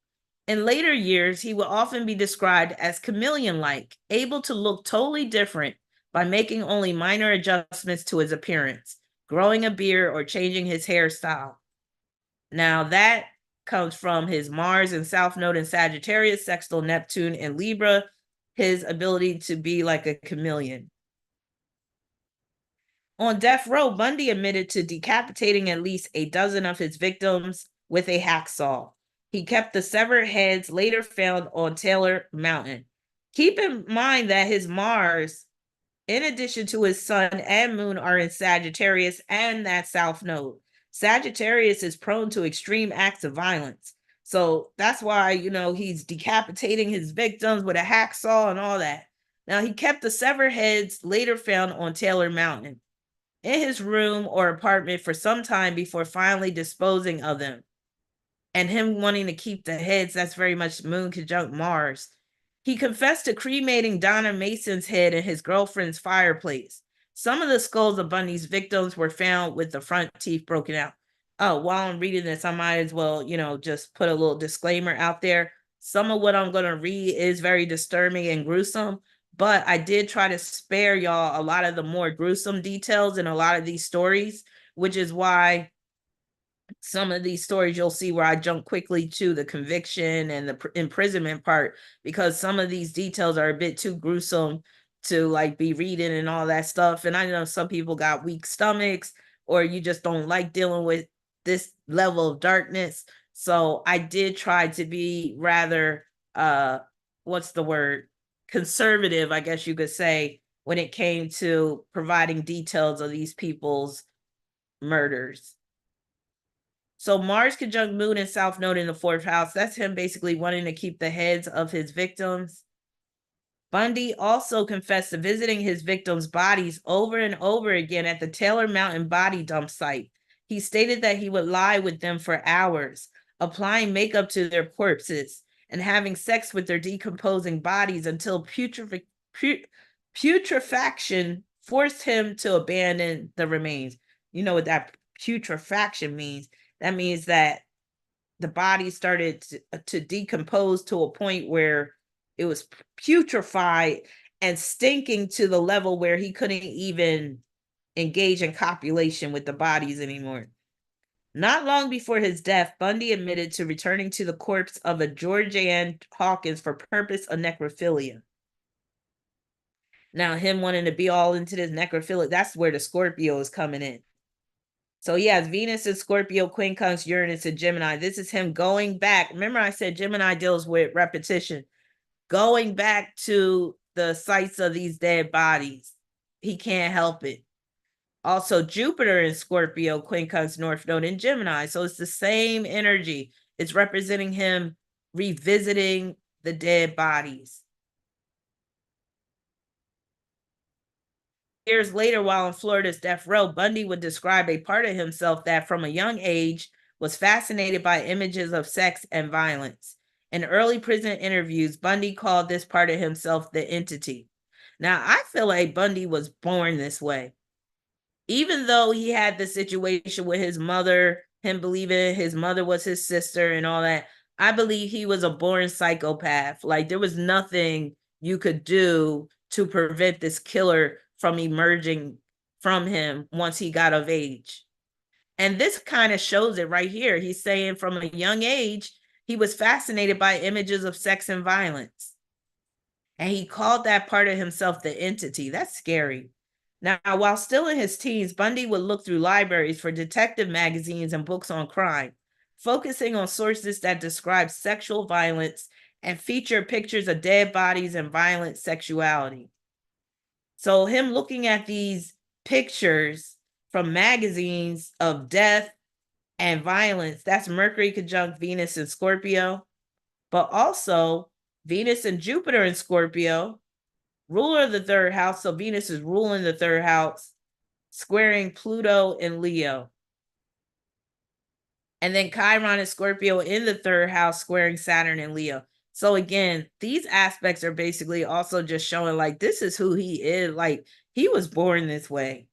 In later years, he would often be described as chameleon-like, able to look totally different by making only minor adjustments to his appearance, growing a beard or changing his hairstyle. Now that comes from his Mars and South Node in Sagittarius, sextile Neptune in Libra, his ability to be like a chameleon. On death row, Bundy admitted to decapitating at least a dozen of his victims with a hacksaw. He kept the severed heads later found on Taylor Mountain. Keep in mind that his Mars, in addition to his Sun and Moon, are in Sagittarius and that South Node. Sagittarius is prone to extreme acts of violence. So that's why, he's decapitating his victims with a hacksaw and all that. Now, he kept the severed heads later found on Taylor Mountain in his room or apartment for some time before finally disposing of them. And him wanting to keep the heads, that's very much Moon conjunct Mars. He confessed to cremating Donna Mason's head in his girlfriend's fireplace. Some of the skulls of Bundy's victims were found with the front teeth broken out. Oh, while I'm reading this, I might as well, just put a little disclaimer out there. Some of what I'm going to read is very disturbing and gruesome, but I did try to spare y'all a lot of the more gruesome details in a lot of these stories, which is why some of these stories you'll see where I jump quickly to the conviction and the imprisonment part, because some of these details are a bit too gruesome to be reading and all that stuff. And I know some people got weak stomachs, or you just don't like dealing with this level of darkness. So I did try to be rather, what's the word? Conservative, I guess you could say, when it came to providing details of these people's murders. So Mars conjunct Moon and South Node in the 4th house. That's him basically wanting to keep the heads of his victims. Bundy also confessed to visiting his victims' bodies over and over again at the Taylor Mountain body dump site. He stated that he would lie with them for hours, applying makeup to their corpses and having sex with their decomposing bodies until putrefaction forced him to abandon the remains. You know what that putrefaction means? That means that the body started to decompose to a point where it was putrefied and stinking to the level where he couldn't even engage in copulation with the bodies anymore. Not long before his death, Bundy admitted to returning to the corpse of a Georgianne Hawkins for purpose of necrophilia. Now, him wanting to be all into this necrophilia, that's where the Scorpio is coming in. So he has Venus in Scorpio, quincunx Uranus in Gemini. This is him going back. Remember I said Gemini deals with repetition. Going back to the sites of these dead bodies. He can't help it. Also, Jupiter in Scorpio, quincunx North Node in Gemini. So it's the same energy. It's representing him revisiting the dead bodies. Years later, while in Florida's death row, Bundy would describe a part of himself that from a young age was fascinated by images of sex and violence. In early prison interviews, Bundy called this part of himself the entity. Now, I feel like Bundy was born this way. Even though he had the situation with his mother, him believing his mother was his sister and all that, I believe he was a born psychopath. Like, there was nothing you could do to prevent this killer from emerging from him once he got of age. And this kind of shows it right here. He's saying from a young age, he was fascinated by images of sex and violence. And he called that part of himself the entity. That's scary. Now, while still in his teens, Bundy would look through libraries for detective magazines and books on crime, focusing on sources that describe sexual violence and feature pictures of dead bodies and violent sexuality. So him looking at these pictures from magazines of death and violence, that's Mercury conjunct Venus in Scorpio, but also Venus and Jupiter in Scorpio, ruler of the 3rd house. So Venus is ruling the 3rd house, squaring Pluto in Leo. And then Chiron and Scorpio in the 3rd house, squaring Saturn in Leo. So again, these aspects are basically also just showing like this is who he is. Like he was born this way,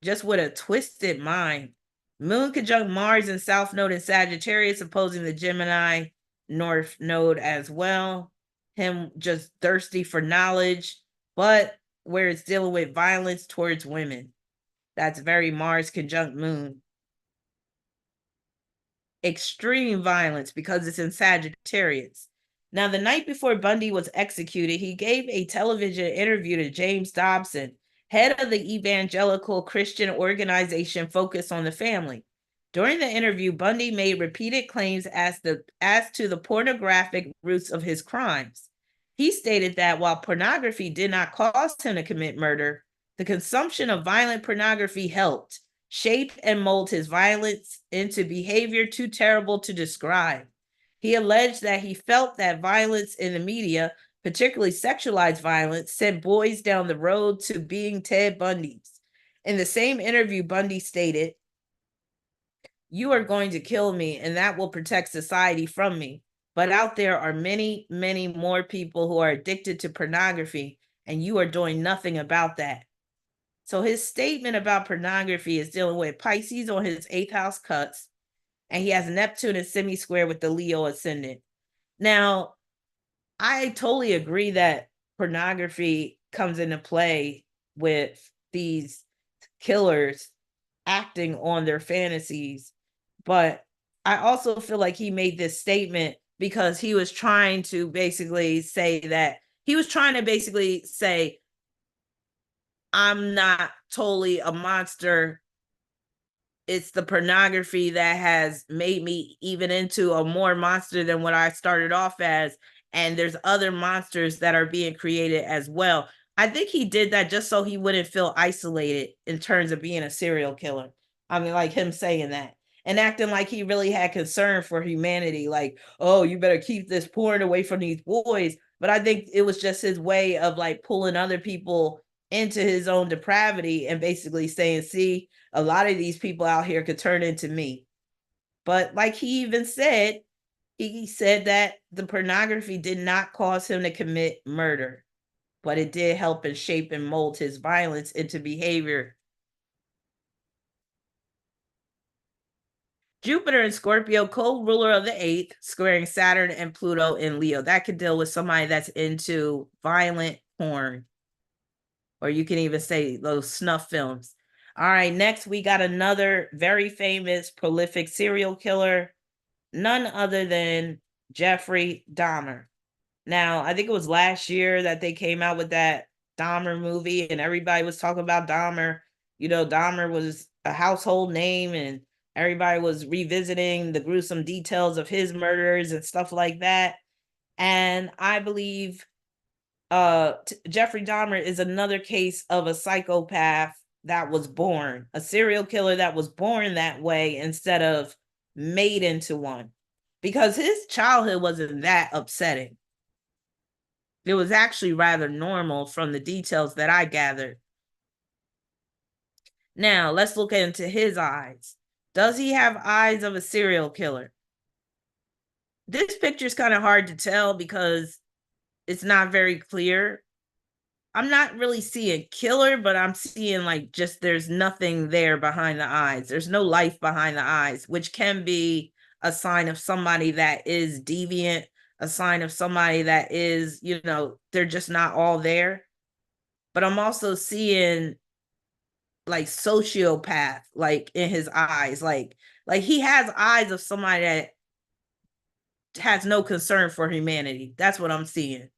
just with a twisted mind. Moon conjunct Mars and South Node in Sagittarius, opposing the Gemini North Node as well. Him just thirsty for knowledge, but where it's dealing with violence towards women. That's very Mars conjunct Moon. Extreme violence because it's in Sagittarius. Now, the night before Bundy was executed, he gave a television interview to James Dobson, head of the evangelical Christian organization focused on the family. During the interview, Bundy made repeated claims as to the pornographic roots of his crimes. He stated that while pornography did not cause him to commit murder, the consumption of violent pornography helped shape and mold his violence into behavior too terrible to describe. He alleged that he felt that violence in the media, particularly sexualized violence, sent boys down the road to being Ted Bundy's. In the same interview, Bundy stated, "You are going to kill me, and that will protect society from me. But out there are many, many more people who are addicted to pornography, and you are doing nothing about that." So his statement about pornography is dealing with Pisces on his 8th house cuts, and he has Neptune and semi-square with the Leo ascendant. Now, I totally agree that pornography comes into play with these killers acting on their fantasies, but I also feel like he made this statement because he was trying to basically say I'm not totally a monster it's the pornography that has made me even into a more monster than what I started off as. And there's other monsters that are being created as well. I think he did that just so he wouldn't feel isolated in terms of being a serial killer. I mean, like him saying that and acting like he really had concern for humanity. Like, oh, you better keep this porn away from these boys. But I think it was just his way of like pulling other people into his own depravity and basically saying, see, a lot of these people out here could turn into me. But like he even said, he said that the pornography did not cause him to commit murder, but it did help and shape and mold his violence into behavior. Jupiter in Scorpio, co-ruler of the eighth, squaring Saturn and Pluto in Leo. That could deal with somebody that's into violent porn, or you can even say those snuff films. All right, next we got another very famous, prolific serial killer, none other than Jeffrey Dahmer. Now, I think it was last year that they came out with that Dahmer movie, and everybody was talking about Dahmer. You know, Dahmer was a household name, and everybody was revisiting the gruesome details of his murders and stuff like that. And I believe Jeffrey Dahmer is another case of a psychopath that was born, a serial killer that was born that way instead of made into one, because his childhood wasn't that upsetting. It was actually rather normal from the details that I gathered. Now, let's look into his eyes. Does he have eyes of a serial killer? This picture is kind of hard to tell because it's not very clear. I'm not really seeing killer, but I'm seeing like just there's nothing there behind the eyes. There's no life behind the eyes, which can be a sign of somebody that is deviant, a sign of somebody that is, you know, they're just not all there. But I'm also seeing like sociopath, like in his eyes, like he has eyes of somebody that has no concern for humanity. That's what I'm seeing.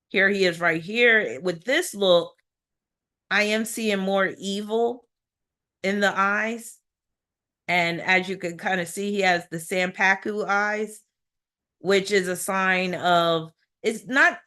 Here he is right here with this look. I am seeing more evil in the eyes. And as you can kind of see, he has the Sampaku eyes, which is a sign of, it's not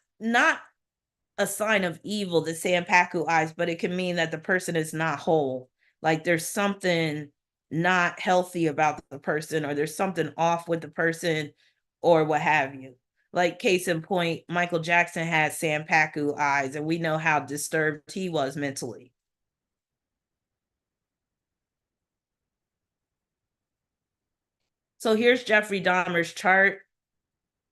a sign of evil, the Sampaku eyes, but it can mean that the person is not whole. Like there's something not healthy about the person, or there's something off with the person, or what have you. Like case in point, Michael Jackson had Sampaku eyes, and we know how disturbed he was mentally. So here's Jeffrey Dahmer's chart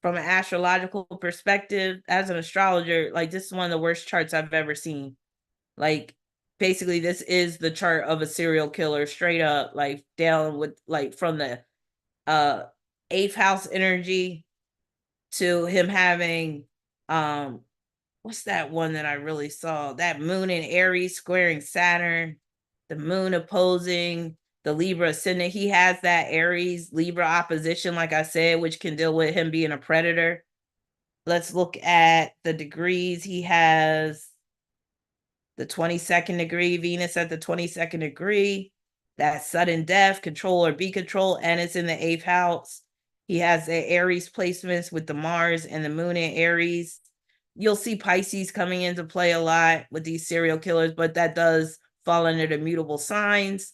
from an astrological perspective. As an astrologer, like this is one of the worst charts I've ever seen. Like basically this is the chart of a serial killer straight up, like down with like from the eighth house energy to him having what's that one that I really saw? That moon in Aries squaring Saturn, the moon opposing the Libra ascendant. He has that Aries Libra opposition, like I said, which can deal with him being a predator. Let's look at the degrees. He has the 22nd degree, Venus at the 22nd degree, that sudden death, control or be control, and it's in the eighth house. He has the Aries placements with the Mars and the moon in Aries. You'll see Pisces coming into play a lot with these serial killers, but that does fall under the mutable signs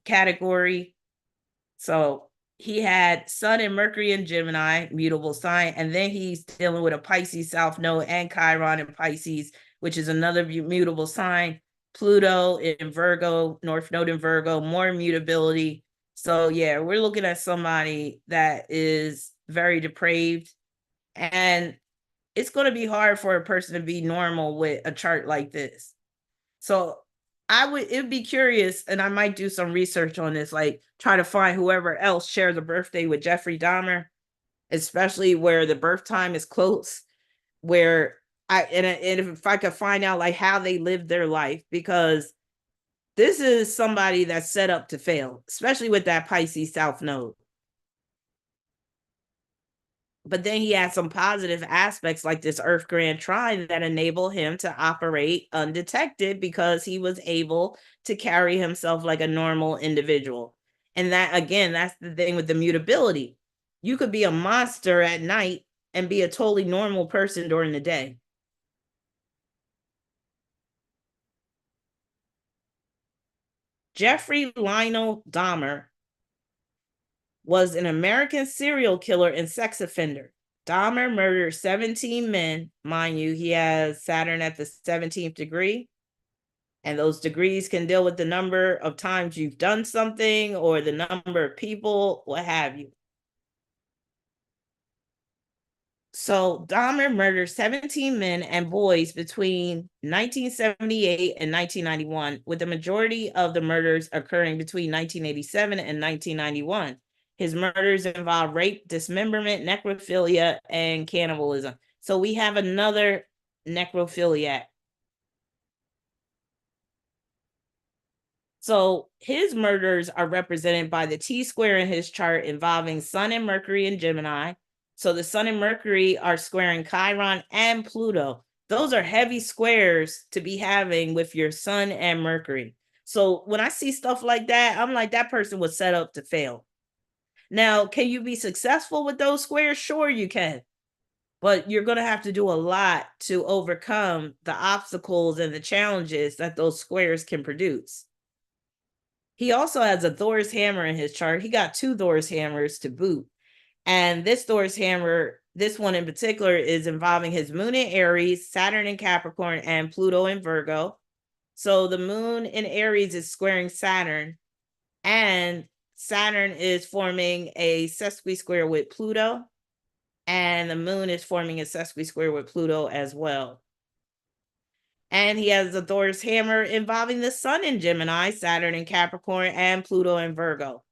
category. So he had Sun and Mercury in Gemini, mutable sign, and then he's dealing with a Pisces South Node and Chiron in Pisces, which is another mutable sign. Pluto in Virgo, North Node in Virgo, more mutability. So yeah, we're looking at somebody that is very depraved, and it's going to be hard for a person to be normal with a chart like this. So it'd be curious, and I might do some research on this, like try to find whoever else shares a birthday with Jeffrey Dahmer, especially where the birth time is close, where and if I could find out like how they lived their life, because this is somebody that's set up to fail, especially with that Pisces South Node. But then he had some positive aspects like this Earth Grand Trine that enable him to operate undetected because he was able to carry himself like a normal individual. And that, again, that's the thing with the mutability. You could be a monster at night and be a totally normal person during the day. Jeffrey Lionel Dahmer was an American serial killer and sex offender. Dahmer murdered 17 men. Mind you, he has Saturn at the 17th degree. And those degrees can deal with the number of times you've done something or the number of people, what have you. So Dahmer murdered 17 men and boys between 1978 and 1991, with the majority of the murders occurring between 1987 and 1991. His murders involve rape, dismemberment, necrophilia, and cannibalism. So we have another necrophiliac. So his murders are represented by the T-square in his chart involving Sun and Mercury in Gemini. So the Sun and Mercury are squaring Chiron and Pluto. Those are heavy squares to be having with your Sun and Mercury. So when I see stuff like that, I'm like, that person was set up to fail. Now, can you be successful with those squares? Sure, you can. But you're going to have to do a lot to overcome the obstacles and the challenges that those squares can produce. He also has a Thor's hammer in his chart. He got 2 Thor's hammers to boot. And this Thor's hammer, this one in particular, is involving his moon in Aries, Saturn in Capricorn, and Pluto in Virgo. So the moon in Aries is squaring Saturn, and Saturn is forming a sesqui-square with Pluto, and the moon is forming a sesqui-square with Pluto as well. And he has the Thor's hammer involving the Sun in Gemini, Saturn in Capricorn, and Pluto in Virgo.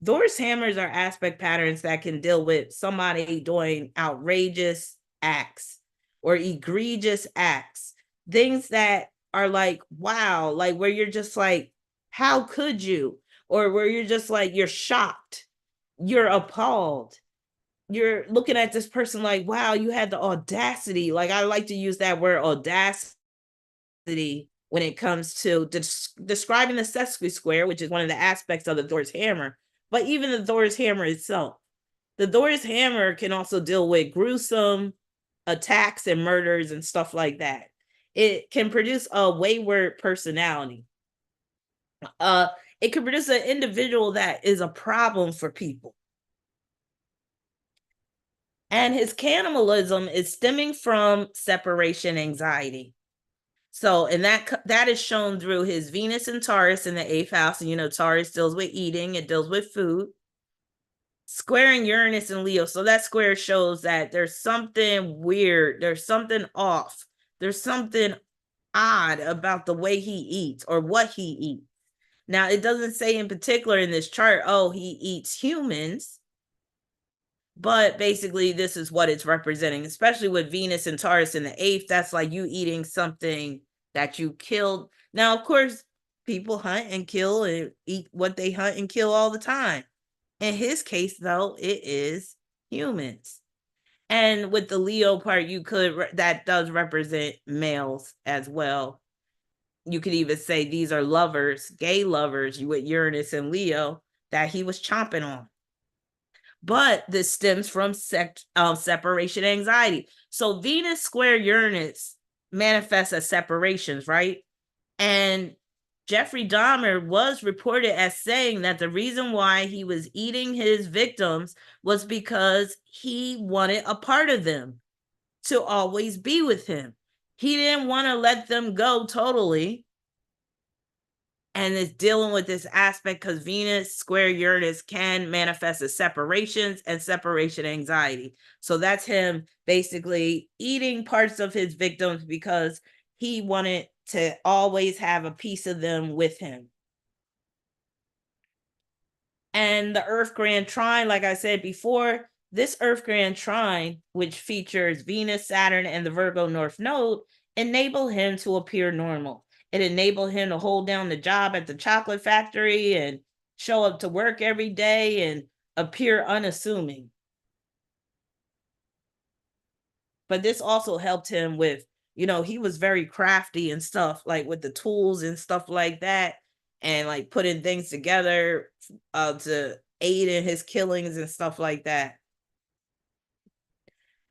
Thor's hammers are aspect patterns that can deal with somebody doing outrageous acts or egregious acts, things that are like, wow, like where you're just like, how could you? Or where you're just like, you're shocked, you're appalled. You're looking at this person like, wow, you had the audacity. Like, I like to use that word audacity when it comes to describing the sesqui-square, which is one of the aspects of the Thor's hammer, but even the Thor's hammer itself. The Thor's hammer can also deal with gruesome attacks and murders and stuff like that. It can produce a wayward personality. It can produce an individual that is a problem for people. And his cannibalism is stemming from separation anxiety. So, and that is shown through his Venus and Taurus in the 8th house. And, you know, Taurus deals with eating, it deals with food. Squaring Uranus and Leo. So that square shows that there's something weird, there's something off, there's something odd about the way he eats or what he eats. Now, it doesn't say in particular in this chart, oh, he eats humans. But basically, this is what it's representing, especially with Venus and Taurus in the 8th. That's like you eating something that you killed. Now, of course, people hunt and kill and eat what they hunt and kill all the time. In his case, though, it is humans. And with the Leo part, that does represent males as well. You could even say these are lovers, gay lovers with Uranus and Leo that he was chomping on. But this stems from separation anxiety. So Venus square Uranus manifests as separations, right? And Jeffrey Dahmer was reported as saying that the reason why he was eating his victims was because he wanted a part of them to always be with him. He didn't want to let them go totally. And it's dealing with this aspect because Venus square Uranus can manifest as separations and separation anxiety. So that's him basically eating parts of his victims because he wanted to always have a piece of them with him. And the Earth Grand Trine, like I said before, this Earth Grand Trine, which features Venus, Saturn, and the Virgo North Node, enable him to appear normal. It enabled him to hold down the job at the chocolate factory and show up to work every day and appear unassuming. But this also helped him with, he was very crafty and stuff, like with the tools and stuff like that, and like putting things together to aid in his killings and stuff like that.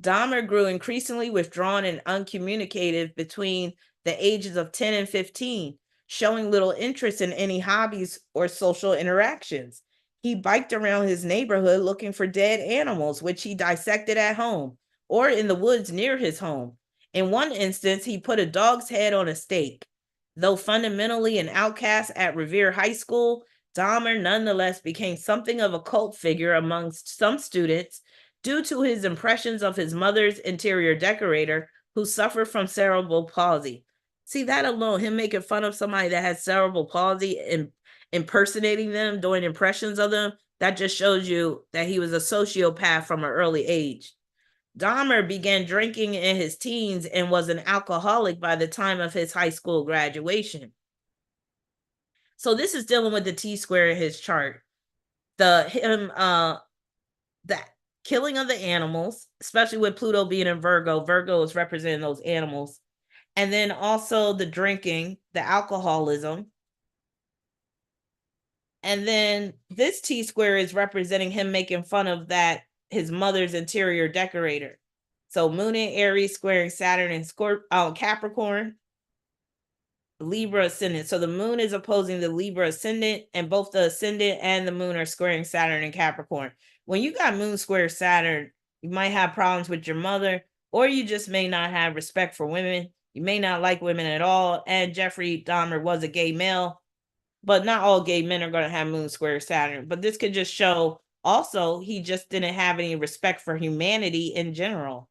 Dahmer grew increasingly withdrawn and uncommunicative between the ages of 10 and 15, showing little interest in any hobbies or social interactions. He biked around his neighborhood looking for dead animals, which he dissected at home or in the woods near his home. In one instance, he put a dog's head on a stake. Though fundamentally an outcast at Revere High School, Dahmer nonetheless became something of a cult figure amongst some students due to his impressions of his mother's interior decorator who suffered from cerebral palsy. See, that alone, him making fun of somebody that has cerebral palsy and impersonating them, doing impressions of them, that just shows you that he was a sociopath from an early age. Dahmer began drinking in his teens and was an alcoholic by the time of his high school graduation. So this is dealing with the T-square in his chart. The killing of the animals, especially with Pluto being in Virgo. Virgo is representing those animals. And then also the drinking, the alcoholism. And then this T-square is representing him making fun of that, his mother's interior decorator. So Moon in Aries squaring Saturn and Capricorn, Libra ascendant. So the moon is opposing the Libra ascendant, and both the ascendant and the moon are squaring Saturn and Capricorn. When you got moon square Saturn, you might have problems with your mother, or you just may not have respect for women. You may not like women at all. And Jeffrey Dahmer was a gay male, but not all gay men are going to have moon square Saturn. But this could just show also he just didn't have any respect for humanity in general.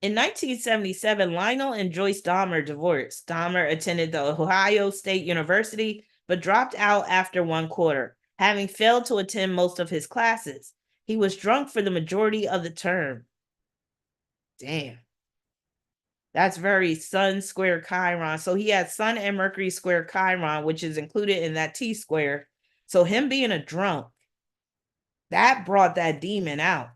In 1977, Lionel and Joyce Dahmer divorced. Dahmer attended the Ohio State University, but dropped out after one quarter, having failed to attend most of his classes. He was drunk for the majority of the term. Damn. That's very Sun square Chiron. So he had Sun and Mercury square Chiron, which is included in that T-square. So him being a drunk, that brought that demon out.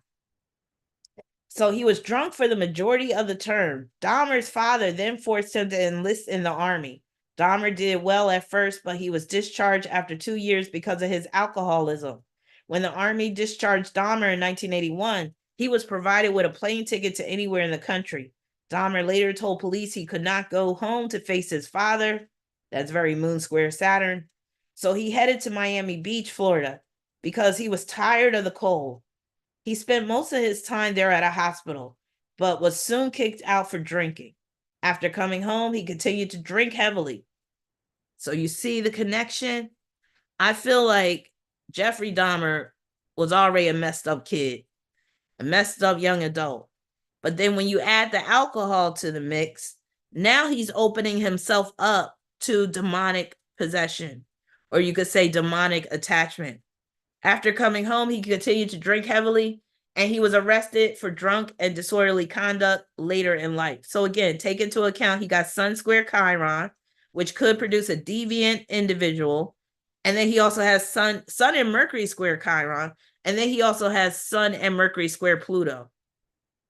So he was drunk for the majority of the term. Dahmer's father then forced him to enlist in the army. Dahmer did well at first, but he was discharged after 2 years because of his alcoholism. When the army discharged Dahmer in 1981, he was provided with a plane ticket to anywhere in the country. Dahmer later told police he could not go home to face his father. That's very moon square Saturn. So he headed to Miami Beach, Florida, because he was tired of the cold. He spent most of his time there at a hospital, but was soon kicked out for drinking. After coming home, he continued to drink heavily. So you see the connection? I feel like Jeffrey Dahmer was already a messed up kid, a messed up young adult. But then when you add the alcohol to the mix, now he's opening himself up to demonic possession, or you could say demonic attachment. After coming home, he continued to drink heavily, and he was arrested for drunk and disorderly conduct later in life. So again, take into account he got Sun square Chiron, which could produce a deviant individual. And then he also has Sun and Mercury square Chiron. And then he also has Sun and Mercury square Pluto.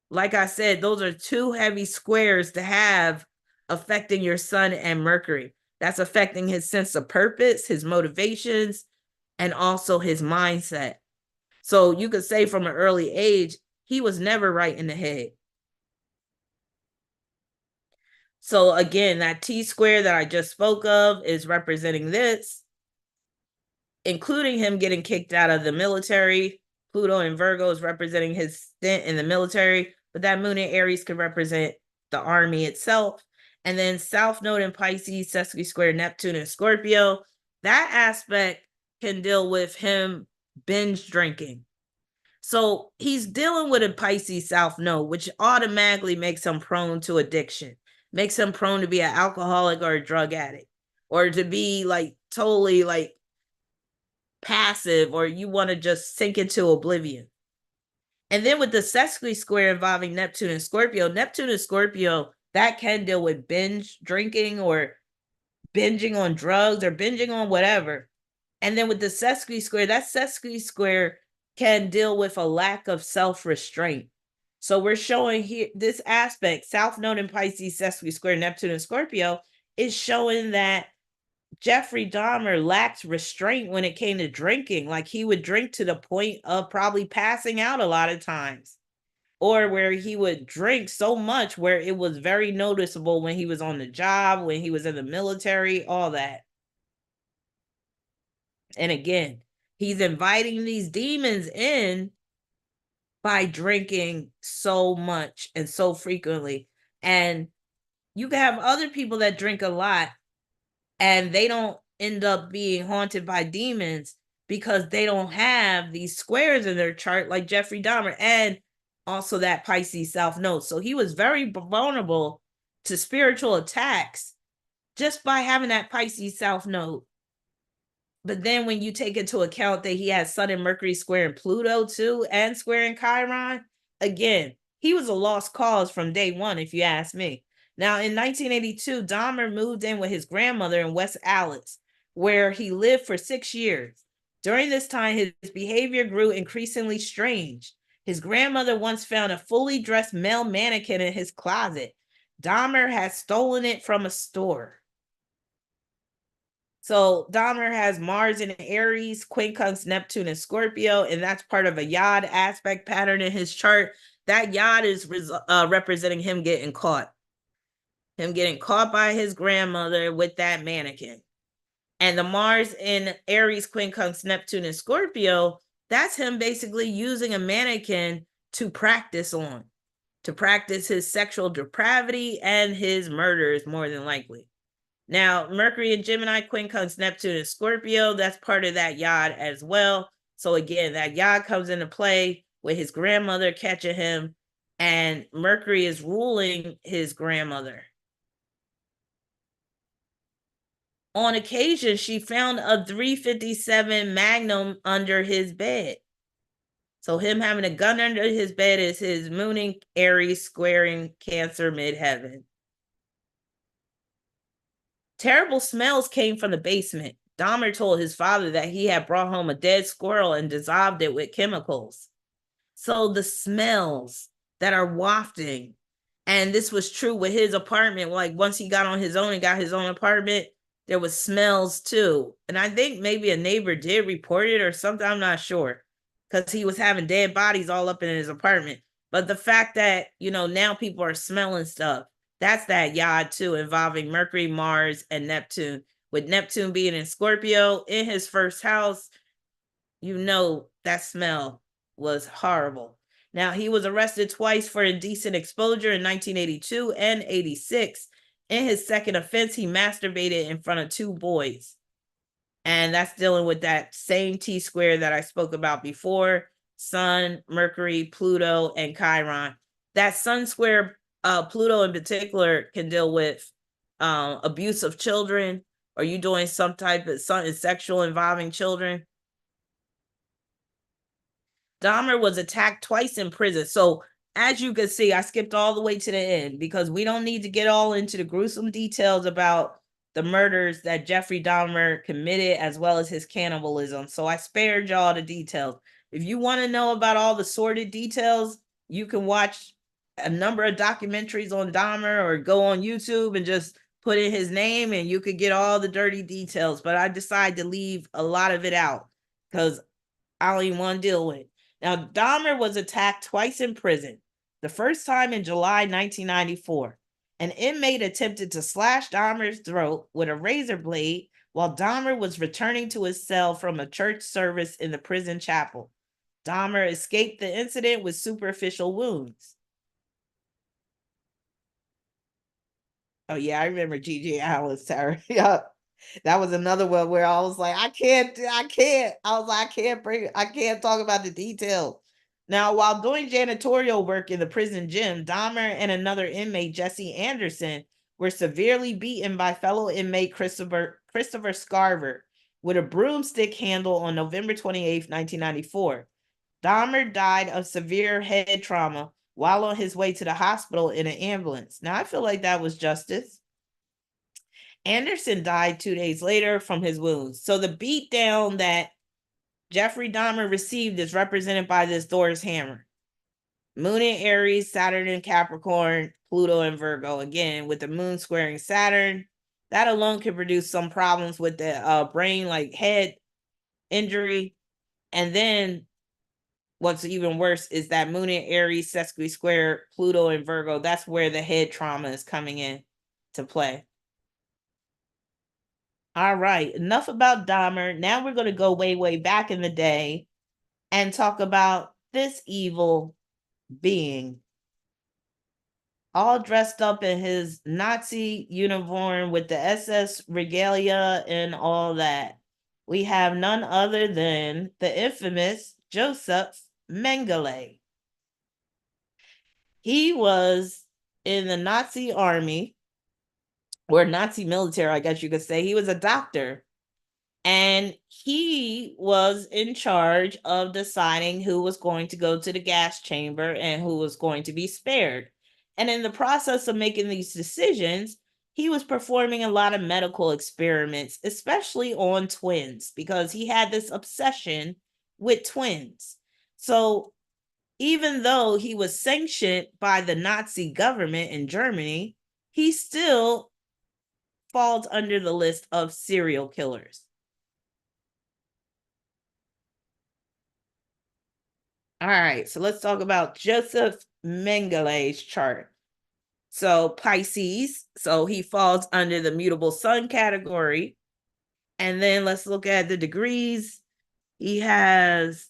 Like I said, those are two heavy squares to have affecting your Sun and Mercury. That's affecting his sense of purpose, his motivations, and also his mindset. So you could say from an early age, he was never right in the head. So again, that T-square that I just spoke of is representing this, including him getting kicked out of the military. Pluto in Virgo is representing his stint in the military, but that moon in Aries could represent the army itself. And then South Node in Pisces, sesqui square Neptune and Scorpio. That aspect can deal with him binge drinking. So he's dealing with a Pisces South Node, which automatically makes him prone to addiction, makes him prone to be an alcoholic or a drug addict, or to be like totally like passive, or you want to just sink into oblivion. And then with the sesqui square involving Neptune and Scorpio, that can deal with binge drinking or binging on drugs or binging on whatever. And then with the sesqui square, that sesqui square can deal with a lack of self-restraint. So we're showing here this aspect, South Node in Pisces, sesqui square Neptune and Scorpio, is showing that Jeffrey Dahmer lacked restraint when it came to drinking. Like, he would drink to the point of probably passing out a lot of times, or where he would drink so much where it was very noticeable when he was on the job, when he was in the military, all that. And again, he's inviting these demons in by drinking so much and so frequently. And you can have other people that drink a lot and they don't end up being haunted by demons because they don't have these squares in their chart like Jeffrey Dahmer, and also that Pisces South Node. So he was very vulnerable to spiritual attacks just by having that Pisces South Node. But then when you take into account that he has Sun and Mercury square in Pluto too, and square in Chiron, again, he was a lost cause from day one, if you ask me. Now, in 1982, Dahmer moved in with his grandmother in West Allis, where he lived for 6 years. During this time, his behavior grew increasingly strange. His grandmother once found a fully dressed male mannequin in his closet. Dahmer had stolen it from a store. So Dahmer has Mars in Aries, quincunx Neptune and Scorpio, and that's part of a yod aspect pattern in his chart. That yod is representing him getting caught by his grandmother with that mannequin. And the Mars in Aries, quincunx Neptune and Scorpio, that's him basically using a mannequin to practice his sexual depravity and his murders, more than likely. Now, Mercury in Gemini, quincunx Neptune and Scorpio, that's part of that yod as well. So again, that yod comes into play with his grandmother catching him, and Mercury is ruling his grandmother. On occasion, she found a 357 Magnum under his bed. So him having a gun under his bed is his mooning Aries squaring Cancer midheaven. Terrible smells came from the basement. Dahmer told his father that he had brought home a dead squirrel and dissolved it with chemicals. So the smells that are wafting, and this was true with his apartment. Like, once he got on his own and got his own apartment, there was smells too. And I think maybe a neighbor did report it or something. I'm not sure, because he was having dead bodies all up in his apartment. But the fact that, now people are smelling stuff, that's that yod too, involving Mercury, Mars, and Neptune. With Neptune being in Scorpio in his first house, that smell was horrible. Now, he was arrested twice for indecent exposure in 1982 and 86. In his second offense, he masturbated in front of 2 boys. And that's dealing with that same T-square that I spoke about before: Sun, Mercury, Pluto, and Chiron. That Sun square, Pluto in particular, can deal with abuse of children, or you doing some type of something sexual involving children. Dahmer was attacked twice in prison. So as you can see, I skipped all the way to the end because we don't need to get all into the gruesome details about the murders that Jeffrey Dahmer committed, as well as his cannibalism. So I spared y'all the details. If you want to know about all the sordid details, you can watch a number of documentaries on Dahmer, or go on YouTube and just put in his name and you could get all the dirty details. But I decided to leave a lot of it out because I don't even want to deal with it. Now, Dahmer was attacked twice in prison. The first time in July 1994. An inmate attempted to slash Dahmer's throat with a razor blade while Dahmer was returning to his cell from a church service in the prison chapel. Dahmer escaped the incident with superficial wounds. Oh yeah, I remember G.G. Allen, Sarah. Yeah. That was another one where I was like, I can't. I was like, I can't talk about the details. Now, while doing janitorial work in the prison gym, Dahmer and another inmate, Jesse Anderson, were severely beaten by fellow inmate Christopher Scarver with a broomstick handle on November 28, 1994. Dahmer died of severe head trauma while on his way to the hospital in an ambulance. Now, I feel like that was justice. Anderson died 2 days later from his wounds. So the beatdown that Jeffrey Dahmer received is represented by this Thor's hammer. Moon in Aries, Saturn in Capricorn, Pluto in Virgo. Again, with the moon squaring Saturn, that alone can produce some problems with the brain, like head injury. And then what's even worse is that moon in Aries, square Pluto in Virgo. That's where the head trauma is coming in to play. All right, enough about Dahmer. Now we're going to go way, way back in the day and talk about this evil being, all dressed up in his Nazi uniform with the SS regalia and all that. We have none other than the infamous Joseph Mengele. He was in the Nazi army, or Nazi military, I guess you could say. He was a doctor. And he was in charge of deciding who was going to go to the gas chamber and who was going to be spared. And in the process of making these decisions, he was performing a lot of medical experiments, especially on twins, because he had this obsession with twins. So even though he was sanctioned by the Nazi government in Germany, he still falls under the list of serial killers. All right, so let's talk about Joseph Mengele's chart. So Pisces, so he falls under the mutable sun category. And then let's look at the degrees. He has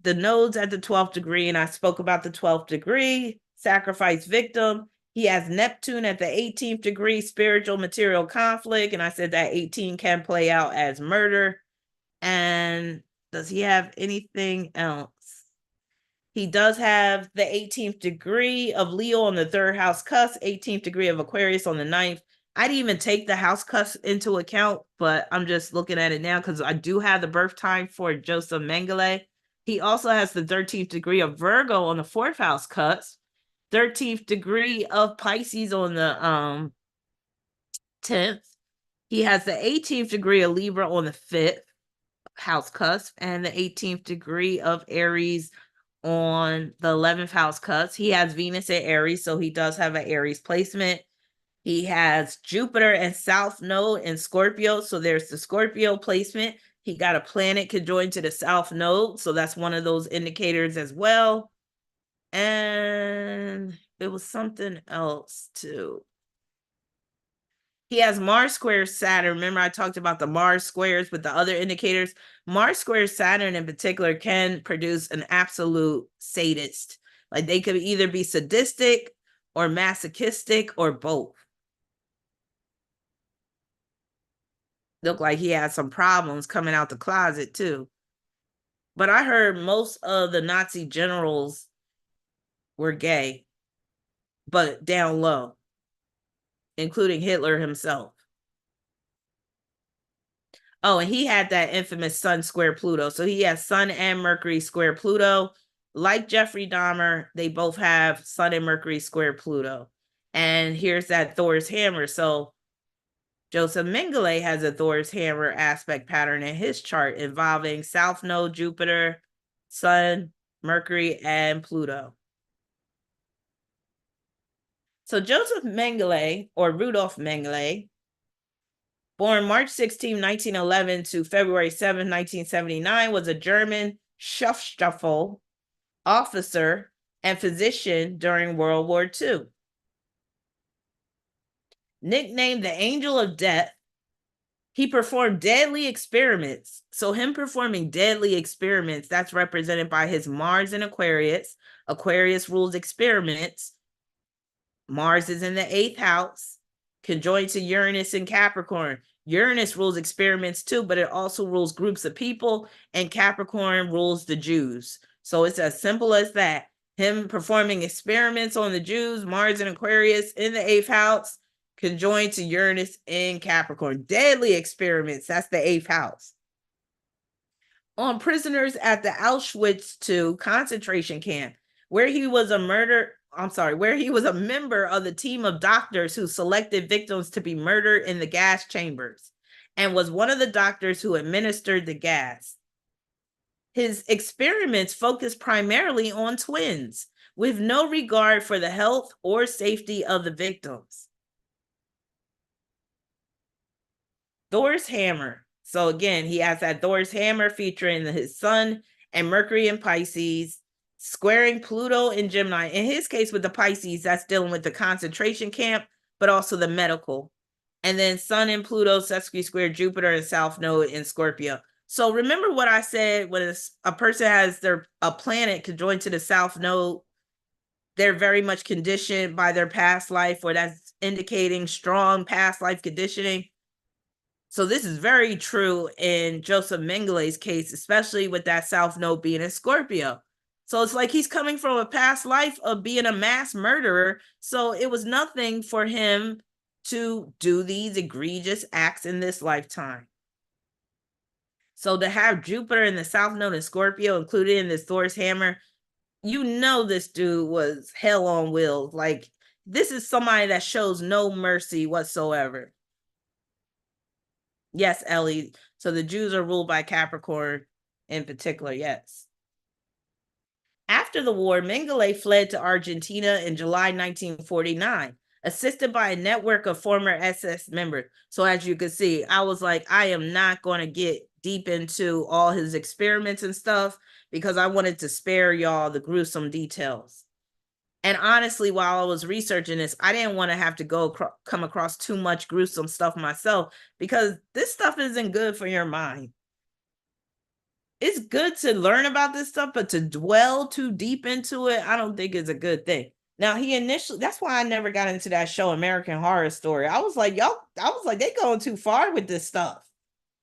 the nodes at the 12th degree, and I spoke about the 12th degree, sacrifice victim. He has Neptune at the 18th degree, spiritual material conflict, and I said that 18 can play out as murder. And does he have anything else? He does have the 18th degree of Leo on the 3rd house cusp, 18th degree of Aquarius on the 9th. I didn't even take the house cusp into account, but I'm just looking at it now because I do have the birth time for Joseph Mengele. He also has the 13th degree of Virgo on the 4th house cusp, 13th degree of Pisces on the 10th. He has the 18th degree of Libra on the 5th house cusp and the 18th degree of Aries on the 11th house cusp. He has Venus in Aries, so he does have an Aries placement. He has Jupiter and South Node in Scorpio, so there's the Scorpio placement. He got a planet conjoined to the South Node, so that's one of those indicators as well. And it was something else too. He has Mars square Saturn. Remember, I talked about the Mars squares with the other indicators. Mars square Saturn in particular can produce an absolute sadist. Like they could either be sadistic or masochistic or both. Look like he had some problems coming out the closet too. But I heard most of the Nazi generals were gay, but down low, including Hitler himself. Oh, and he had that infamous Sun square Pluto. So he has Sun and Mercury square Pluto. Like Jeffrey Dahmer, they both have Sun and Mercury square Pluto. And here's that Thor's hammer. So Joseph Mengele has a Thor's hammer aspect pattern in his chart involving South Node, Jupiter, Sun, Mercury, and Pluto. So Joseph Mengele, or Rudolf Mengele, born March 16, 1911 to February 7, 1979, was a German Schutzstaffel officer and physician during World War II. Nicknamed the Angel of Death, he performed deadly experiments. So him performing deadly experiments, that's represented by his Mars in Aquarius. Aquarius rules experiments. Mars is in the 8th house, conjoined to Uranus in Capricorn. Uranus rules experiments too, but it also rules groups of people, and Capricorn rules the Jews. So it's as simple as that. Him performing experiments on the Jews, Mars and Aquarius in the 8th house, conjoined to Uranus in Capricorn. Deadly experiments, that's the 8th house. On prisoners at the Auschwitz II concentration camp, where he was a member of the team of doctors who selected victims to be murdered in the gas chambers, and was one of the doctors who administered the gas. His experiments focused primarily on twins, with no regard for the health or safety of the victims. Thor's hammer. So again, he has that Thor's hammer featuring his sun and Mercury in Pisces, squaring Pluto in Gemini. In his case, with the Pisces, that's dealing with the concentration camp, but also the medical. And then Sun and Pluto sesqui-square Jupiter and South Node in Scorpio. So remember what I said, when a person has a planet conjoined to the South Node, they're very much conditioned by their past life, or that's indicating strong past life conditioning. So this is very true in Joseph Mengelé's case, especially with that South Node being in Scorpio. So it's like he's coming from a past life of being a mass murderer. So it was nothing for him to do these egregious acts in this lifetime. So to have Jupiter in the South Node in Scorpio included in this Thor's hammer, you know this dude was hell on wheels. Like, this is somebody that shows no mercy whatsoever. Yes, Ellie. So the Jews are ruled by Capricorn in particular, yes. After the war, Mengele fled to Argentina in July 1949, assisted by a network of former SS members. So as you can see, I was like, I am not going to get deep into all his experiments and stuff because I wanted to spare y'all the gruesome details. And honestly, while I was researching this, I didn't want to have to come across too much gruesome stuff myself, because this stuff isn't good for your mind. It's good to learn about this stuff, but to dwell too deep into it, I don't think is a good thing. Now, that's why I never got into that show, American Horror Story. I was like, they going too far with this stuff.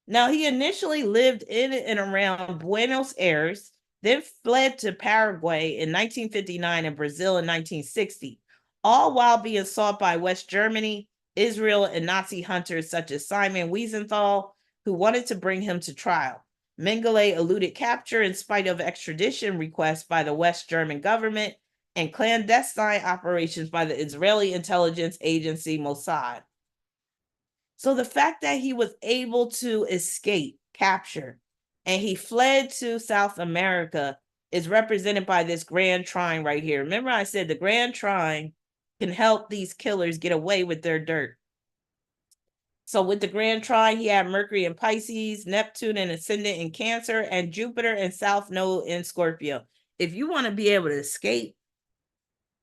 Now, he initially lived in and around Buenos Aires, then fled to Paraguay in 1959 and Brazil in 1960, all while being sought by West Germany, Israel, and Nazi hunters such as Simon Wiesenthal, who wanted to bring him to trial. Mengele eluded capture in spite of extradition requests by the West German government and clandestine operations by the Israeli intelligence agency Mossad. So the fact that he was able to escape capture and he fled to South America is represented by this Grand Trine right here. Remember I said the Grand Trine can help these killers get away with their dirt. So with the Grand Trine, he had Mercury in Pisces, Neptune and Ascendant in Cancer, and Jupiter and South Node in Scorpio. If you want to be able to escape,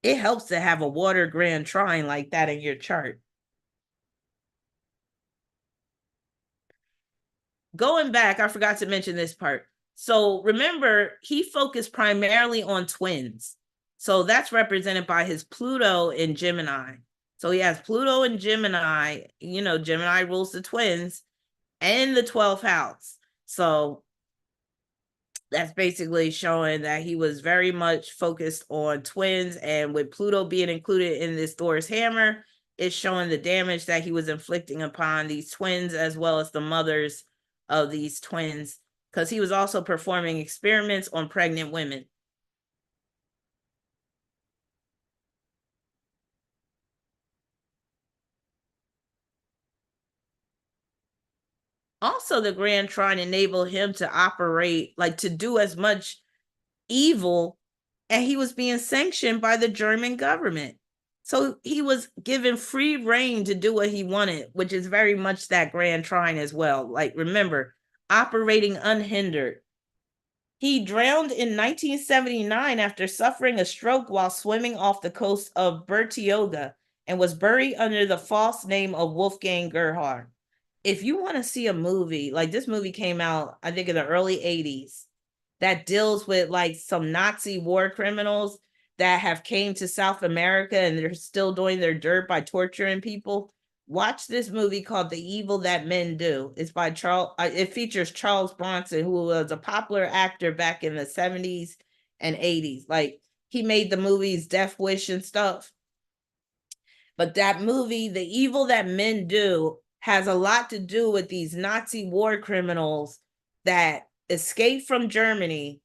it helps to have a water Grand Trine like that in your chart. Going back, I forgot to mention this part. So remember, he focused primarily on twins. So that's represented by his Pluto in Gemini. So he has Pluto in Gemini. You know, Gemini rules the twins and the 12th house. So that's basically showing that he was very much focused on twins. And with Pluto being included in this Thor's hammer, it's showing the damage that he was inflicting upon these twins as well as the mothers of these twins, because he was also performing experiments on pregnant women. Also, the Grand Trine enabled him to operate, like to do as much evil, and he was being sanctioned by the German government. So he was given free reign to do what he wanted, which is very much that Grand Trine as well. Like, remember, operating unhindered. He drowned in 1979 after suffering a stroke while swimming off the coast of Bertioga and was buried under the false name of Wolfgang Gerhard. If you want to see a movie, like this movie came out, I think in the early 80s, that deals with like some Nazi war criminals that have came to South America and they're still doing their dirt by torturing people. Watch this movie called The Evil That Men Do. It's by Charles. It features Charles Bronson, who was a popular actor back in the 70s and 80s. Like, he made the movies Death Wish and stuff. But that movie, The Evil That Men Do, has a lot to do with these Nazi war criminals that escaped from Germany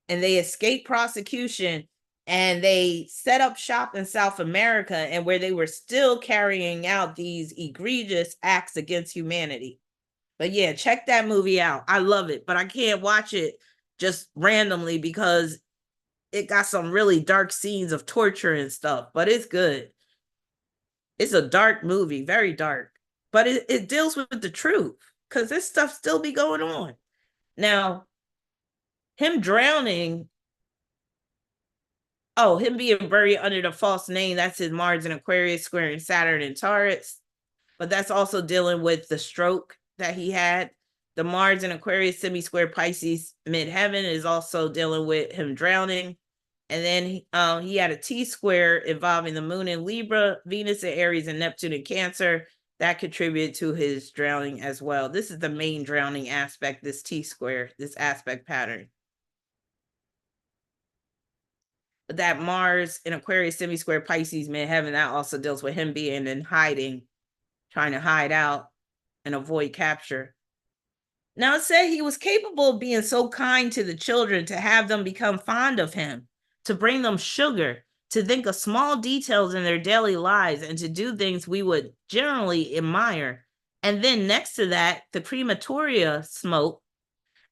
and they escaped prosecution and they set up shop in South America, and where they were still carrying out these egregious acts against humanity. But yeah, check that movie out. I love it, but I can't watch it just randomly because it got some really dark scenes of torture and stuff, but it's good. It's a dark movie, very dark, but it deals with the truth because this stuff still be going on. Now, him drowning, him being buried under the false name, that's his Mars and Aquarius squaring Saturn and Taurus, but that's also dealing with the stroke that he had. The Mars and Aquarius semi-square Pisces midheaven is also dealing with him drowning. And then he had a T-square involving the moon in Libra, Venus in Aries, and Neptune in Cancer. That contributed to his drowning as well. This is the main drowning aspect, this T-square, this aspect pattern. But that Mars in Aquarius semi-square Pisces midheaven, that also deals with him being in hiding, trying to hide out and avoid capture. Now, it said he was capable of being so kind to the children to have them become fond of him, to bring them sugar, to think of small details in their daily lives, and to do things we would generally admire. And then next to that, the crematoria smoke,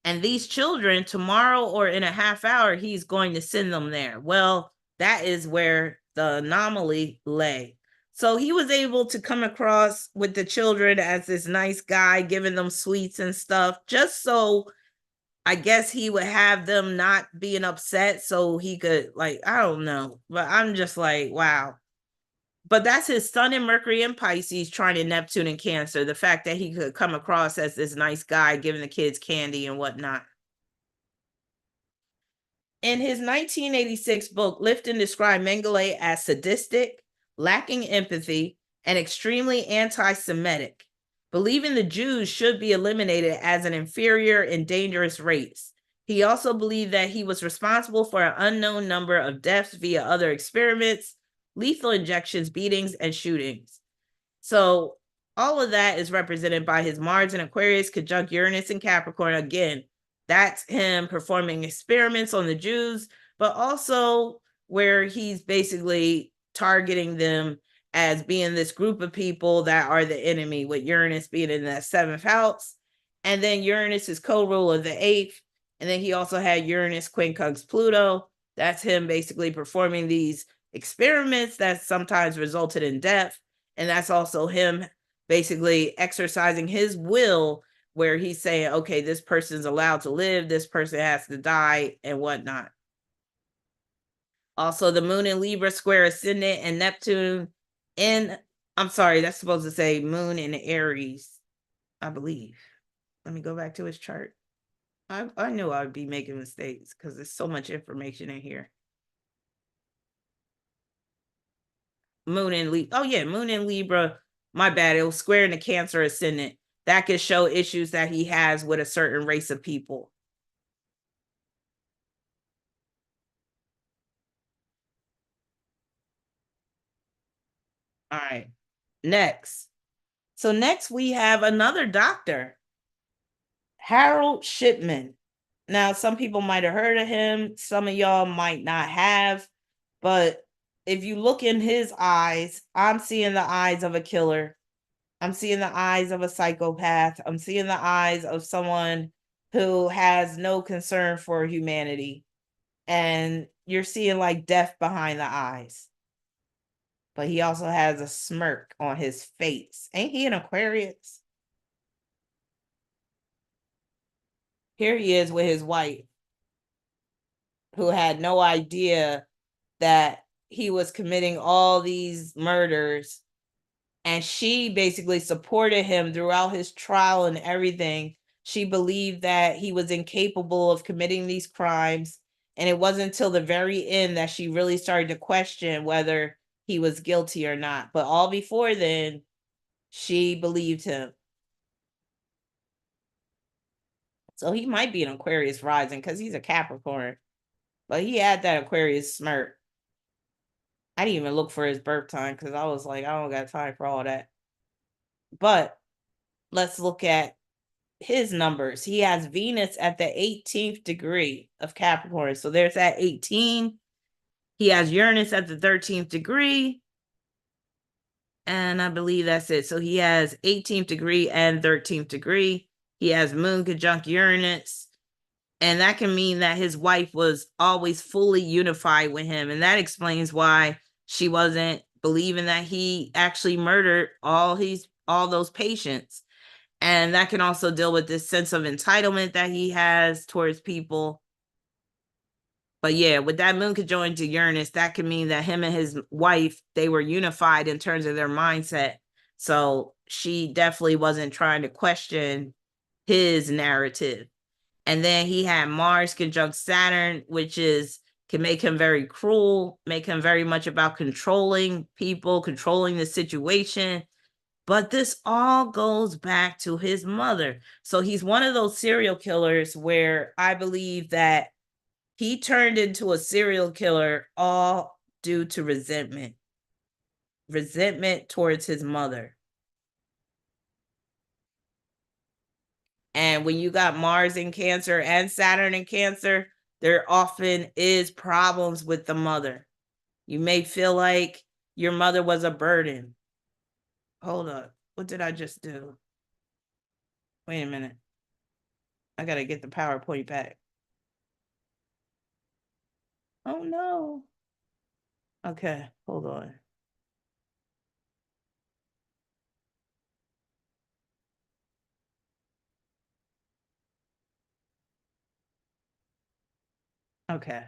and these children, tomorrow or in a half hour, he's going to send them there. Well, that is where the anomaly lay. So he was able to come across with the children as this nice guy, giving them sweets and stuff, just so I guess he would have them not being upset so he could, like, I don't know. But I'm just like, wow. But that's his Sun and Mercury in Pisces trying to Neptune and Cancer. The fact that he could come across as this nice guy giving the kids candy and whatnot. In his 1986 book, Lifton described Mengele as sadistic, lacking empathy, and extremely anti-Semitic, believing the Jews should be eliminated as an inferior and dangerous race. He also believed that he was responsible for an unknown number of deaths via other experiments, lethal injections, beatings, and shootings. So all of that is represented by his Mars in Aquarius conjunct Uranus and Capricorn. Again, that's him performing experiments on the Jews, but also where he's basically targeting them as being this group of people that are the enemy, with Uranus being in that 7th house. And then Uranus is co-rule of the 8th. And then he also had Uranus quincunx Pluto. That's him basically performing these experiments that sometimes resulted in death. And that's also him basically exercising his will, where he's saying, okay, this person's allowed to live, this person has to die, and whatnot. Also, the moon in Libra square ascendant and Neptune I'm sorry, that's supposed to say moon in Aries, I believe. Let me go back to his chart. I knew I would be making mistakes because there's so much information in here. Moon in Libra. Oh, yeah, moon in Libra. My bad. It was square in the Cancer ascendant. That could show issues that he has with a certain race of people. All right. Next. So next we have another doctor, Harold Shipman. Now, some people might have heard of him. Some of y'all might not have. But if you look in his eyes, I'm seeing the eyes of a killer. I'm seeing the eyes of a psychopath. I'm seeing the eyes of someone who has no concern for humanity. And you're seeing like death behind the eyes. But he also has a smirk on his face. Ain't he an Aquarius? Here he is with his wife, who had no idea that he was committing all these murders. And she basically supported him throughout his trial and everything. She believed that he was incapable of committing these crimes. And it wasn't until the very end that she really started to question whether he was guilty or not. But all before then, she believed him. So he might be an Aquarius rising because he's a Capricorn. But he had that Aquarius smirk. I didn't even look for his birth time because I was like, I don't got time for all that. But let's look at his numbers. He has Venus at the 18th degree of Capricorn. So there's that 18. He has Uranus at the 13th degree. And I believe that's it. So he has 18th degree and 13th degree. He has Moon conjunct Uranus. And that can mean that his wife was always fully unified with him. And that explains why she wasn't believing that he actually murdered all those patients. And that can also deal with this sense of entitlement that he has towards people. But yeah, with that moon conjoined to Uranus, that can mean that him and his wife, they were unified in terms of their mindset. So she definitely wasn't trying to question his narrative. And then he had Mars conjunct Saturn, which can make him very cruel, make him very much about controlling people, controlling the situation. But this all goes back to his mother. So he's one of those serial killers where I believe that he turned into a serial killer all due to resentment towards his mother. And when you got Mars in Cancer and Saturn in Cancer, there often is problems with the mother. You may feel like your mother was a burden. Hold up. What did I just do? Wait a minute. I got to get the PowerPoint back. Oh, no. Okay, hold on. Okay.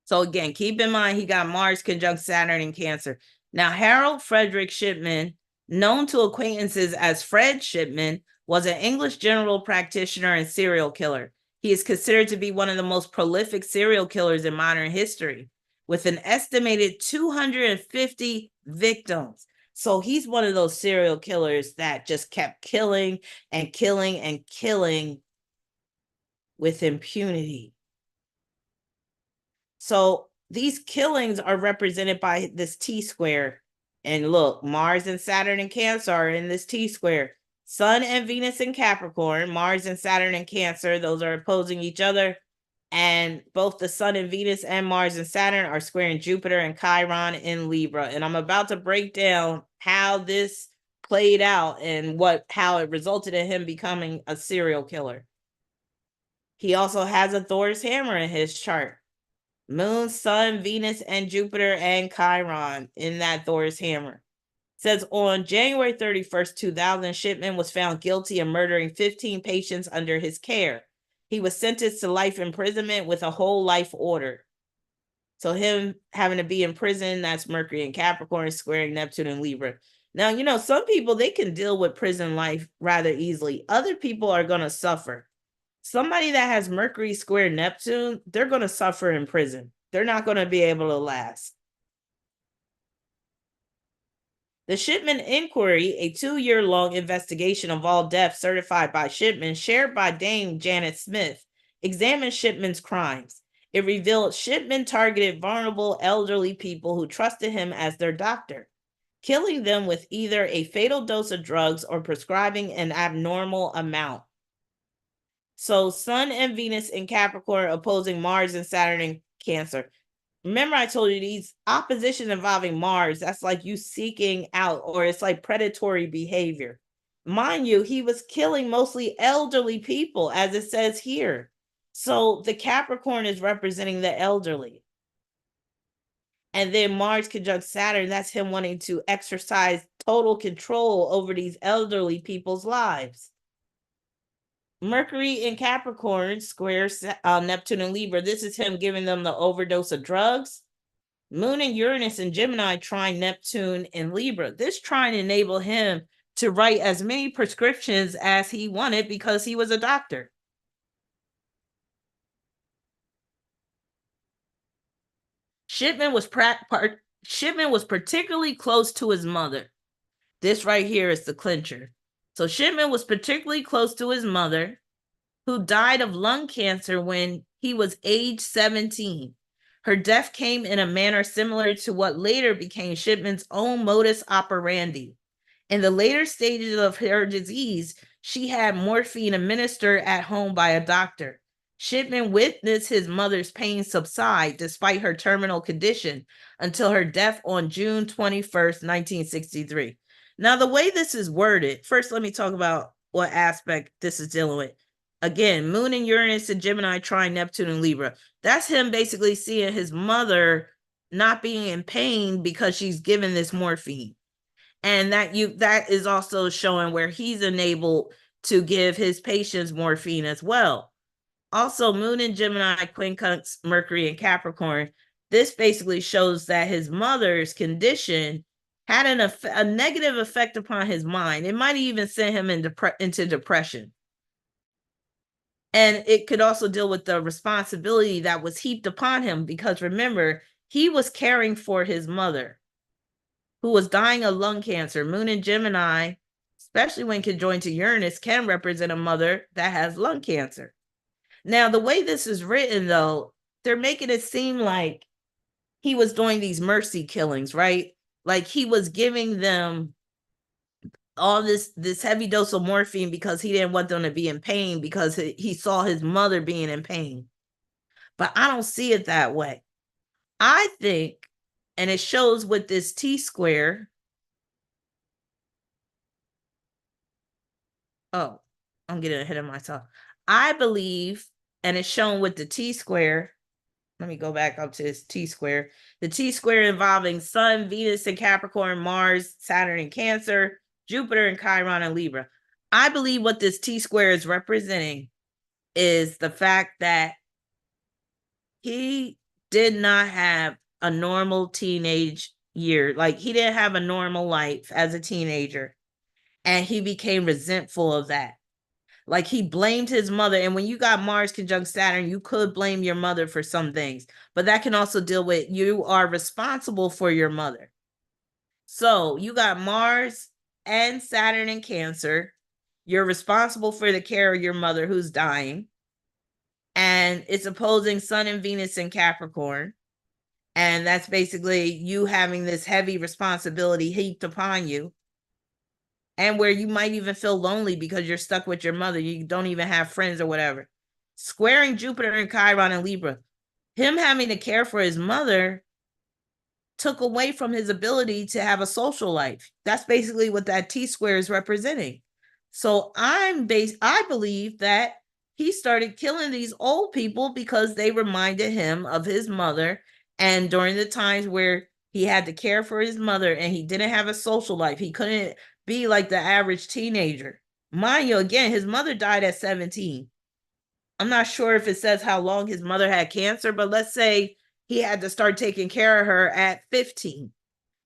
So again, keep in mind he got Mars conjunct Saturn in Cancer. Now, Harold Frederick Shipman, known to acquaintances as Fred Shipman, was an English general practitioner and serial killer. He is considered to be one of the most prolific serial killers in modern history, with an estimated 250 victims. So he's one of those serial killers that just kept killing and killing and killing with impunity. So these killings are represented by this T square. And look, Mars and Saturn and Cancer are in this T square. Sun and Venus in Capricorn, Mars and Saturn in Cancer, those are opposing each other. And both the Sun and Venus and Mars and Saturn are squaring Jupiter and Chiron in Libra. And I'm about to break down how this played out and how it resulted in him becoming a serial killer. He also has a Thor's hammer in his chart. Moon, Sun, Venus, and Jupiter and Chiron in that Thor's hammer. It says on January 31st, 2000, Shipman was found guilty of murdering 15 patients under his care. He was sentenced to life imprisonment with a whole life order. So him having to be in prison, that's Mercury and Capricorn squaring Neptune and Libra. Now, some people, they can deal with prison life rather easily. Other people are going to suffer. Somebody that has Mercury square Neptune, they're going to suffer in prison. They're not going to be able to last. The Shipman Inquiry, a 2-year-long investigation of all deaths certified by Shipman, shared by Dame Janet Smith, examined Shipman's crimes. It revealed Shipman targeted vulnerable elderly people who trusted him as their doctor, killing them with either a fatal dose of drugs or prescribing an abnormal amount. So Sun and Venus in Capricorn opposing Mars and Saturn in Cancer. Remember I told you these oppositions involving Mars, that's like you seeking out, or it's like predatory behavior. Mind you, he was killing mostly elderly people, as it says here. So the Capricorn is representing the elderly. And then Mars conjunct Saturn, that's him wanting to exercise total control over these elderly people's lives. Mercury in Capricorn squares Neptune and Libra. This is him giving them the overdose of drugs. Moon and Uranus in Gemini trine Neptune and Libra. This trine enabled him to write as many prescriptions as he wanted because he was a doctor. Shipman was particularly close to his mother. This right here is the clincher. So Shipman was particularly close to his mother, who died of lung cancer when he was age 17. Her death came in a manner similar to what later became Shipman's own modus operandi. In the later stages of her disease, she had morphine administered at home by a doctor. Shipman witnessed his mother's pain subside despite her terminal condition until her death on June 21st, 1963. Now, the way this is worded, first let me talk about what aspect this is dealing with. Again, Moon and Uranus and Gemini trine Neptune and Libra. That's him basically seeing his mother not being in pain because she's given this morphine. And that is also showing where he's enabled to give his patients morphine as well. Also, Moon in Gemini, quincunx Mercury in Capricorn. This basically shows that his mother's condition had a negative effect upon his mind. It might even send him into depression. And it could also deal with the responsibility that was heaped upon him, because remember, he was caring for his mother, who was dying of lung cancer. Moon in Gemini, especially when conjoined to Uranus, can represent a mother that has lung cancer. Now, the way this is written, though, they're making it seem like he was doing these mercy killings, right? Like he was giving them all this heavy dose of morphine because he didn't want them to be in pain, because he saw his mother being in pain. But I don't see it that way. I think, and it shows with this T-square. Oh, I'm getting ahead of myself. I believe, and it's shown with the T-square. Let me go back up to this T-square. The T-square involving Sun, Venus in Capricorn, Mars, Saturn in Cancer, Jupiter in Chiron and Libra. I believe what this T-square is representing is the fact that he did not have a normal teenage year. Like, he didn't have a normal life as a teenager. And he became resentful of that. Like, he blamed his mother. And when you got Mars conjunct Saturn, you could blame your mother for some things. But that can also deal with you are responsible for your mother. So you got Mars and Saturn in Cancer. You're responsible for the care of your mother who's dying. And it's opposing Sun and Venus in Capricorn. And that's basically you having this heavy responsibility heaped upon you. And where you might even feel lonely because you're stuck with your mother. You don't even have friends or whatever. Squaring Jupiter and Chiron and Libra. Him having to care for his mother took away from his ability to have a social life. That's basically what that T-square is representing. So I believe that he started killing these old people because they reminded him of his mother. And during the times where he had to care for his mother and he didn't have a social life, he couldn't be like the average teenager. Mind you, again, his mother died at 17. I'm not sure if it says how long his mother had cancer, but let's say he had to start taking care of her at 15.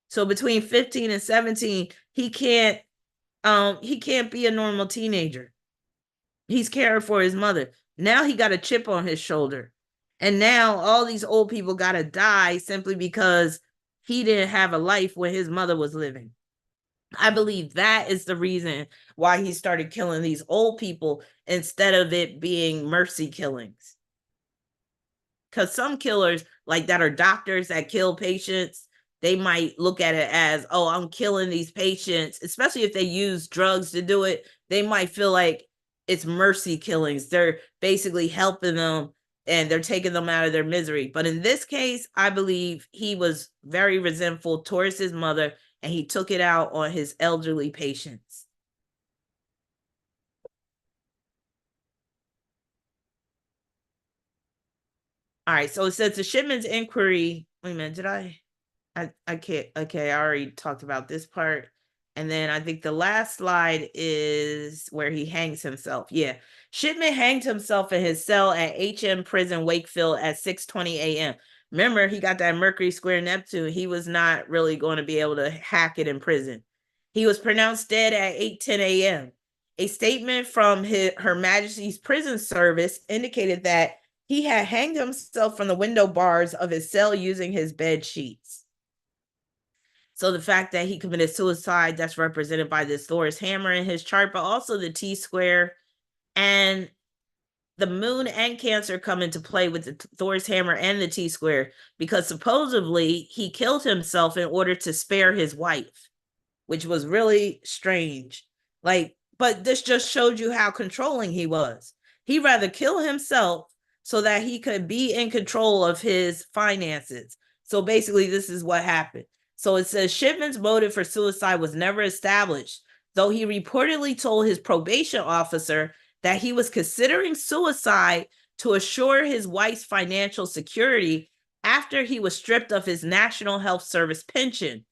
So between 15 and 17, he can't be a normal teenager. He's caring for his mother. Now he got a chip on his shoulder. And now all these old people got to die simply because he didn't have a life when his mother was living. I believe that is the reason why he started killing these old people instead of it being mercy killings. Because some killers like that are doctors that kill patients, they might look at it as, oh, I'm killing these patients, especially if they use drugs to do it. They might feel like it's mercy killings. They're basically helping them and they're taking them out of their misery. But in this case, I believe he was very resentful towards his mother and he took it out on his elderly patients. All right, so it says the Shipman's inquiry. Wait a minute, did I can't. Okay, I already talked about this part. And then I think the last slide is where he hangs himself. Yeah. Shipman hanged himself in his cell at HM Prison, Wakefield at 6:20 a.m. Remember, he got that Mercury square Neptune. He was not really going to be able to hack it in prison. He was pronounced dead at 8:10 a.m. A statement from Her Majesty's Prison Service indicated that he had hanged himself from the window bars of his cell using his bed sheets. So the fact that he committed suicide, that's represented by this Thor's hammer in his chart, but also the T-square. And the moon and Cancer come into play with the Thor's hammer and the T-square, because supposedly he killed himself in order to spare his wife, which was really strange. Like, but this just showed you how controlling he was. He'd rather kill himself so that he could be in control of his finances. So basically, this is what happened. So it says Shipman's motive for suicide was never established, though he reportedly told his probation officer that he was considering suicide to assure his wife's financial security after he was stripped of his National Health Service pension.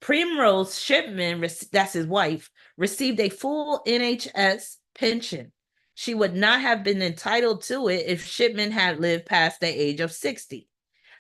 Primrose Shipman, that's his wife, received a full NHS pension. She would not have been entitled to it if Shipman had lived past the age of 60.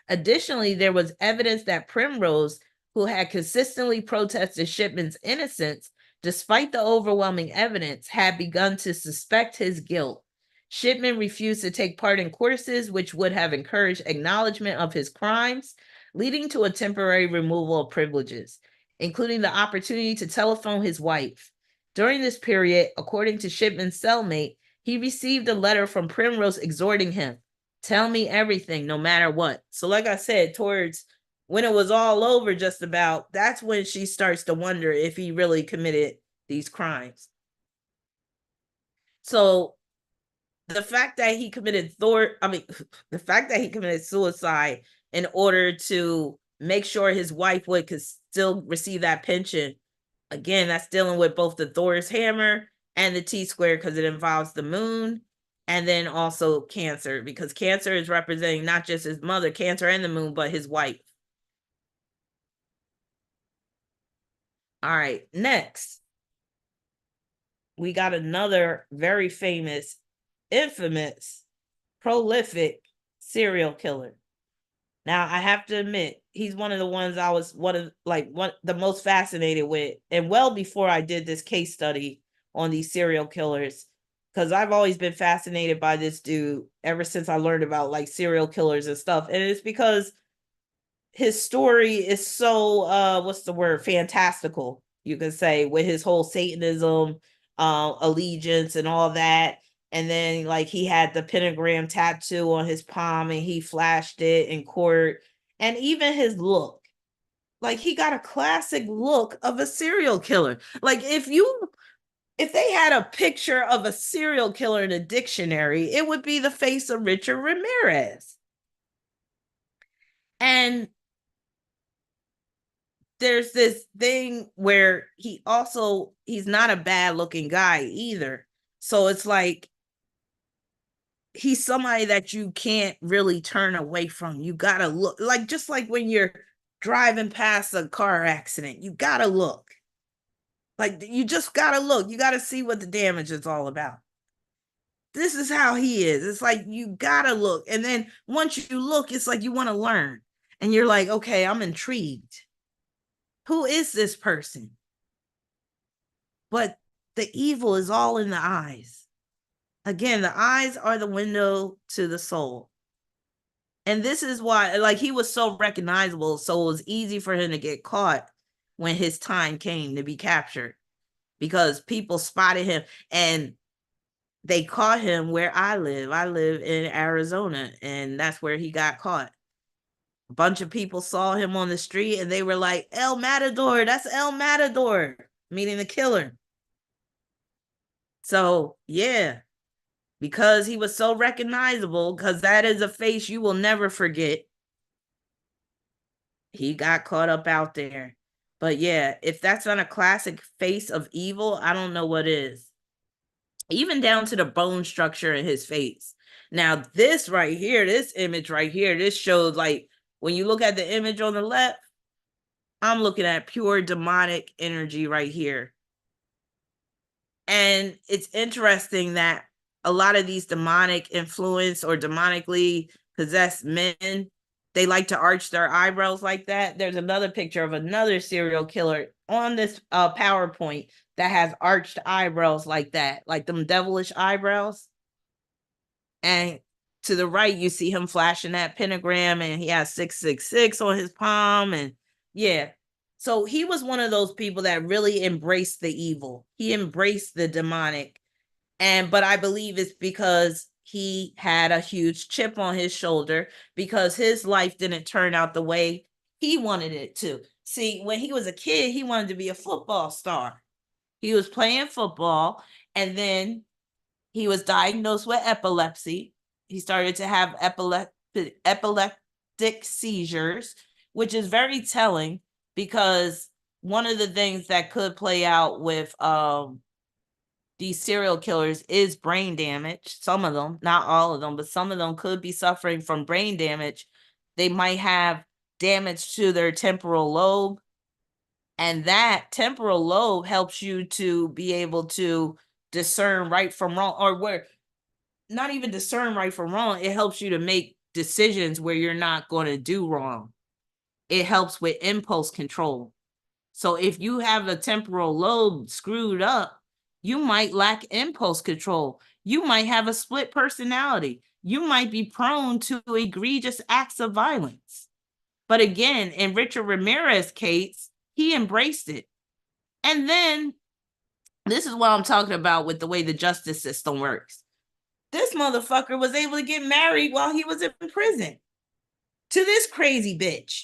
Additionally, there was evidence that Primrose, who had consistently protested Shipman's innocence, despite the overwhelming evidence, had begun to suspect his guilt. Shipman refused to take part in courses which would have encouraged acknowledgement of his crimes, leading to a temporary removal of privileges, including the opportunity to telephone his wife. During this period, according to Shipman's cellmate, he received a letter from Primrose exhorting him, "Tell me everything, no matter what." So like I said, towards when it was all over just about, that's when she starts to wonder if he really committed these crimes. So the fact that he committed the fact that he committed suicide in order to make sure his wife could still receive that pension, again, that's dealing with both the Thor's hammer and the T-square, because it involves the moon and then also Cancer, because Cancer is representing not just his mother, Cancer and the moon, but his wife. All right, next, we got another very famous, infamous, prolific serial killer. Now, I have to admit, he's one of the ones I was the most fascinated with, and well before I did this case study on these serial killers, because I've always been fascinated by this dude ever since I learned about like serial killers and stuff. And it's because his story is so what's the word, fantastical, you could say, with his whole Satanism allegiance and all that. And then like he had the pentagram tattoo on his palm and he flashed it in court. And even his look, like he got a classic look of a serial killer. Like if they had a picture of a serial killer in a dictionary, it would be the face of Richard Ramirez. And there's this thing where he's not a bad looking guy either. So it's like he's somebody that you can't really turn away from. You gotta look, like just like when you're driving past a car accident, you gotta look. Like you just gotta look. You gotta see what the damage is all about. This is how he is. It's like you gotta look. And then once you look, it's like you want to learn. And you're like, okay, I'm intrigued. Who is this person? But the evil is all in the eyes. Again, the eyes are the window to the soul. And this is why, like, he was so recognizable, so it was easy for him to get caught when his time came to be captured, because people spotted him and they caught him where I live. I live in Arizona, and that's where he got caught. A bunch of people saw him on the street and they were like, El Matador, that's El Matador, meaning the killer. So, yeah, because he was so recognizable, because that is a face you will never forget, he got caught up out there. But yeah, if that's not a classic face of evil, I don't know what is. Even down to the bone structure in his face. Now, this right here, this image right here, this shows, like, when you look at the image on the left, I'm looking at pure demonic energy right here. And it's interesting that a lot of these demonic influence or demonically possessed men, they like to arch their eyebrows like that. There's another picture of another serial killer on this PowerPoint that has arched eyebrows like that, like them devilish eyebrows. And to the right, you see him flashing that pentagram, and he has 666 on his palm. And yeah, so he was one of those people that really embraced the evil. He embraced the demonic. But I believe it's because he had a huge chip on his shoulder, because his life didn't turn out the way he wanted it to. See, when he was a kid, he wanted to be a football star. He was playing football, and then he was diagnosed with epilepsy. He started to have epileptic seizures, which is very telling because one of the things that could play out with these serial killers is brain damage. Some of them, not all of them, but some of them could be suffering from brain damage. They might have damage to their temporal lobe, and that temporal lobe helps you to be able to discern right from wrong, or where not even discern right from wrong. It helps you to make decisions where you're not going to do wrong. It helps with impulse control. So if you have a temporal lobe screwed up, you might lack impulse control. You might have a split personality. You might be prone to egregious acts of violence. But again, in Richard Ramirez's case, he embraced it. And then this is what I'm talking about with the way the justice system works. This motherfucker was able to get married while he was in prison to this crazy bitch.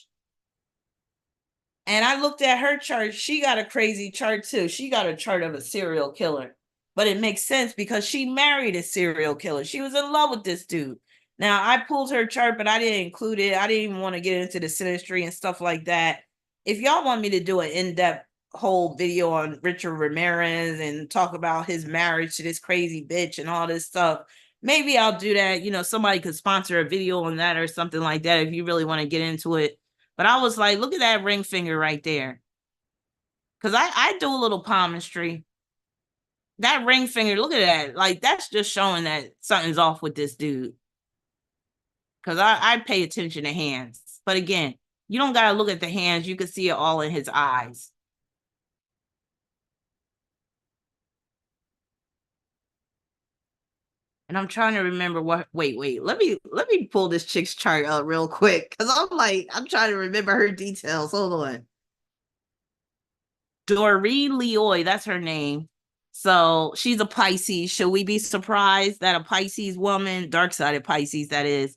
And I looked at her chart. She got a crazy chart too. She got a chart of a serial killer. But it makes sense because she married a serial killer. She was in love with this dude. Now, I pulled her chart, but I didn't include it. I didn't even want to get into the synastry and stuff like that. If y'all want me to do an in-depth whole video on Richard Ramirez and talk about his marriage to this crazy bitch and all this stuff, maybe I'll do that. You know, somebody could sponsor a video on that or something like that if you really want to get into it. But I was like, look at that ring finger right there. Because I do a little palmistry. That ring finger, look at that. Like, that's just showing that something's off with this dude. Because I pay attention to hands. But again, you don't got to look at the hands. You can see it all in his eyes. And I'm trying to remember what. Wait. Let me pull this chick's chart up real quick. Because I'm trying to remember her details. Hold on. Doreen Leoy, that's her name. So she's a Pisces. Should we be surprised that a Pisces woman, dark-sided Pisces that is,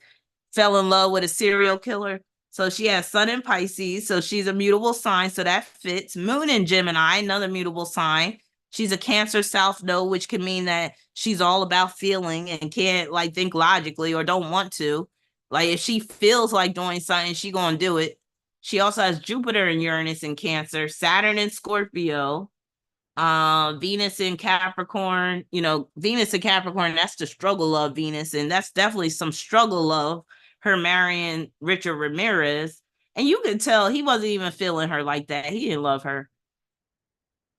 fell in love with a serial killer? So she has Sun in Pisces. So she's a mutable sign. So that fits. Moon in Gemini, another mutable sign. She's a Cancer South Node, which can mean that she's all about feeling and can't like think logically or don't want to. Like if she feels like doing something, she gonna do it. She also has Jupiter and Uranus in Cancer, Saturn in Scorpio, Venus in Capricorn. You know, Venus in Capricorn, that's the struggle of Venus, and that's definitely some struggle of her marrying Richard Ramirez. And you could tell he wasn't even feeling her like that. He didn't love her.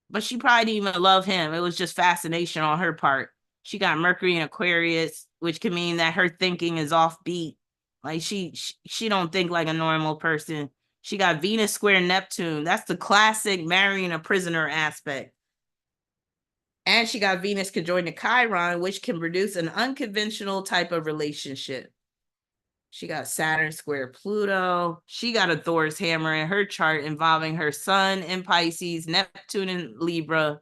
But she probably didn't even love him. It was just fascination on her part. She got Mercury in Aquarius, which can mean that her thinking is offbeat. Like she don't think like a normal person. She got Venus square Neptune. That's the classic marrying a prisoner aspect. And she got Venus conjoined to Chiron, which can produce an unconventional type of relationship. She got Saturn square Pluto. She got a Thor's hammer in her chart involving her sun in Pisces, Neptune in Libra,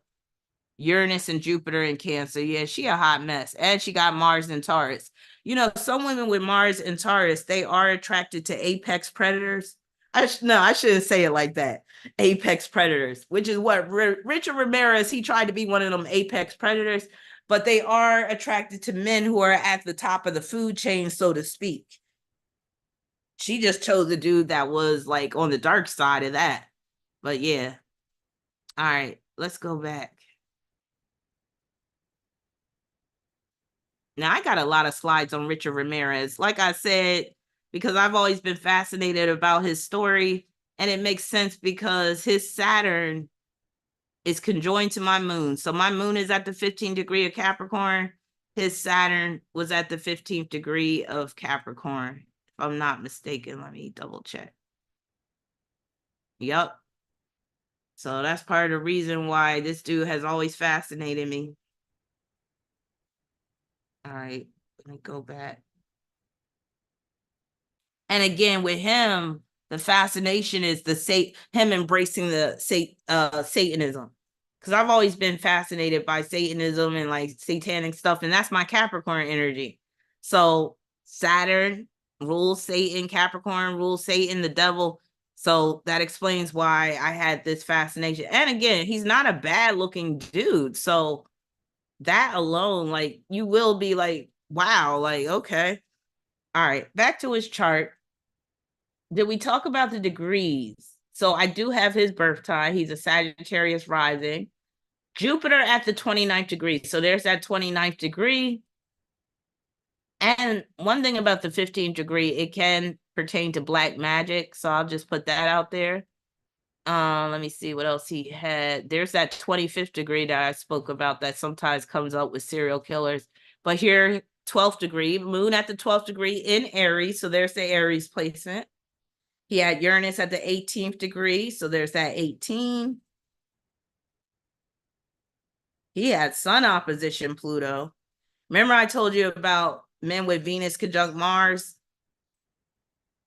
Uranus and Jupiter in Cancer. Yeah, she a hot mess. And she got Mars in Taurus. You know, some women with Mars in Taurus, they are attracted to apex predators. I shouldn't say it like that. Apex predators, which is what Richard Ramirez, he tried to be one of them apex predators, but they are attracted to men who are at the top of the food chain, so to speak. She just chose a dude that was like on the dark side of that. But yeah. All right, let's go back. Now, I got a lot of slides on Richard Ramirez. Like I said, because I've always been fascinated about his story. And it makes sense because his Saturn is conjoined to my moon. So my moon is at the 15th degree of Capricorn. His Saturn was at the 15th degree of Capricorn. If I'm not mistaken, let me double check. Yep. So that's part of the reason why this dude has always fascinated me. All right, let me go back. And again, with him, the fascination is him embracing the Satanism. Because I've always been fascinated by Satanism and like satanic stuff, and that's my Capricorn energy. So Saturn rules Satan, Capricorn rules Satan, the devil. So that explains why I had this fascination. And again, he's not a bad looking dude. So that alone, like, you will be like Wow, like, okay. All right, back to his chart. Did we talk about the degrees? So I do have his birth time. He's a Sagittarius rising. Jupiter at the 29th degree. So there's that 29th degree. And one thing about the 15th degree, it can pertain to black magic. So I'll just put that out there. Let me see what else he had. There's that 25th degree that I spoke about that sometimes comes up with serial killers. But here, 12th degree, moon at the 12th degree in Aries. So there's the Aries placement. He had Uranus at the 18th degree. So there's that 18. He had Sun opposition Pluto. Remember I told you about men with Venus conjunct Mars?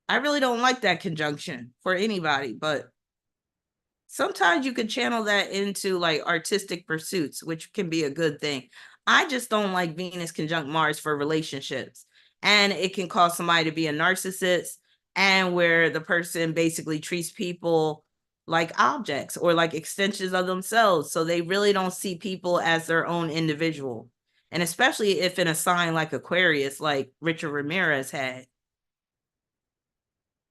I really don't like that conjunction for anybody, but sometimes you can channel that into like artistic pursuits, which can be a good thing. I just don't like Venus conjunct Mars for relationships. And it can cause somebody to be a narcissist, and where the person basically treats people like objects or like extensions of themselves. So they really don't see people as their own individual. And especially if in a sign like Aquarius, like Richard Ramirez had.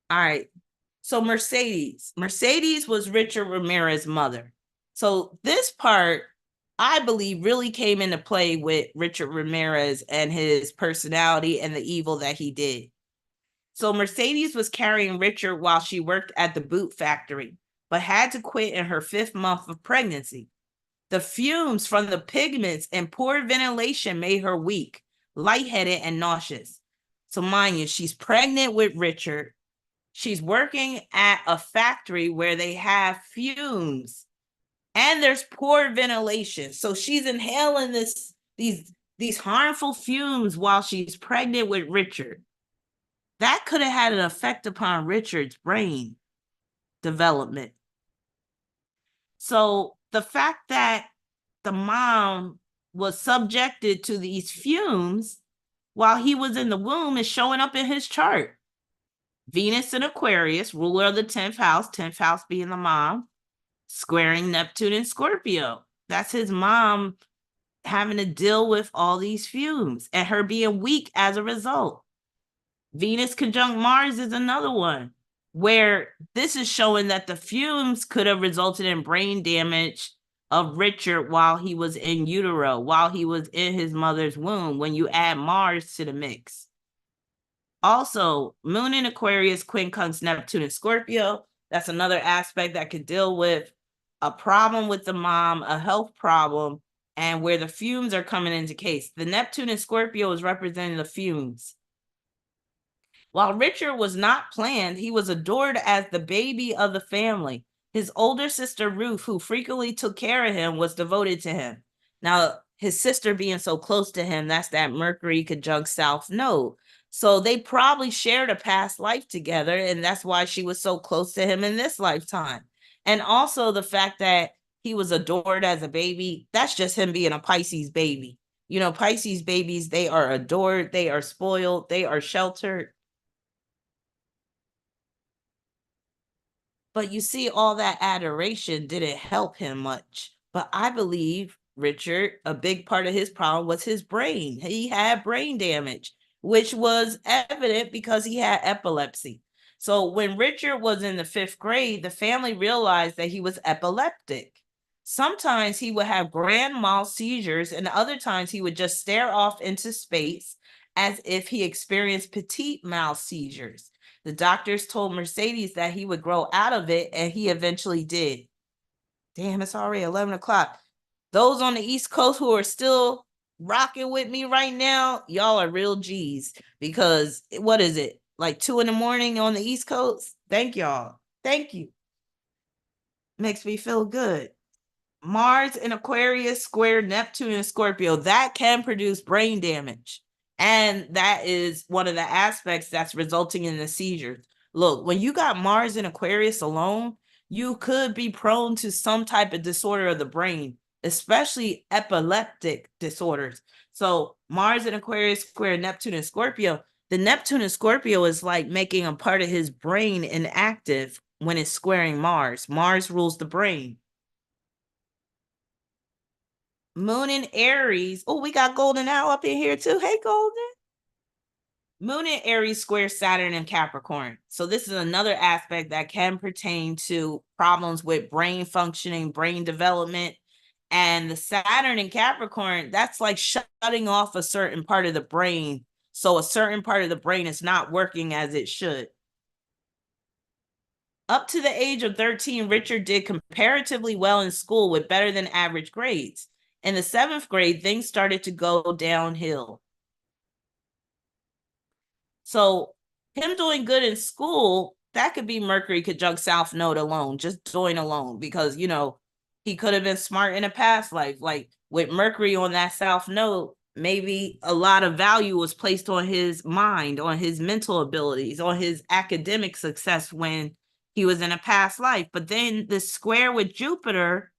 All right. So Mercedes was Richard Ramirez's mother. So this part, I believe, really came into play with Richard Ramirez and his personality and the evil that he did. So Mercedes was carrying Richard while she worked at the boot factory, but had to quit in her 5th month of pregnancy. The fumes from the pigments and poor ventilation made her weak, lightheaded, and nauseous. So mind you, she's pregnant with Richard. She's working at a factory where they have fumes and there's poor ventilation. So she's inhaling these harmful fumes while she's pregnant with Richard. That could have had an effect upon Richard's brain development. So the fact that the mom was subjected to these fumes while he was in the womb is showing up in his chart. Venus in Aquarius, ruler of the 10th house being the mom, squaring Neptune in Scorpio. That's his mom having to deal with all these fumes and her being weak as a result. Venus conjunct Mars is another one where this is showing that the fumes could have resulted in brain damage of Richard while he was in utero, while he was in his mother's womb, when you add Mars to the mix. Also, moon in Aquarius, quincunx Neptune in Scorpio. That's another aspect that could deal with a problem with the mom, a health problem, and where the fumes are coming into case. The Neptune in Scorpio is representing the fumes. While Richard was not planned, he was adored as the baby of the family. His older sister, Ruth, who frequently took care of him, was devoted to him. Now, his sister being so close to him, that's that Mercury conjunct South Node. So they probably shared a past life together, and that's why she was so close to him in this lifetime. And also the fact that he was adored as a baby, that's just him being a Pisces baby. You know, Pisces babies, they are adored, they are spoiled, they are sheltered. But you see, all that adoration didn't help him much. But I believe Richard, a big part of his problem was his brain. He had brain damage, which was evident because he had epilepsy. So when Richard was in the 5th grade, the family realized that he was epileptic. Sometimes he would have grand mal seizures, and other times he would just stare off into space as if he experienced petit mal seizures. The doctors told Mercedes that he would grow out of it, and he eventually did. Damn, it's already 11 o'clock. Those on the East Coast who are still rocking with me right now, y'all are real G's, because what is it? Like 2 in the morning on the East Coast? Thank y'all. Thank you. Makes me feel good. Mars in Aquarius square Neptune in Scorpio, that can produce brain damage. And that is one of the aspects that's resulting in the seizures. Look, when you got Mars in Aquarius alone, you could be prone to some type of disorder of the brain, especially epileptic disorders. So Mars in Aquarius square Neptune in Scorpio, the Neptune in Scorpio is like making a part of his brain inactive when it's squaring Mars. Mars rules the brain. Moon in Aries. Oh, we got Golden Owl up in here too. Hey, Golden. Moon in Aries square Saturn and Capricorn. So this is another aspect that can pertain to problems with brain functioning, brain development. And the Saturn in Capricorn, that's like shutting off a certain part of the brain. So a certain part of the brain is not working as it should. Up to the age of 13, Richard did comparatively well in school with better than average grades. In the 7th grade, things started to go downhill. So him doing good in school, that could be Mercury conjunct South Node alone, just doing alone, because, you know, he could have been smart in a past life. Like with Mercury on that South Node, maybe a lot of value was placed on his mind, on his mental abilities, on his academic success when he was in a past life. But then the square with Jupiter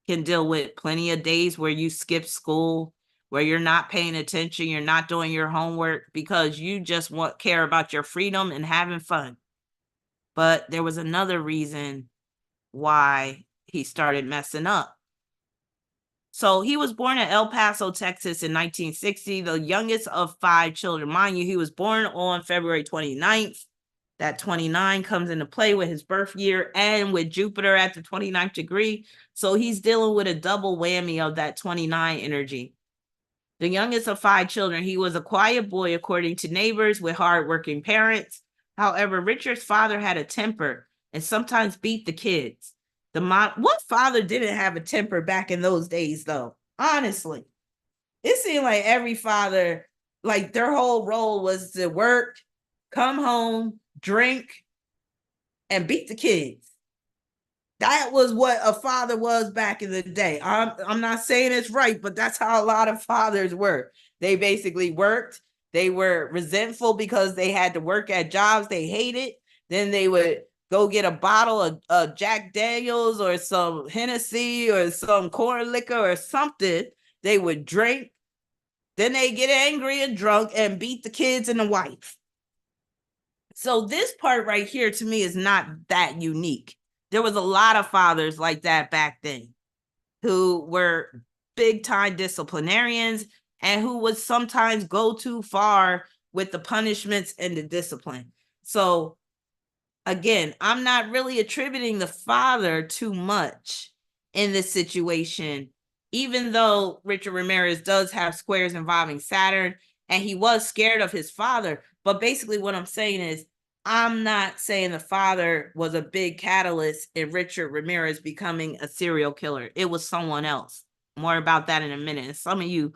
can deal with plenty of days where you skip school, where you're not paying attention, you're not doing your homework because you just care about your freedom and having fun. But there was another reason why he started messing up. So he was born in El Paso, Texas in 1960, the youngest of 5 children. Mind you, he was born on February 29th. That 29 comes into play with his birth year and with Jupiter at the 29th degree. So he's dealing with a double whammy of that 29 energy. The youngest of 5 children, he was a quiet boy, according to neighbors, with hardworking parents. However, Richard's father had a temper and sometimes beat the kids. What father didn't have a temper back in those days, though? Honestly, it seemed like every father, like their whole role was to work, come home, drink, and beat the kids. That was what a father was back in the day. I'm not saying it's right, but that's how a lot of fathers were. They basically worked. They were resentful because they had to work at jobs they hated. Then they would go get a bottle of Jack Daniels or some Hennessy or some corn liquor or something. They would drink. Then they get angry and drunk and beat the kids and the wife. So this part right here to me is not that unique. There was a lot of fathers like that back then who were big time disciplinarians and who would sometimes go too far with the punishments and the discipline. So again, I'm not really attributing the father too much in this situation, even though Richard Ramirez does have squares involving Saturn and he was scared of his father. But basically what I'm saying is, I'm not saying the father was a big catalyst in Richard Ramirez becoming a serial killer. It was someone else. More about that in a minute. And some of you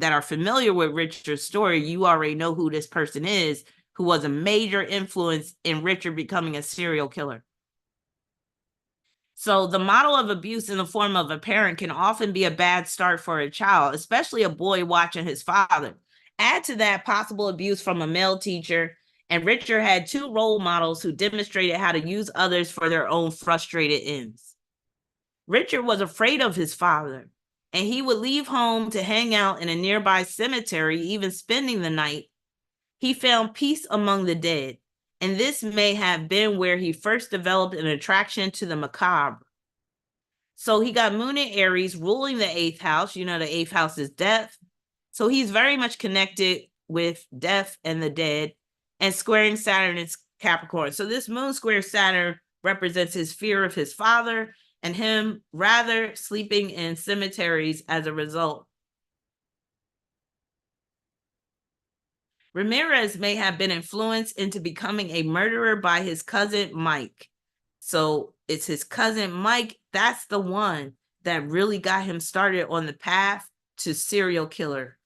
that are familiar with Richard's story, you already know who this person is, who was a major influence in Richard becoming a serial killer. So the model of abuse in the form of a parent can often be a bad start for a child, especially a boy watching his father. Add to that possible abuse from a male teacher, and Richard had 2 role models who demonstrated how to use others for their own frustrated ends. Richard was afraid of his father, and he would leave home to hang out in a nearby cemetery, even spending the night. He found peace among the dead, and this may have been where he first developed an attraction to the macabre. So he got Moon in Aries ruling the 8th house. You know, the 8th house is death. So he's very much connected with death and the dead, and squaring Saturn is Capricorn. So this Moon square Saturn represents his fear of his father and him rather sleeping in cemeteries as a result. Ramirez may have been influenced into becoming a murderer by his cousin Mike. So it's his cousin Mike. That's the one that really got him started on the path to serial killer.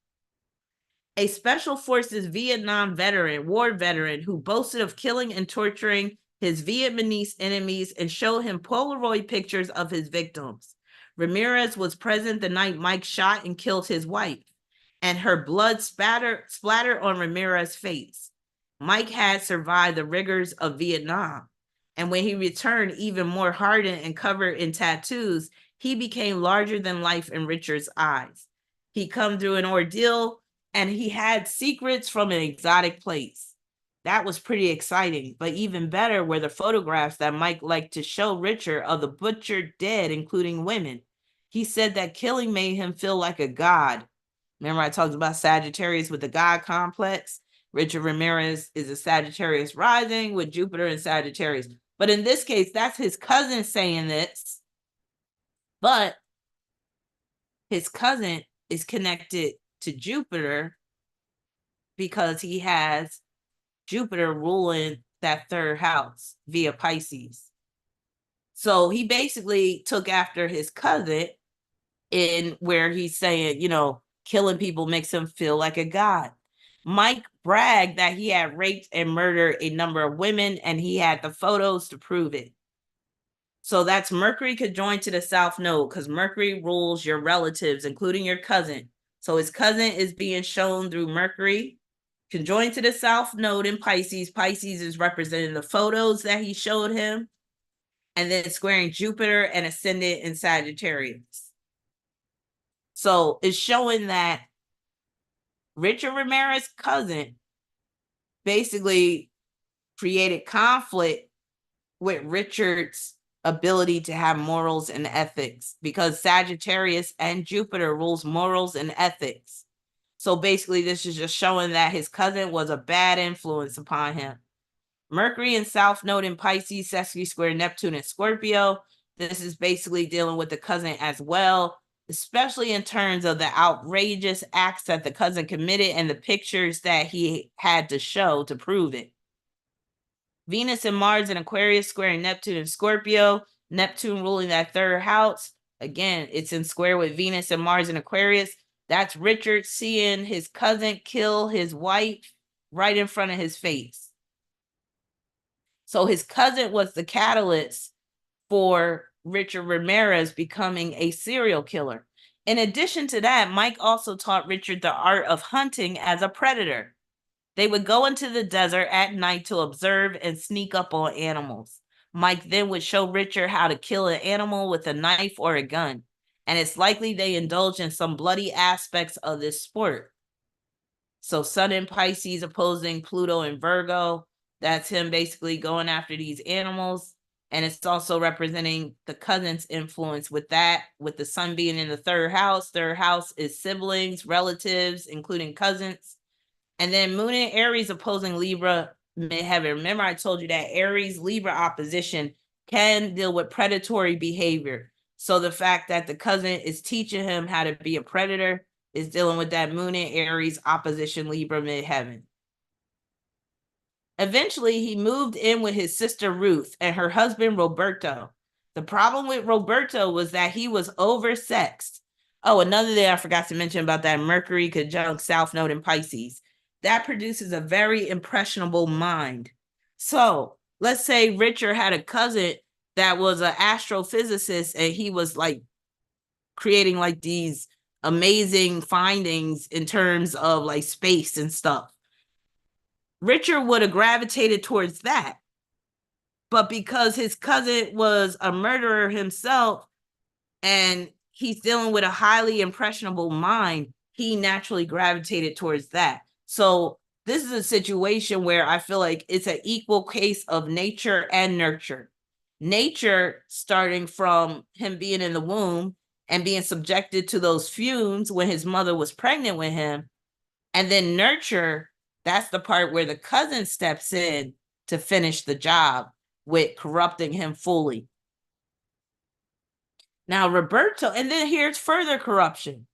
A Special Forces Vietnam veteran, war veteran, who boasted of killing and torturing his Vietnamese enemies and showed him Polaroid pictures of his victims. Ramirez was present the night Mike shot and killed his wife, and her blood splattered on Ramirez's face. Mike had survived the rigors of Vietnam, and when he returned, even more hardened and covered in tattoos, he became larger than life in Richard's eyes. He come through an ordeal, and he had secrets from an exotic place. That was pretty exciting, but even better were the photographs that Mike liked to show Richard of the butchered dead, including women. He said that killing made him feel like a god. Remember I talked about Sagittarius with the god complex? Richard Ramirez is a Sagittarius rising with Jupiter and Sagittarius. But in this case, that's his cousin saying this. But his cousin is connected to Jupiter because he has Jupiter ruling that third house via Pisces. So he basically took after his cousin in where he's saying, you know, killing people makes him feel like a god. Mike bragged that he had raped and murdered a number of women, and he had the photos to prove it. So that's Mercury conjoined to the South Node, because Mercury rules your relatives, including your cousin. So his cousin is being shown through Mercury conjoined to the South Node in Pisces. Pisces is representing the photos that he showed him, and then squaring Jupiter and ascendant in Sagittarius. So it's showing that Richard Ramirez's cousin basically created conflict with Richard's ability to have morals and ethics, because Sagittarius and Jupiter rules morals and ethics. So basically, this is just showing that his cousin was a bad influence upon him. Mercury and South Node in Pisces, sexy square Neptune and Scorpio. This is basically dealing with the cousin as well, especially in terms of the outrageous acts that the cousin committed and the pictures that he had to show to prove it. Venus and Mars in Aquarius squaring Neptune and Scorpio. Neptune ruling that third house. Again, it's in square with Venus and Mars in Aquarius. That's Richard seeing his cousin kill his wife right in front of his face. So his cousin was the catalyst for Richard Ramirez becoming a serial killer. In addition to that, Mike also taught Richard the art of hunting as a predator. They would go into the desert at night to observe and sneak up on animals. Mike then would show Richard how to kill an animal with a knife or a gun. And it's likely they indulge in some bloody aspects of this sport. So Sun in Pisces opposing Pluto and Virgo. That's him basically going after these animals. And it's also representing the cousin's influence with that, with the sun being in the third house. Third house is siblings, relatives, including cousins. And then Moon in Aries opposing Libra midheaven. Remember, I told you that Aries Libra opposition can deal with predatory behavior. So the fact that the cousin is teaching him how to be a predator is dealing with that Moon in Aries opposition Libra midheaven. Eventually, he moved in with his sister Ruth and her husband Roberto. The problem with Roberto was that he was oversexed. Oh, another thing I forgot to mention about that Mercury conjunct South Node in Pisces. That produces a very impressionable mind. So let's say Richard had a cousin that was an astrophysicist, and he was like creating like these amazing findings in terms of like space and stuff. Richard would have gravitated towards that. But because his cousin was a murderer himself and he's dealing with a highly impressionable mind, he naturally gravitated towards that. So this is a situation where I feel like it's an equal case of nature and nurture. Nature starting from him being in the womb and being subjected to those fumes when his mother was pregnant with him. And then nurture, that's the part where the cousin steps in to finish the job with corrupting him fully. Now, Roberto, and then here's further corruption.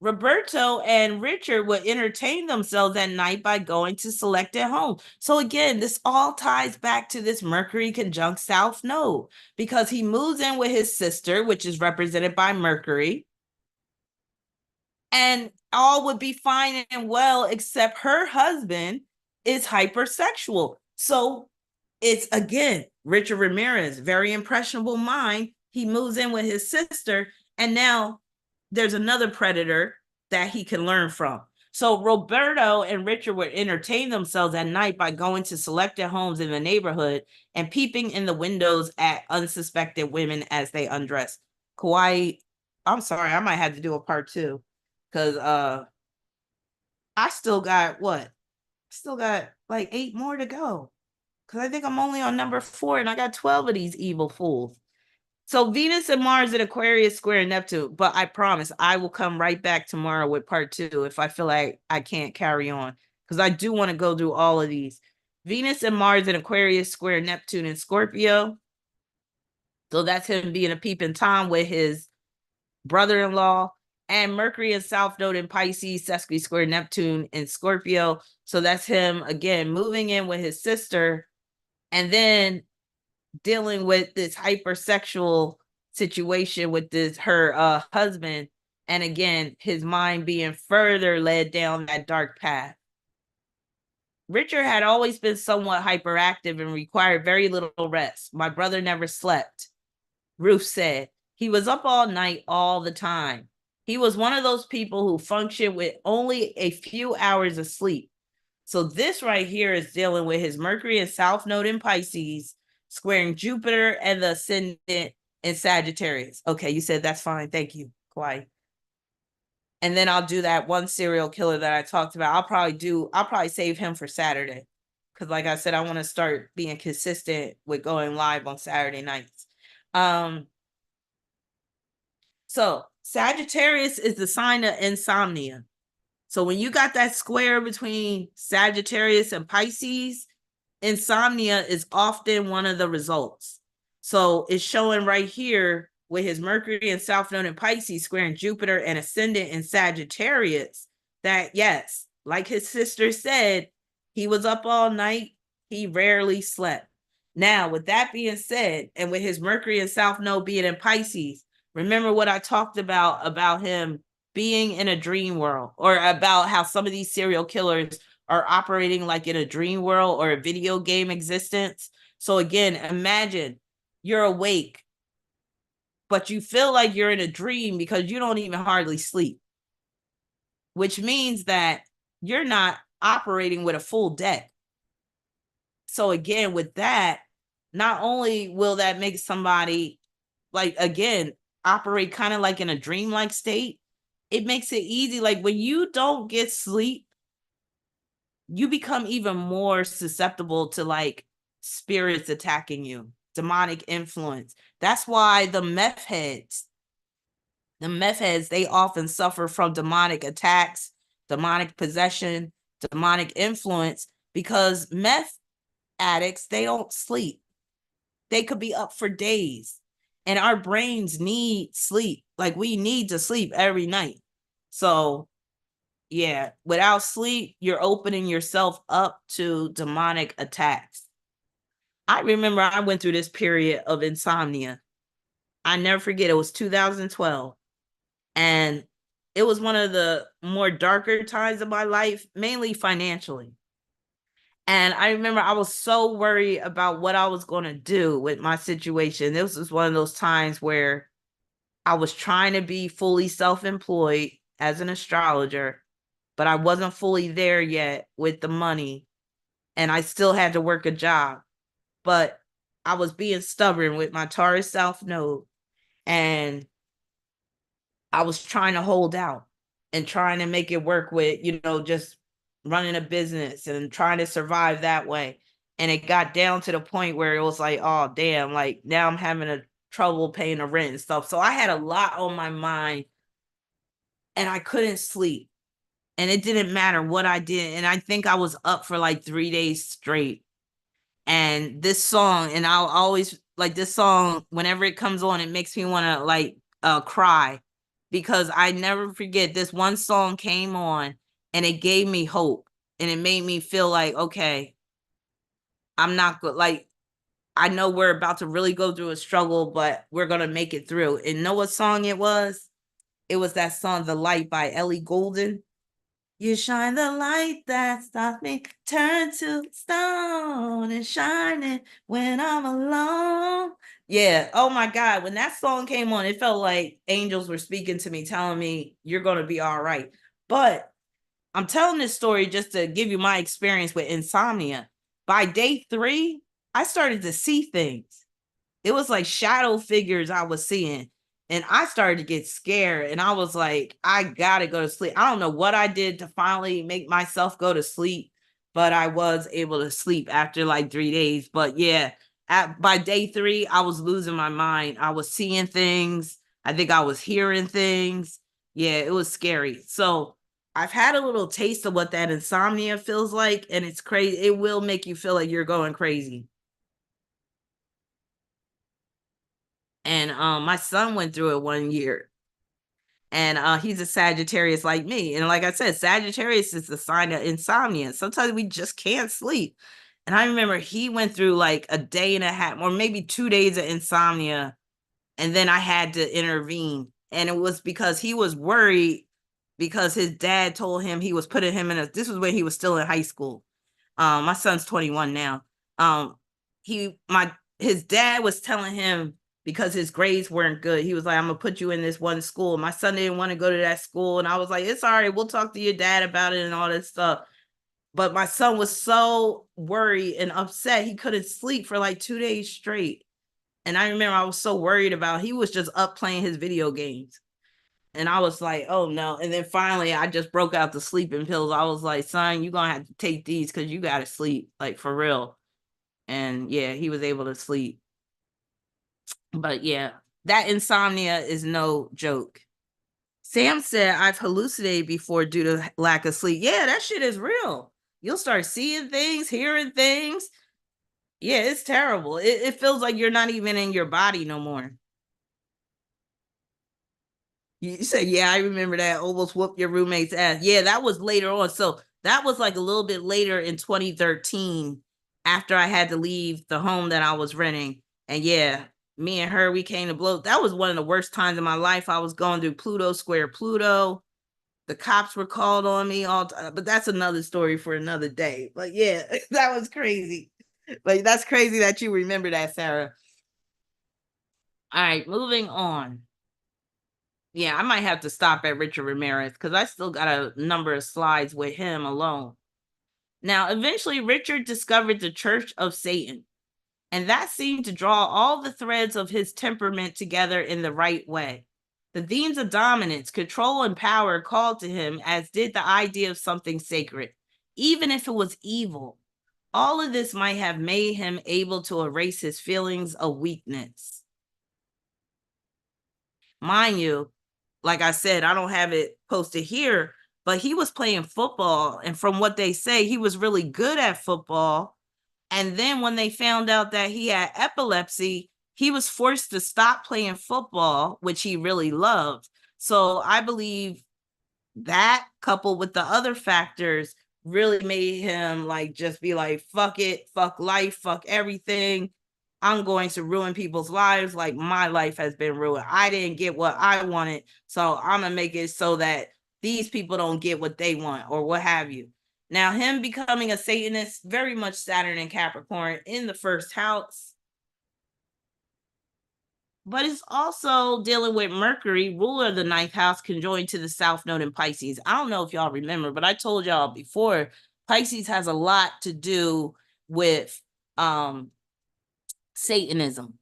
Roberto and Richard would entertain themselves at night by going to selected homes. So again, this all ties back to this Mercury conjunct South Node, because he moves in with his sister, which is represented by Mercury, and all would be fine and well, except her husband is hypersexual. So it's, again, Richard Ramirez, very impressionable mind. He moves in with his sister, and now there's another predator that he can learn from. So Roberto and Richard would entertain themselves at night by going to selected homes in the neighborhood and peeping in the windows at unsuspected women as they undress. Kauai, I'm sorry, I might have to do a part two, because I still got like 8 more to go, because I think I'm only on number 4 and I got 12 of these evil fools. So Venus and Mars in Aquarius square Neptune, but I promise I will come right back tomorrow with part 2 if I feel like I can't carry on, because I do want to go through all of these. Venus and Mars in Aquarius square Neptune and Scorpio. So that's him being a peeping Tom with his brother-in-law. And Mercury and South Node in Pisces, sesqui square Neptune in Scorpio. So that's him, again, moving in with his sister and then dealing with this hypersexual situation with her husband, and again his mind being further led down that dark path. Richard had always been somewhat hyperactive and required very little rest. My brother never slept, Ruth said. He was up all night all the time. He was one of those people who function with only a few hours of sleep. So this right here is dealing with his Mercury and South Node in Pisces, squaring Jupiter and the ascendant in Sagittarius. Okay, you said that's fine. Thank you, Kawhi. And then I'll do that one serial killer that I talked about. I'll probably save him for Saturday. Because like I said, I want to start being consistent with going live on Saturday nights. So Sagittarius is the sign of insomnia. So when you got that square between Sagittarius and Pisces, insomnia is often one of the results. So it's showing right here with his Mercury and South Node in Pisces squaring Jupiter and ascendant in Sagittarius that, yes, like his sister said, he was up all night. He rarely slept. Now, with that being said, and with his Mercury and South Node being in Pisces, remember what I talked about him being in a dream world, or about how some of these serial killers are operating like in a dream world or a video game existence. So again, imagine you're awake, but you feel like you're in a dream because you don't even hardly sleep, which means that you're not operating with a full deck. So again, with that, not only will that make somebody, like, again, operate kind of like in a dreamlike state, it makes it easy. Like when you don't get sleep, you become even more susceptible to like spirits attacking you, demonic influence. That's why the meth heads, they often suffer from demonic attacks, demonic possession, demonic influence, because meth addicts, they don't sleep. They could be up for days. And our brains need sleep. Like we need to sleep every night. So yeah, without sleep, you're opening yourself up to demonic attacks. I remember I went through this period of insomnia. I never forget, it was 2012. And it was one of the more darker times of my life, mainly financially. And I remember I was so worried about what I was going to do with my situation. This was one of those times where I was trying to be fully self-employed as an astrologer, but I wasn't fully there yet with the money. And I still had to work a job. But I was being stubborn with my Taurus South Node. And I was trying to hold out and trying to make it work with, just running a business and trying to survive that way. And it got down to the point where it was like, oh, damn, like now I'm having a trouble paying the rent and stuff. So I had a lot on my mind and I couldn't sleep. And it didn't matter what I did. And I think I was up for like 3 days straight. And this song, and I'll always like this song, whenever it comes on, it makes me want to like cry, because I never forget this one song came on and it gave me hope and it made me feel like, okay, I'm not good. Like, I know we're about to really go through a struggle, but we're going to make it through. And know what song it was? It was that song, The Light by Ellie Goulding. You shine the light that stops me, turn to stone and shining when I'm alone. Yeah. Oh my God. When that song came on, it felt like angels were speaking to me, telling me you're going to be all right. But I'm telling this story just to give you my experience with insomnia. By day 3, I started to see things. It was like shadow figures I was seeing. And I started to get scared. And I was like, I got to go to sleep. I don't know what I did to finally make myself go to sleep, but I was able to sleep after like 3 days. But yeah, by day 3, I was losing my mind. I was seeing things. I think I was hearing things. Yeah, it was scary. So I've had a little taste of what that insomnia feels like, and it's crazy. It will make you feel like you're going crazy. And my son went through it one year, and he's a Sagittarius like me. And like I said, Sagittarius is the sign of insomnia. Sometimes we just can't sleep. And I remember he went through like a day and a half, or maybe 2 days of insomnia, and then I had to intervene. And it was because he was worried because his dad told him he was putting him in a, this was when he was still in high school. My son's 21 now. His dad was telling him, because his grades weren't good, he was like, I'm gonna put you in this one school. My son didn't want to go to that school, and I was like, it's all right, we'll talk to your dad about it and all that stuff. But my son was so worried and upset, he couldn't sleep for like 2 days straight. And I remember I was so worried about, he was just up playing his video games. And I was like, oh no. And then finally I just broke out the sleeping pills. I was like, son, you're gonna have to take these because you gotta sleep, like for real. And yeah, he was able to sleep. But yeah, that insomnia is no joke. Sam said, I've hallucinated before due to lack of sleep. Yeah, that shit is real. You'll start seeing things, hearing things. Yeah, it's terrible. It feels like you're not even in your body no more. You said, yeah, I remember that. Almost whooped your roommate's ass. Yeah, that was later on. So that was like a little bit later in 2013, after I had to leave the home that I was renting. And yeah, me and her, we came to blows. That was one of the worst times in my life. I was going through Pluto Square Pluto. The cops were called on me all time, but that's another story for another day. But yeah, that was crazy. Like, that's crazy that you remember that, Sarah. All right, moving on. Yeah, I might have to stop at Richard Ramirez because I still got a number of slides with him alone. Now, eventually, Richard discovered the Church of Satan, and that seemed to draw all the threads of his temperament together in the right way. The themes of dominance, control, and power called to him, as did the idea of something sacred, even if it was evil. All of this might have made him able to erase his feelings of weakness. Mind you, like I said, I don't have it posted here, but he was playing football. And from what they say, he was really good at football. And then when they found out that he had epilepsy, he was forced to stop playing football, which he really loved. So I believe that, coupled with the other factors, really made him like just be like, fuck it, fuck life, fuck everything. I'm going to ruin people's lives. Like, my life has been ruined. I didn't get what I wanted, so I'm gonna make it so that these people don't get what they want, or what have you. Now, him becoming a Satanist, very much Saturn and Capricorn in the first house, but it's also dealing with Mercury, ruler of the ninth house, conjoined to the South Node in Pisces. I don't know if y'all remember, but I told y'all before, Pisces has a lot to do with Satanism,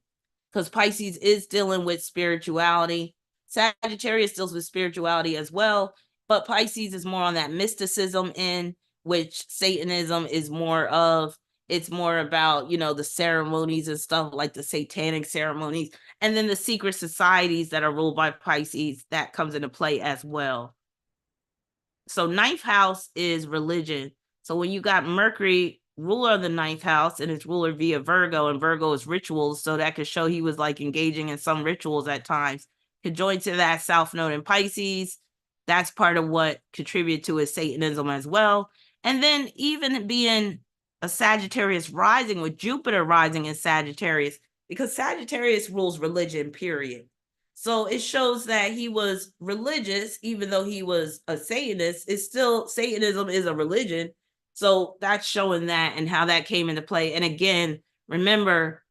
because Pisces is dealing with spirituality. Sagittarius deals with spirituality as well, but Pisces is more on that mysticism end, which Satanism is more of. It's more about, the ceremonies and stuff, like the satanic ceremonies, and then the secret societies that are ruled by Pisces, that comes into play as well. So ninth house is religion. So when you got Mercury, ruler of the ninth house, and it's ruler via Virgo, and Virgo is rituals, so that could show he was like engaging in some rituals at times. Could join to that South Node in Pisces. That's part of what contributed to his Satanism as well. And then even being a Sagittarius rising, with Jupiter rising in Sagittarius, because Sagittarius rules religion, period. So it shows that he was religious, even though he was a Satanist. It's still, Satanism is a religion. So that's showing that, and how that came into play. And again, remember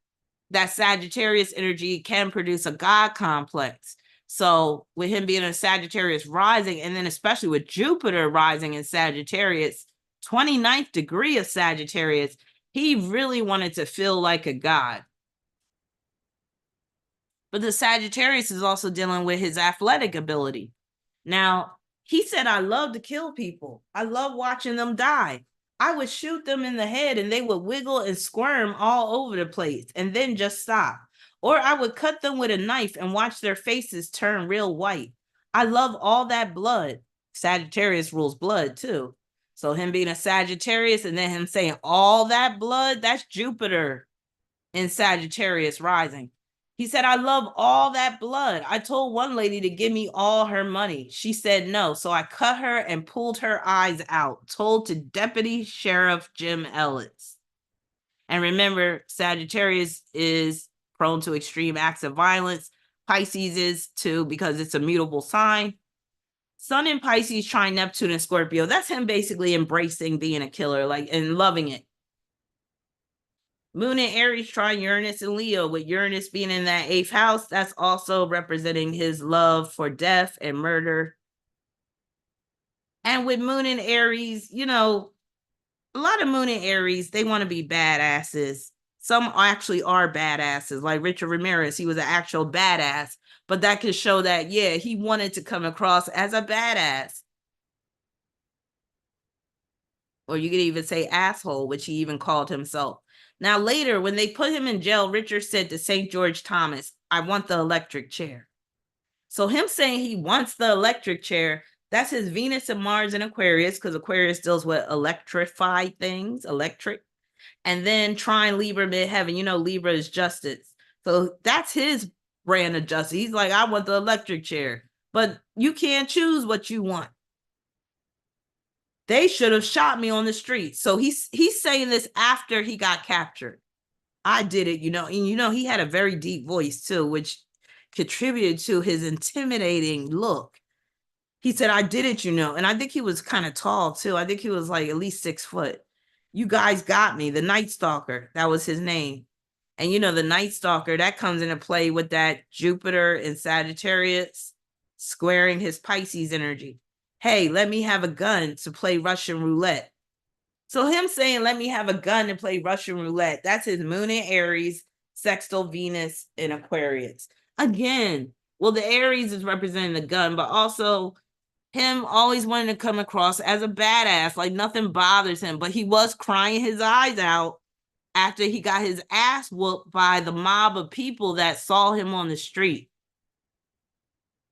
that Sagittarius energy can produce a God complex. So with him being a Sagittarius rising, and then especially with Jupiter rising in Sagittarius, 29th degree of Sagittarius, he really wanted to feel like a god. But the Sagittarius is also dealing with his athletic ability. Now, he said, I love to kill people. I love watching them die. I would shoot them in the head and they would wiggle and squirm all over the place and then just stop. Or I would cut them with a knife and watch their faces turn real white. I love all that blood. Sagittarius rules blood too. So him being a Sagittarius and then him saying all that blood, that's Jupiter in Sagittarius rising. He said, I love all that blood. I told one lady to give me all her money. She said no. So I cut her and pulled her eyes out, told to Deputy Sheriff Jim Ellis. And remember, Sagittarius is prone to extreme acts of violence. Pisces is too, because it's a mutable sign. Sun in Pisces trine Neptune and Scorpio. That's him basically embracing being a killer, like, and loving it. Moon in Aries trine Uranus and Leo, with Uranus being in that 8th house. That's also representing his love for death and murder. And with Moon in Aries, you know, a lot of Moon in Aries, they want to be badasses. Some actually are badasses, like Richard Ramirez. He was an actual badass, but that could show that, yeah, he wanted to come across as a badass. Or you could even say asshole, which he even called himself. Now, later, when they put him in jail, Richard said to St. George Thomas, I want the electric chair. So him saying he wants the electric chair, that's his Venus and Mars in Aquarius, because Aquarius deals with electrified things, electric. And then trine Libra midheaven, you know, Libra is justice. So that's his brand of justice. He's like, I want the electric chair, but you can't choose what you want. They should have shot me on the street. So he's saying this after he got captured. I did it, you know, and you know, he had a very deep voice too, which contributed to his intimidating look. He said, I did it, you know, and I think he was kind of tall too. I think he was like at least 6 foot. You guys got me, the Night Stalker. That was his name. And you know, the Night Stalker, that comes into play with that Jupiter in Sagittarius squaring his Pisces energy. Hey, let me have a gun to play Russian roulette. So him saying, let me have a gun to play Russian roulette, that's his Moon in Aries, sextile Venus in Aquarius. Again, well, the Aries is representing the gun, but also him always wanting to come across as a badass, like nothing bothers him, but he was crying his eyes out after he got his ass whooped by the mob of people that saw him on the street.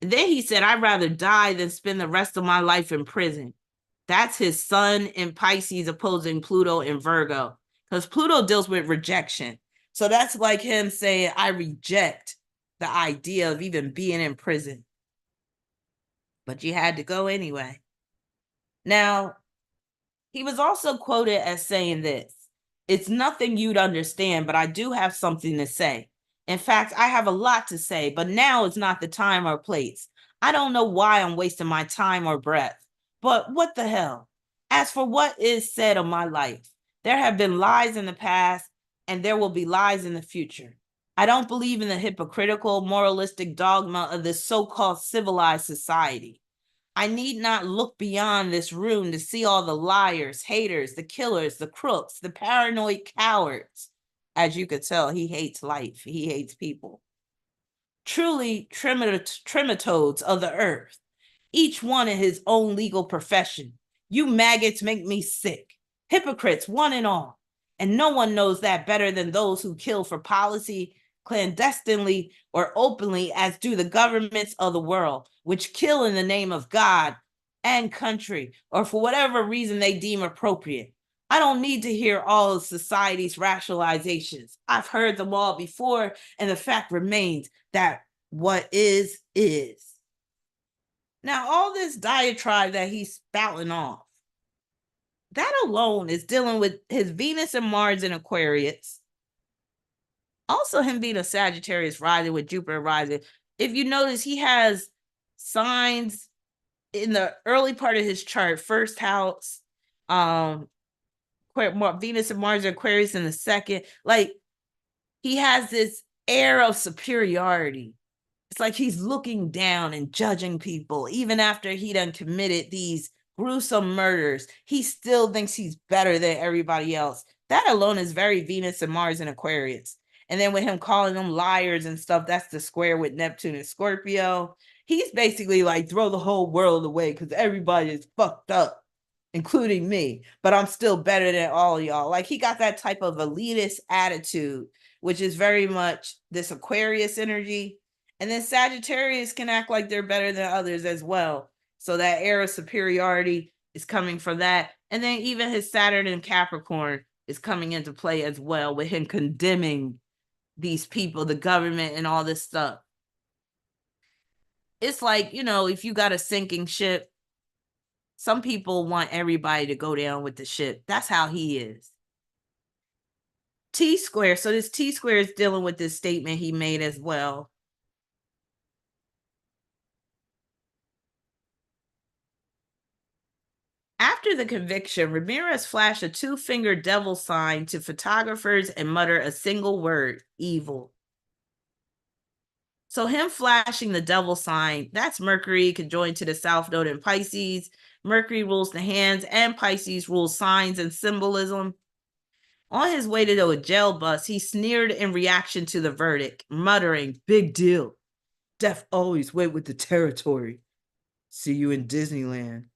Then he said, I'd rather die than spend the rest of my life in prison. That's his Sun in Pisces opposing Pluto in Virgo, because Pluto deals with rejection. So that's like him saying, I reject the idea of even being in prison. But you had to go anyway. Now, he was also quoted as saying this, it's nothing you'd understand, but I do have something to say. In fact, I have a lot to say, but now is not the time or place. I don't know why I'm wasting my time or breath, but what the hell? As for what is said of my life, there have been lies in the past, and there will be lies in the future. I don't believe in the hypocritical, moralistic dogma of this so-called civilized society. I need not look beyond this room to see all the liars, haters, the killers, the crooks, the paranoid cowards. As you could tell, he hates life. He hates people. Truly trematodes of the earth, each one in his own legal profession. You maggots make me sick. Hypocrites, one and all. And no one knows that better than those who kill for policy, clandestinely or openly, as do the governments of the world, which kill in the name of God and country, or for whatever reason they deem appropriate. I don't need to hear all of society's rationalizations. I've heard them all before, and the fact remains that what is. Now, all this diatribe that he's spouting off, that alone is dealing with his Venus and Mars in Aquarius. Also, him being a Sagittarius rising with Jupiter rising. If you notice, he has signs in the early part of his chart, first house, Venus and Mars and Aquarius in the second. Like, he has this air of superiority. It's like he's looking down and judging people. Even after he done committed these gruesome murders, he still thinks he's better than everybody else. That alone is very Venus and Mars and Aquarius. And then with him calling them liars and stuff, that's the square with Neptune and Scorpio. He's basically like, throw the whole world away because everybody is fucked up. including me, but I'm still better than all of y'all. Like he got that type of elitist attitude, which is very much this Aquarius energy. And then Sagittarius can act like they're better than others as well. So that air of superiority is coming from that. And then even his Saturn in Capricorn is coming into play as well, with him condemning these people, the government, and all this stuff. It's like, you know, if you got a sinking ship, some people want everybody to go down with the ship. That's how he is. T square. So this T square is dealing with this statement he made as well. After the conviction, Ramirez flashed a two-finger devil sign to photographers and muttered a single word: evil. So him flashing the devil sign, that's Mercury conjoined to the South Node in Pisces. Mercury rules the hands, and Pisces rules signs and symbolism. On his way to a jail bus, he sneered in reaction to the verdict, muttering, "Big deal. Death always went with the territory. See you in Disneyland."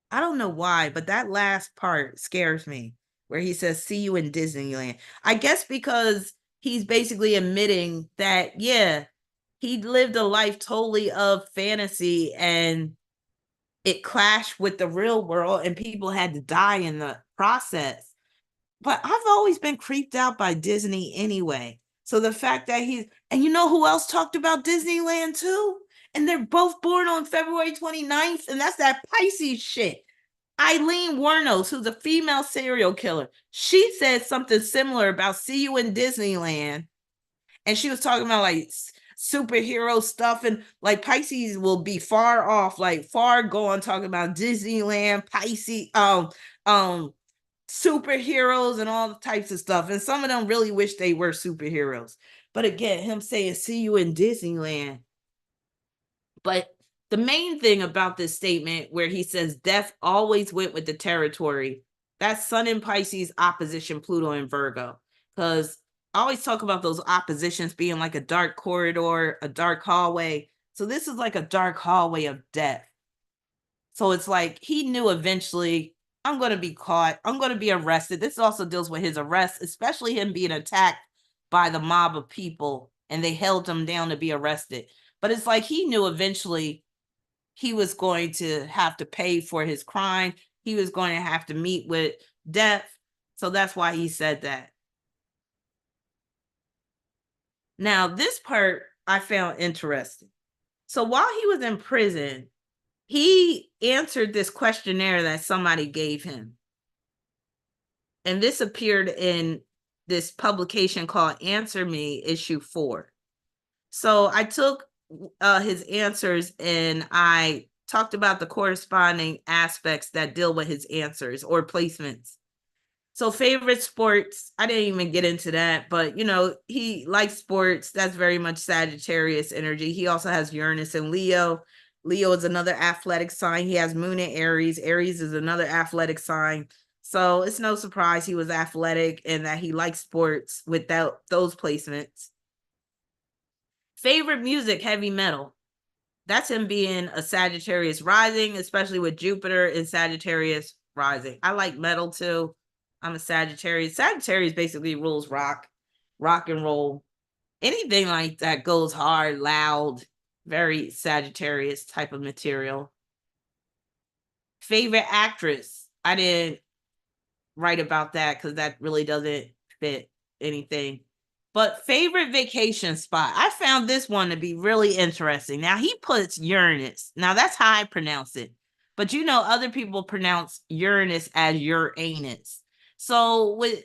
I don't know why, but that last part scares me, where he says, "See you in Disneyland." I guess because he's basically admitting that, yeah, he lived a life totally of fantasy and it clashed with the real world and people had to die in the process. But I've always been creeped out by Disney anyway. So the fact that and you know who else talked about Disneyland too? And they're both born on February 29th, and that's that Pisces shit. Eileen Wuornos, who's a female serial killer, she said something similar about "see you in Disneyland." And she was talking about like superhero stuff, and like Pisces will be far off, like far gone, talking about Disneyland, Pisces, superheroes and all types of stuff. And some of them really wish they were superheroes. But again, him saying "see you in Disneyland." But the main thing about this statement where he says death always went with the territory, that's Sun in Pisces opposition Pluto in Virgo. Because I always talk about those oppositions being like a dark corridor, a dark hallway. So this is like a dark hallway of death. So it's like he knew eventually, I'm going to be caught. I'm going to be arrested. This also deals with his arrest, especially him being attacked by the mob of people and they held him down to be arrested. But it's like he knew eventually he was going to have to pay for his crime. He was going to have to meet with death. So that's why he said that. Now, this part I found interesting. So while he was in prison, he answered this questionnaire that somebody gave him. And this appeared in this publication called Answer Me, issue 4. So I took his answers and I talked about the corresponding aspects that deal with his answers or placements. So favorite sports, I didn't even get into that, but you know, he likes sports. That's very much Sagittarius energy. He also has Uranus and Leo. Leo is another athletic sign. He has Moon in Aries. Aries is another athletic sign. So it's no surprise he was athletic and that he likes sports without those placements. Favorite music, heavy metal. That's him being a Sagittarius rising, especially with Jupiter in Sagittarius rising. I like metal too. I'm a Sagittarius. Sagittarius basically rules rock and roll. Anything like that goes hard, loud, very Sagittarius type of material. Favorite actress. I didn't write about that because that really doesn't fit anything. But favorite vacation spot. I found this one to be really interesting. Now he puts Uranus. Now that's how I pronounce it. But you know, other people pronounce Uranus as Uranus. So with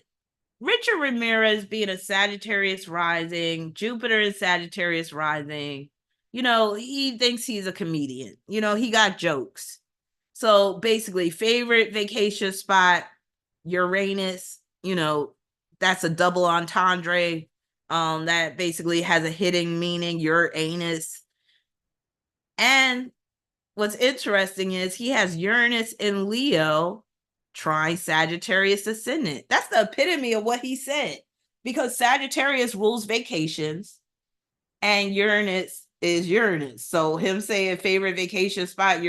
Richard Ramirez being a Sagittarius rising, Jupiter in Sagittarius rising, you know, he thinks he's a comedian. You know, he got jokes. So basically, favorite vacation spot, Uranus, you know, that's a double entendre. That basically has a hidden meaning, Uranus. And what's interesting is he has Uranus in Leo trying Sagittarius ascendant. That's the epitome of what he said, because Sagittarius rules vacations and Uranus is Uranus. So him saying favorite vacation spot,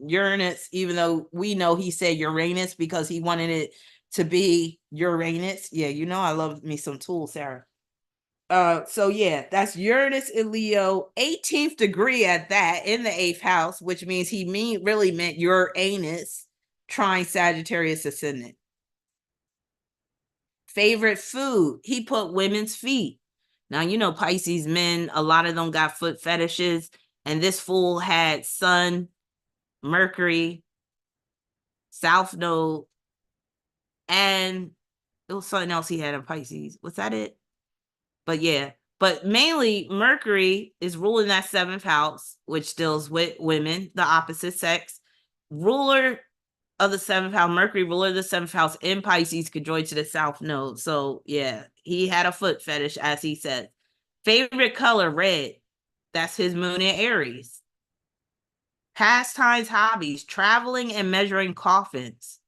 Uranus, even though we know he said Uranus because he wanted it to be Uranus. Yeah, you know I love me some tools, Sarah. So yeah, that's Uranus in Leo, 18th degree at that, in the 8th house, which means he really meant Uranus, trine Sagittarius ascendant. Favorite food, he put women's feet. Now, you know, Pisces men, a lot of them got foot fetishes, and this fool had Sun, Mercury, South Node, and it was something else he had in Pisces. Was that it? But yeah, but mainly Mercury is ruling that 7th house, which deals with women, the opposite sex. Ruler of the 7th house, Mercury, ruler of the 7th house in Pisces, could join to the South Node. So yeah, he had a foot fetish, as he said. Favorite color, red. That's his moon in Aries. Pastimes, hobbies, traveling and measuring coffins.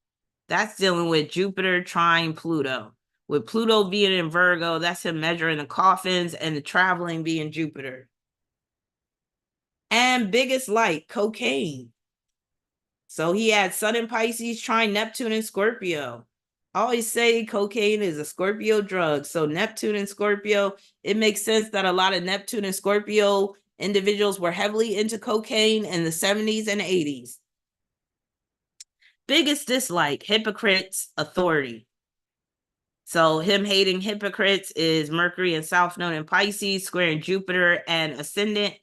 That's dealing with Jupiter trine Pluto. With Pluto being in Virgo, that's him measuring the coffins, and the traveling being Jupiter. And biggest like cocaine. So he had Sun in Pisces, trine Neptune and Scorpio. I always say cocaine is a Scorpio drug. So Neptune and Scorpio, it makes sense that a lot of Neptune and Scorpio individuals were heavily into cocaine in the 70s and 80s. Biggest dislike, hypocrites, authority. So him hating hypocrites is Mercury and South Node in Pisces, squaring Jupiter and ascendant.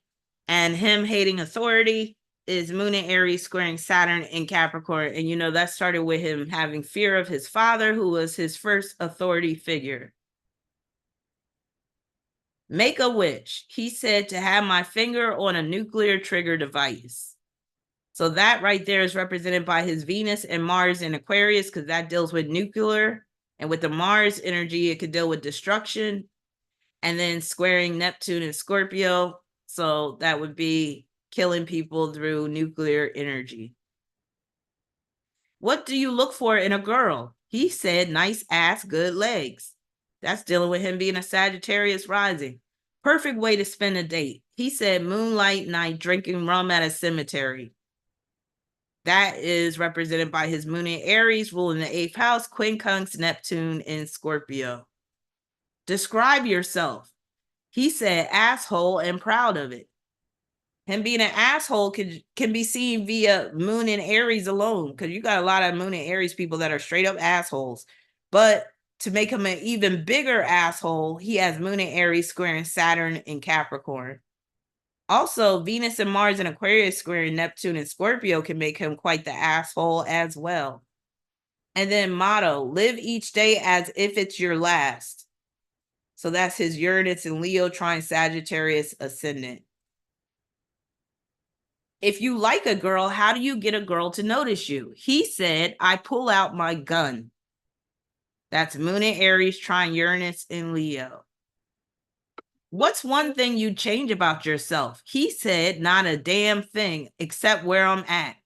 And him hating authority is Moon in Aries, squaring Saturn in Capricorn. And you know, that started with him having fear of his father, who was his first authority figure. Make a wish. He said to have my finger on a nuclear trigger device. So that right there is represented by his Venus and Mars in Aquarius, because that deals with nuclear. And with the Mars energy, it could deal with destruction. And then squaring Neptune and Scorpio. So that would be killing people through nuclear energy. What do you look for in a girl? He said, nice ass, good legs. That's dealing with him being a Sagittarius rising. Perfect way to spend a date. He said, moonlight night, drinking rum at a cemetery. That is represented by his moon in Aries, ruling the 8th house, quincunx Neptune in Scorpio. Describe yourself. He said, asshole and proud of it. Him being an asshole can be seen via moon in Aries alone, because you got a lot of moon in Aries people that are straight up assholes. But to make him an even bigger asshole, he has moon in Aries squaring Saturn in Capricorn. Also, Venus and Mars in Aquarius squaring Neptune and Scorpio can make him quite the asshole as well. And then motto, live each day as if it's your last. So that's his Uranus and Leo trine Sagittarius ascendant. If you like a girl, how do you get a girl to notice you? He said, I pull out my gun. That's moon in Aries trine Uranus in Leo. What's one thing you'd change about yourself? He said, not a damn thing, except where I'm at.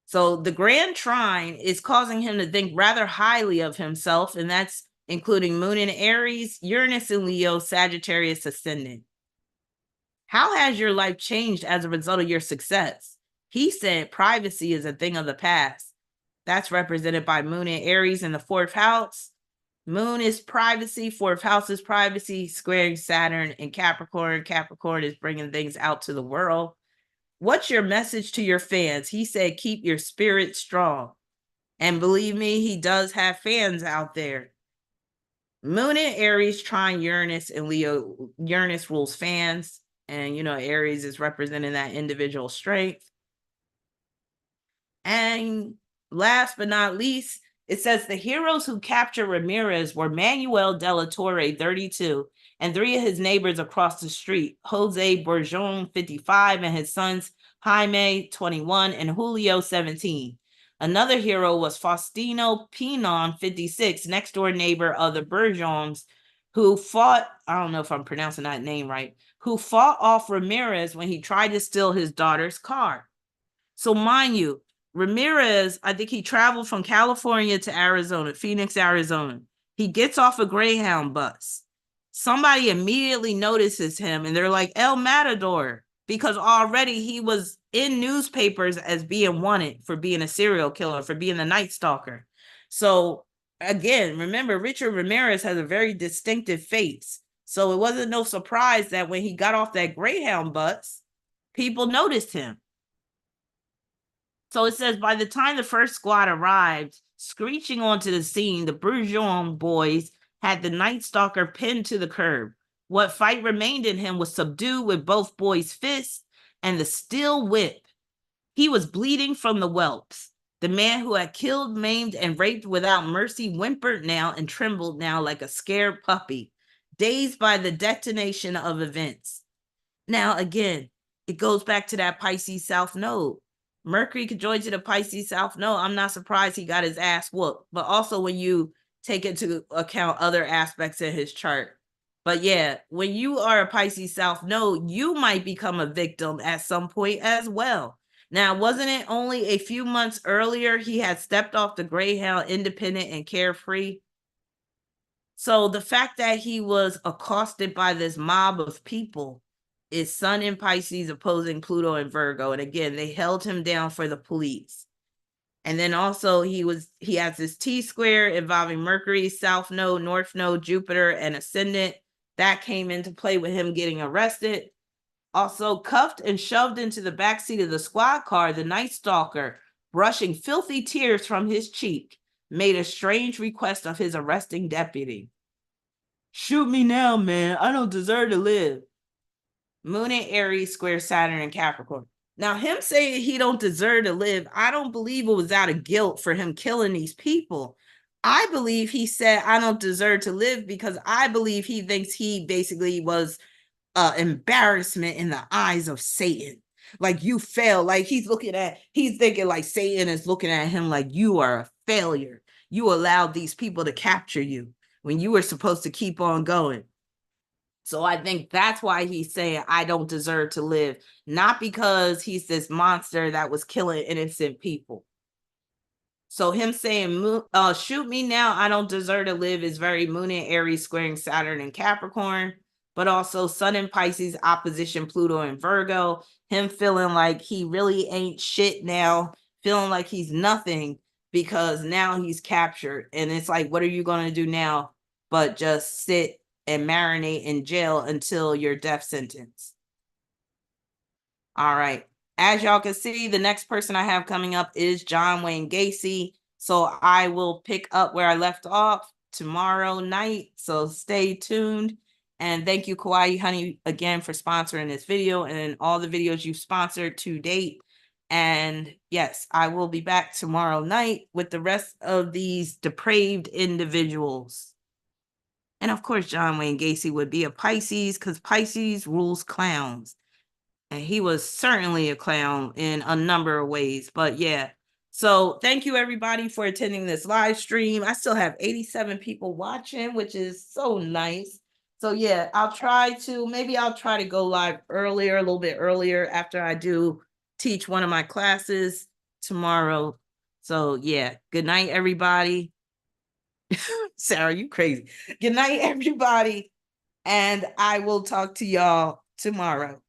So the grand trine is causing him to think rather highly of himself, and that's including moon in Aries, Uranus in Leo, Sagittarius ascendant. How has your life changed as a result of your success? He said, privacy is a thing of the past. That's represented by moon in Aries in the 4th house. Moon is privacy, 4th house is privacy, squaring Saturn in Capricorn. Capricorn is bringing things out to the world. What's your message to your fans? He said, keep your spirit strong. And believe me, he does have fans out there. Moon in Aries trine Uranus and Leo. Uranus rules fans. And, you know, Aries is representing that individual strength. And last but not least, it says the heroes who captured Ramirez were Manuel de la Torre, 32, and 3 of his neighbors across the street, Jose Bourgeon, 55, and his sons Jaime, 21, and Julio, 17. Another hero was Faustino Pinon, 56, next door neighbor of the Bourgeons, who fought, I don't know if I'm pronouncing that name right, who fought off Ramirez when he tried to steal his daughter's car. So mind you, Ramirez, I think he traveled from California to Arizona, Phoenix, Arizona. He gets off a Greyhound bus. Somebody immediately notices him and they're like, El Matador. because already he was in newspapers as being wanted for being a serial killer, for being a Night Stalker. So again, remember, Richard Ramirez has a very distinctive face. So it wasn't no surprise that when he got off that Greyhound bus, people noticed him. So it says, by the time the first squad arrived, screeching onto the scene, the Bourgeon boys had the Night Stalker pinned to the curb. What fight remained in him was subdued with both boys' fists and the steel whip. He was bleeding from the whelps. The man who had killed, maimed, and raped without mercy whimpered now and trembled now like a scared puppy, dazed by the detonation of events. Now, again, it goes back to that Pisces South Node. Mercury conjoined to the Pisces South Node. I'm not surprised he got his ass whooped, but also when you take into account other aspects in his chart. But yeah, when you are a Pisces South Node, you might become a victim at some point as well. Now, wasn't it only a few months earlier he had stepped off the Greyhound independent and carefree? So the fact that he was accosted by this mob of people is Sun in Pisces opposing Pluto and Virgo. And again, they held him down for the police. And then also he has this T-square involving Mercury, South Node, North Node, Jupiter, and Ascendant. That came into play with him getting arrested. Also cuffed and shoved into the backseat of the squad car, the Night Stalker, brushing filthy tears from his cheek, made a strange request of his arresting deputy. Shoot me now, man. I don't deserve to live. Moon in Aries square Saturn and Capricorn. Now, him saying he don't deserve to live, I don't believe it was out of guilt for him killing these people. I believe he said, I don't deserve to live because I believe he thinks he basically was embarrassment in the eyes of Satan. Like, you fail. Like, he's thinking like Satan is looking at him like, you are a failure. You allowed these people to capture you when you were supposed to keep on going. So I think that's why he's saying, I don't deserve to live, not because he's this monster that was killing innocent people. So him saying, shoot me now, I don't deserve to live is very Moon in Aries squaring Saturn and Capricorn, but also Sun in Pisces opposition Pluto and Virgo. Him feeling like he really ain't shit now, feeling like he's nothing because now he's captured. And it's like, what are you going to do now but just sit and marinate in jail until your death sentence? All right. As y'all can see, the next person I have coming up is John Wayne Gacy. So I will pick up where I left off tomorrow night. So stay tuned. And thank you, Kawaii Honey, again for sponsoring this video and all the videos you've sponsored to date. And yes, I will be back tomorrow night with the rest of these depraved individuals. And of course, John Wayne Gacy would be a Pisces because Pisces rules clowns. And he was certainly a clown in a number of ways. But yeah, so thank you everybody for attending this live stream. I still have 87 people watching, which is so nice. So yeah, I'll try to go live earlier, a little bit earlier after I do teach one of my classes tomorrow. So yeah, good night, everybody. Sarah, you crazy. Good night, everybody. And I will talk to y'all tomorrow.